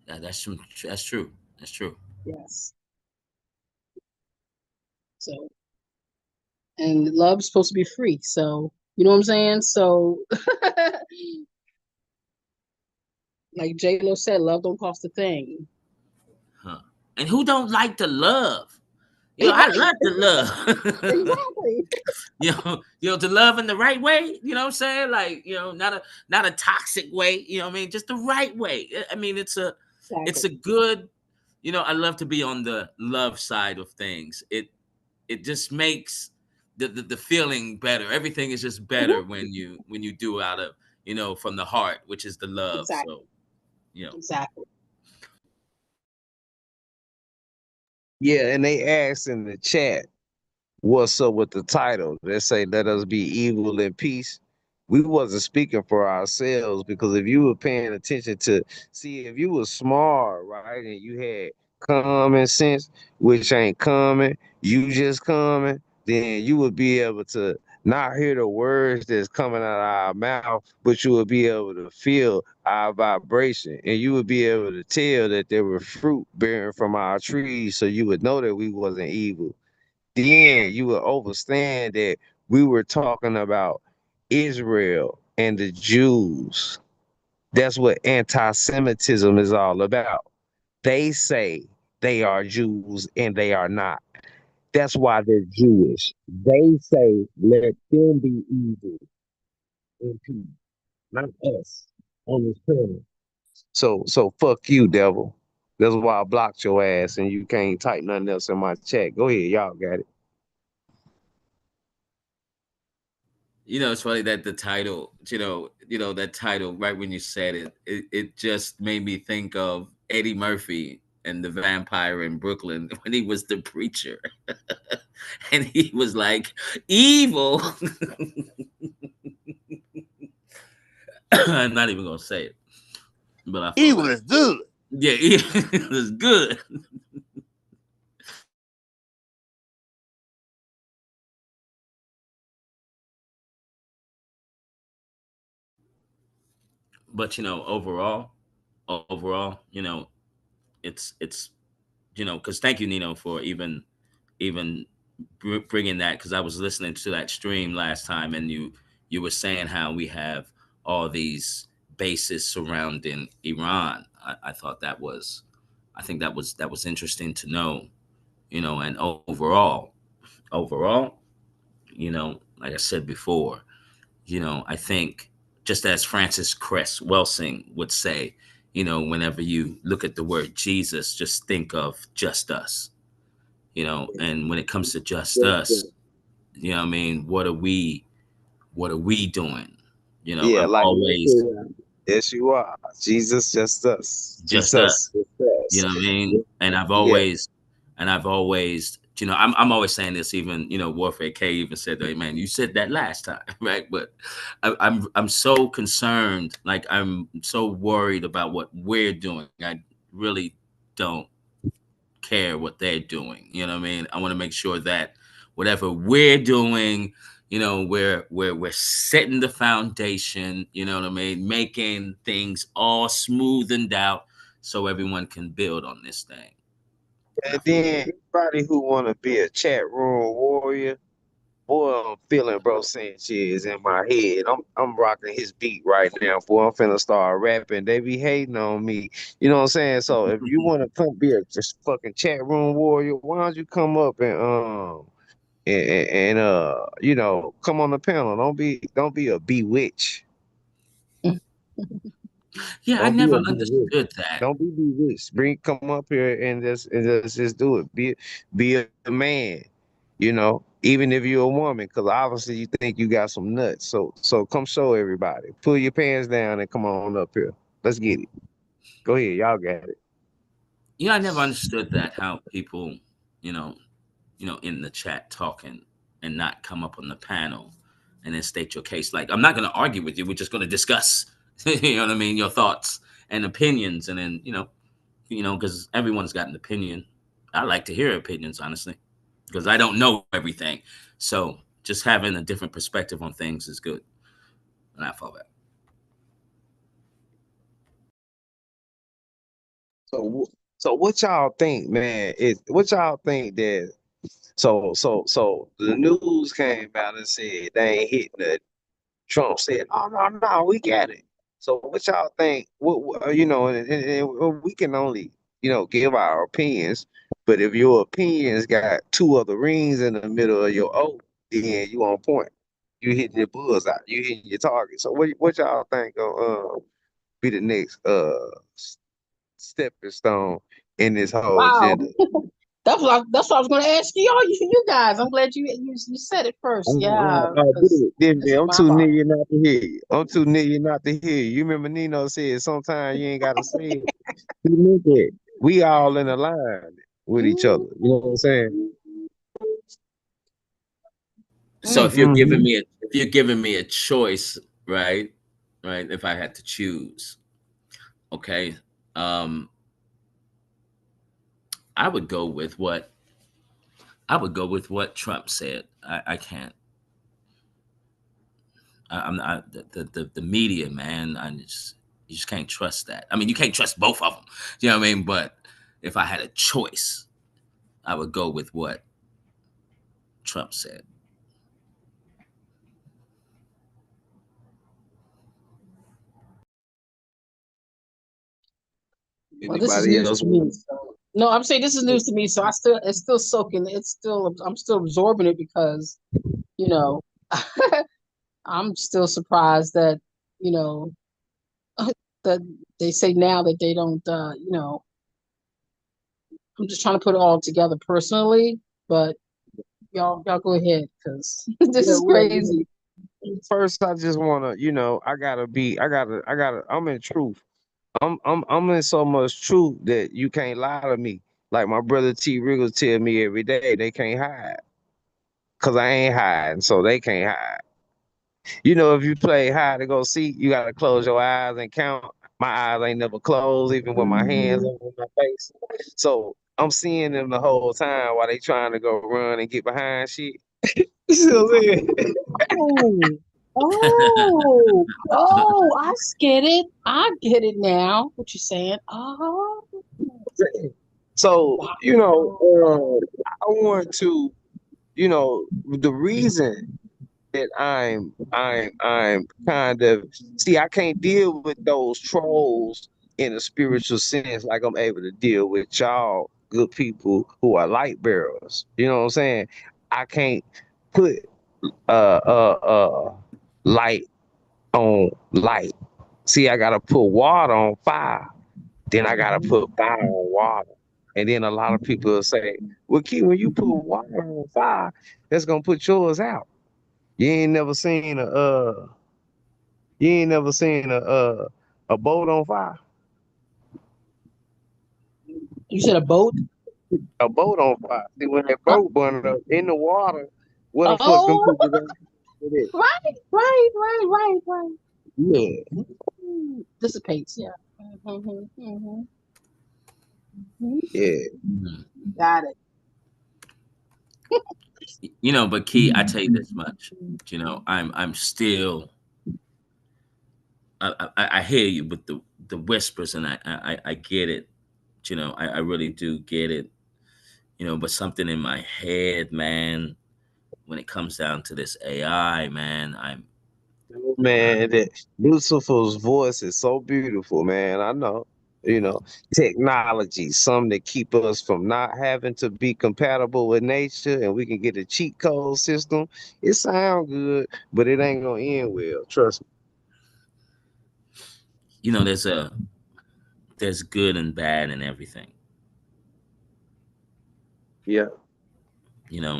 That's true. That's true. yes. So and love's supposed to be free. So you know what I'm saying? So like J Lo said, love don't cost a thing. Huh. And who don't like to love? I Right. love to love. Exactly. To love in the right way. You know what I'm saying? Like, not a toxic way. You know what I mean? Just the right way. I mean, it's Exactly. a good. I love to be on the love side of things. It just makes the feeling better. Everything is just better Mhm. when you do out of from the heart, which is the love. Exactly. So you know. Exactly. Yeah, and they asked in the chat, what's up with the title? They say, let us be evil in peace. We wasn't speaking for ourselves, because if you were paying attention to, see, if you were smart, right, and you had common sense, which ain't common, you just common, then you would be able to not hear the words that's coming out of our mouth, but you would be able to feel our vibration, and you would be able to tell that there were fruit bearing from our trees, so you would know that we wasn't evil. Then you will understand that we were talking about Israel and the Jews. That's what anti-Semitism is all about. They say they are Jews and they are not. That's why they're Jewish. They say, let them be evil and peace, not us on this planet. So fuck you, devil. That's why I blocked your ass and you can't type nothing else in my chat. Go ahead, y'all got it. It's funny that the title, that title, right when you said it just made me think of Eddie Murphy and the vampire in Brooklyn when he was the preacher. And he was like, evil. I'm not even going to say it, but I felt Evil like, is good. yeah, it was good. But, overall, it's because thank you, Nino, for even bringing that, because I was listening to that stream last time, and you were saying how we have all these bases surrounding Iran. I thought I think that was interesting to know, and overall, like I said before, I think, just as Francis Cress Welsing would say, whenever you look at the word Jesus, just think of just us, and when it comes to just us, what I mean, what are we doing? Yeah, I'm like you always said, yes, you are. Jesus, just us. just us. Jesus, just You us. know what I mean? Yeah. And I've always, I'm always saying this. Even Warfare K even said, "Hey, man, you said that last time, right?" But I'm so concerned, like I'm so worried about what we're doing. I really don't care what they're doing. You know what I mean? I want to make sure that whatever we're doing, we're setting the foundation. You know what I mean? Making things all smoothened out so everyone can build on this thing. And I And feel then anybody who want to be a chat room warrior, boy, I'm feeling bro Sanchez in my head. I'm rocking his beat right now. Boy, I'm finna start rapping. They be hating on me. You know what I'm saying? So if you want to come be a just fucking chat room warrior, why don't you come up and come on the panel. Don't be a bewitch. yeah, I Don't be never a bewitch. understood that. Don't be bewitched. Come up here and just do it. Be a man. Even if you're a woman, because obviously you think you got some nuts. So come show everybody. Pull your pants down and come on up here. Let's get it. Go ahead, y'all got it. I never understood that, how people, you know, in the chat talking and not come up on the panel and then state your case. Like, I'm not going to argue with you. We're just going to discuss, you know what I mean, your thoughts and opinions. And then, because everyone's got an opinion. I like to hear opinions, honestly, because I don't know everything. So just having a different perspective on things is good. And I follow that. So so what y'all think, man? What y'all think that so the news came out and said they ain't hitting the Trump said, "Oh no, no, we got it." So what y'all think? And we can only give our opinions, but if your opinions got two other rings in the middle of your O, then you on point. You hitting your bullseye. You hitting your target. So what y'all think gonna be the next stepping stone in this whole Wow. agenda? That's what I was going to ask you guys. I'm glad you said it first. Yeah, because this is I'm my too body. near not to hear you. I'm too near not to hear you. You remember Nino said sometimes you ain't gotta say it. He meant that. We all in a line with each other. You know what I'm saying? So Mm. Mm-hmm. if you're giving me a choice, right? Right. If I had to choose, okay. Um, I would go with what Trump said. I can't. I'm not the media, man. You just can't trust that. I mean, you can't trust both of them. You know what I mean? But if I had a choice, I would go with what Trump said. Well, this is Anybody news else to me. want So no, I'm saying this is news to me. So it's still soaking. I'm still absorbing it because you know, I'm still surprised that you know that they say now that they don't. I'm just trying to put it all together personally, but y'all go ahead because this yeah, is crazy. First, I just wanna, I'm in truth. I'm in so much truth that you can't lie to me. Like my brother T Riggles tell me every day, they can't hide. Cause I ain't hiding, so they can't hide. If you play hide and go seek, you gotta close your eyes and count. My eyes ain't never closed, even with my hands over my face. So I'm seeing them the whole time while they trying to go run and get behind shit. You see what I'm saying? Oh, oh, oh, get it. I get it now. What you're saying? Oh, So, wow. I want to, the reason that I'm kind of see, I can't deal with those trolls in a spiritual sense like I'm able to deal with y'all good people who are light bearers. You know what I'm saying? I can't put light on light. See, I gotta put water on fire. Then I gotta put fire on water. And then a lot of people will say, well, Key, when you put water on fire, that's gonna put yours out. You ain't never seen a boat on fire. You said a boat? A boat on fire. See, when that Uh, boat burned up in the water, where the fuck them oh, people gonna put it? right. Yeah, Dissipates, yeah. Mm-hmm. yeah. Mhm. Got it. But Key, I tell you this much. I'm still. I hear you with the whispers, and I get it. I really do get it. But something in my head, man, when it comes down to this AI, man, Man, that Lucifer's voice is so beautiful, man. I know. You know, technology, something to keep us from not having to be compatible with nature, and we can get a cheat code system. It sounds good, but it ain't gonna end well. Trust me. there's good and bad in everything. Yeah.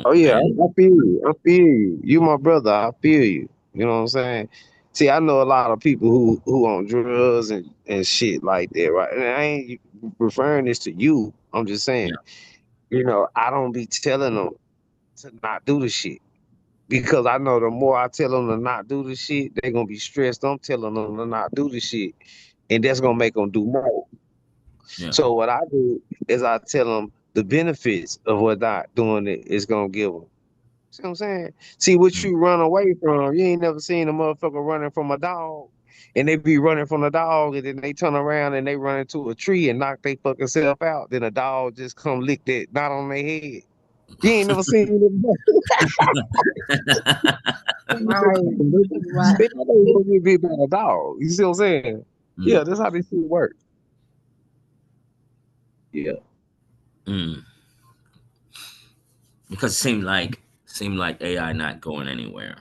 Oh yeah, And I feel you. I feel you. You my brother. I feel you. You know what I'm saying? See, I know a lot of people who on drugs and shit like that, right? And I ain't referring this to you. I'm just saying, yeah, I don't be telling them to not do the shit because I know the more I tell them to not do the shit, they're gonna be stressed. I'm telling them to not do the shit, and that's gonna make them do more. yeah. So what I do is I tell them the benefits of what not doing it is gonna give them. See what I'm saying? See what Mm. you run away from. You ain't never seen a motherfucker running from a dog. And they be running from the dog and then they turn around and they run into a tree and knock their fucking self out. Then a dog just come lick that knot on their head. You ain't never seen it. Right, right. They thought they was gonna get bit by a dog. You see what I'm saying? Yeah, Mm, that's how this shit work. Yeah. mm. Because it seemed like AI not going anywhere.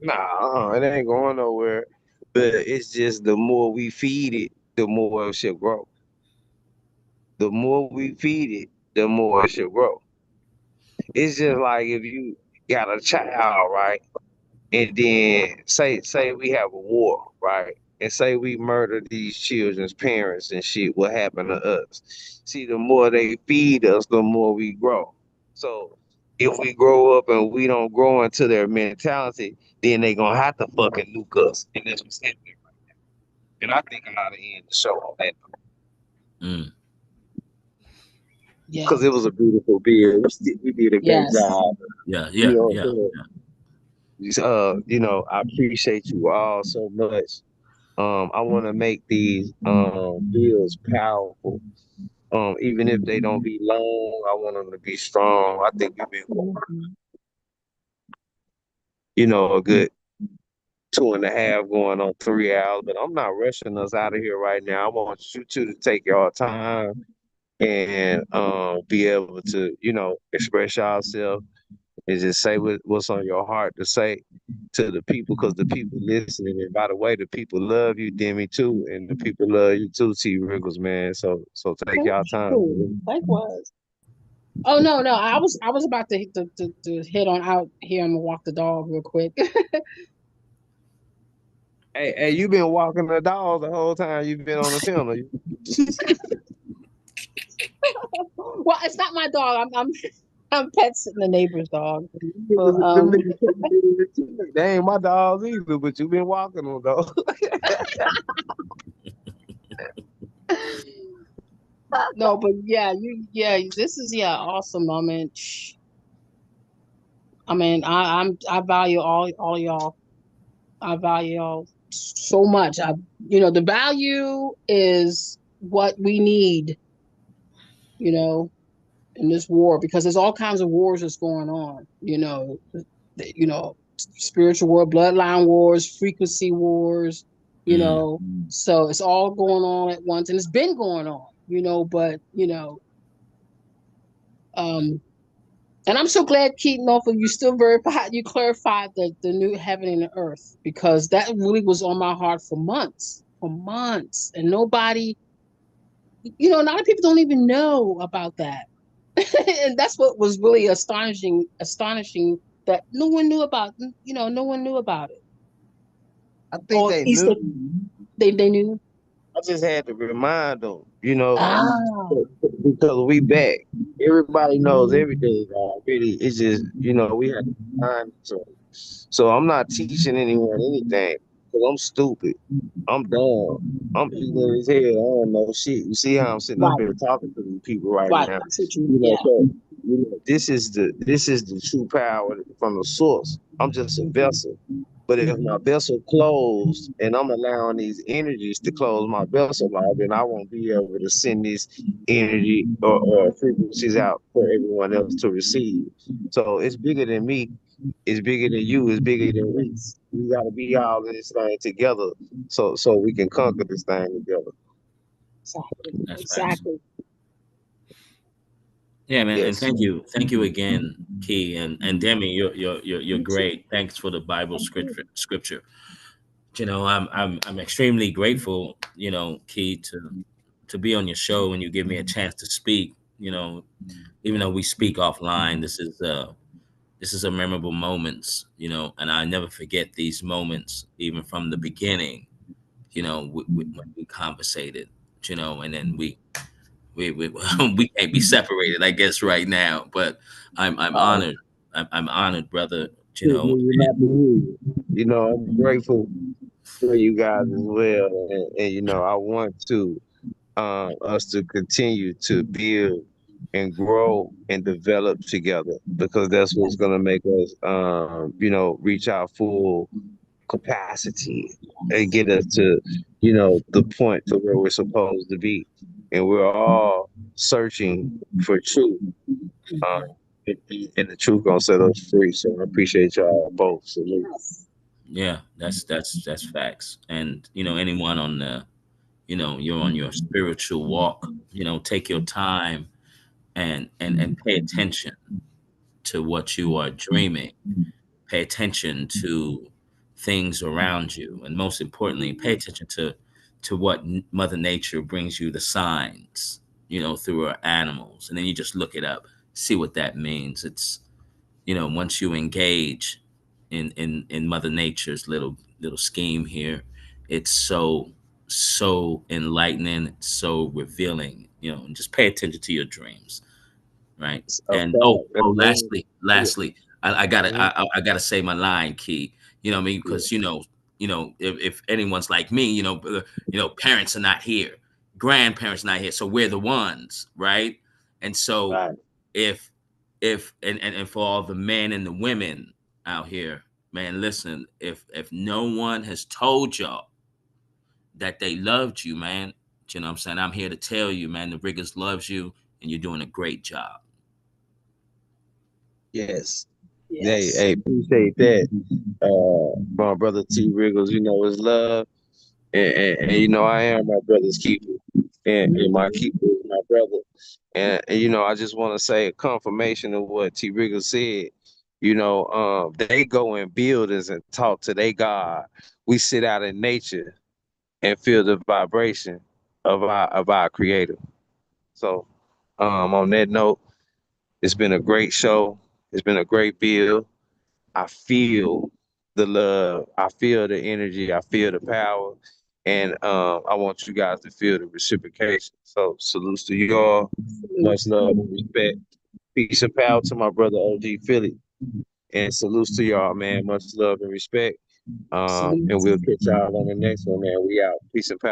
Nah, it ain't going nowhere. But it's just the more we feed it, the more it should grow. The more we feed it, the more it should grow. It's just like if you got a child, right? And then say we have a war, right? And say we murder these children's parents and shit, what happened to us? See, the more they feed us, the more we grow. So if we grow up and we don't grow into their mentality, then they gonna have to fucking nuke us. And that's what's happening. And I think I ought to end the show on that Mm. because Yeah. it was a beautiful beer. We did a great Yes. job. Yeah, You yeah, know what yeah. I'm saying? I appreciate you all so much. I want to make these bills powerful. Even if they don't be long, I want them to be strong. I think we've been, a good 2.5 going on 3 hours, but I'm not rushing us out of here right now. I want you two to take your time and be able to, express yourself and just say what's on your heart to say to the people because the people listening. And by the way, the people love you, Demi, too, and the people love you too, T. Riggles, man. So take Thank y'all time. you. Likewise. Oh no. I was about to hit on out here. I'm gonna walk the dog real quick. Hey, you been walking the dog the whole time you've been on the center. Well, it's not my dog. I'm pet sitting the neighbor's dog. But Them niggas can't do it too. They ain't my dogs either, but you been walking them though. no, but this is awesome. I mean, I value all y'all. I value y'all so much. The value is what we need, you know, in this war, because there's all kinds of wars that's going on. Spiritual war, bloodline wars, frequency wars. Mm. So it's all going on at once, and it's been going on. But um, and I'm so glad, Keaton, Norfolk, you still verified, you clarified the new heaven and the earth, because that really was on my heart for months, and nobody, a lot of people don't even know about that. And that's what was really astonishing, that no one knew about, no one knew about it. I think Or they Easter, knew. they knew. I just had to remind them, Ah, because we back. Everybody knows everything already. It's just, we have to remind them. So I'm not teaching anyone anything because I'm stupid. I'm dumb. I'm ignorant as hell. I don't know shit. You see how I'm sitting up right, here talking to these people right right. now. That's what you, You know, yeah. so this is the true power from the source. I'm just a vessel. But if my vessel closed and I'm allowing these energies to close my vessel out, then I won't be able to send this energy or frequencies out for everyone else to receive. So it's bigger than me. It's bigger than you. It's bigger than we. Yes, We got to be all in this thing together, so we can conquer this thing together. exactly, That's facts. exactly. Yeah, man, and Yes. thank you again, Key, and Demi, you're great. Thanks for the Bible scripture. I'm extremely grateful, Key, to be on your show and you give me a chance to speak. Even though we speak offline, this is a memorable moments, and I never forget these moments, even from the beginning. When we conversated, and then we we can't be separated, I guess, right now. But I'm Uh, honored. I'm honored, brother. you're not the you. I'm grateful for you guys as well, and I want to us to continue to build and grow and develop together because that's what's going to make us, reach our full capacity and get us to, the point to where we're supposed to be. And we're all searching for truth. Um, and the truth gonna set us free. So I appreciate y'all both. Salute. Yes. Yeah, that's facts. And anyone on the, you're on your spiritual walk. Take your time and pay attention to what you are dreaming. Pay attention to things around you, and most importantly, pay attention to what Mother Nature brings you, the signs, through her animals, and then you just look it up, see what that means. It's once you engage in Mother Nature's little scheme here, it's so enlightening, so revealing. And just pay attention to your dreams, right? A And fact. That's very true. lastly, I gotta Mhm. I gotta say my line, Key. You know what I mean? Yeah. Because if anyone's like me, parents are not here, grandparents not here, so we're the ones, right? And so Right. if and for all the men and the women out here, man, listen, if no one has told y'all that they loved you, man, you know what I'm saying? I'm here to tell you, man, the Riggers loves you and you're doing a great job. Yes. Yes. Hey, appreciate that. My brother T Riggles, it's love. And I am my brother's keeper. And my Mhm. keeper is my brother. And I just want to say a confirmation of what T Riggles said. They go in buildings and talk to their God. We sit out in nature and feel the vibration of our creator. So on that note, it's been a great show. It's been a great build. I feel the love. I feel the energy. I feel the power. And I want you guys to feel the reciprocation. So salutes to y'all. Much love and respect. Peace and power to my brother OG Philly. And salutes to y'all, man. Much love and respect. And we'll catch y'all on the next one, man. We out. Peace and power.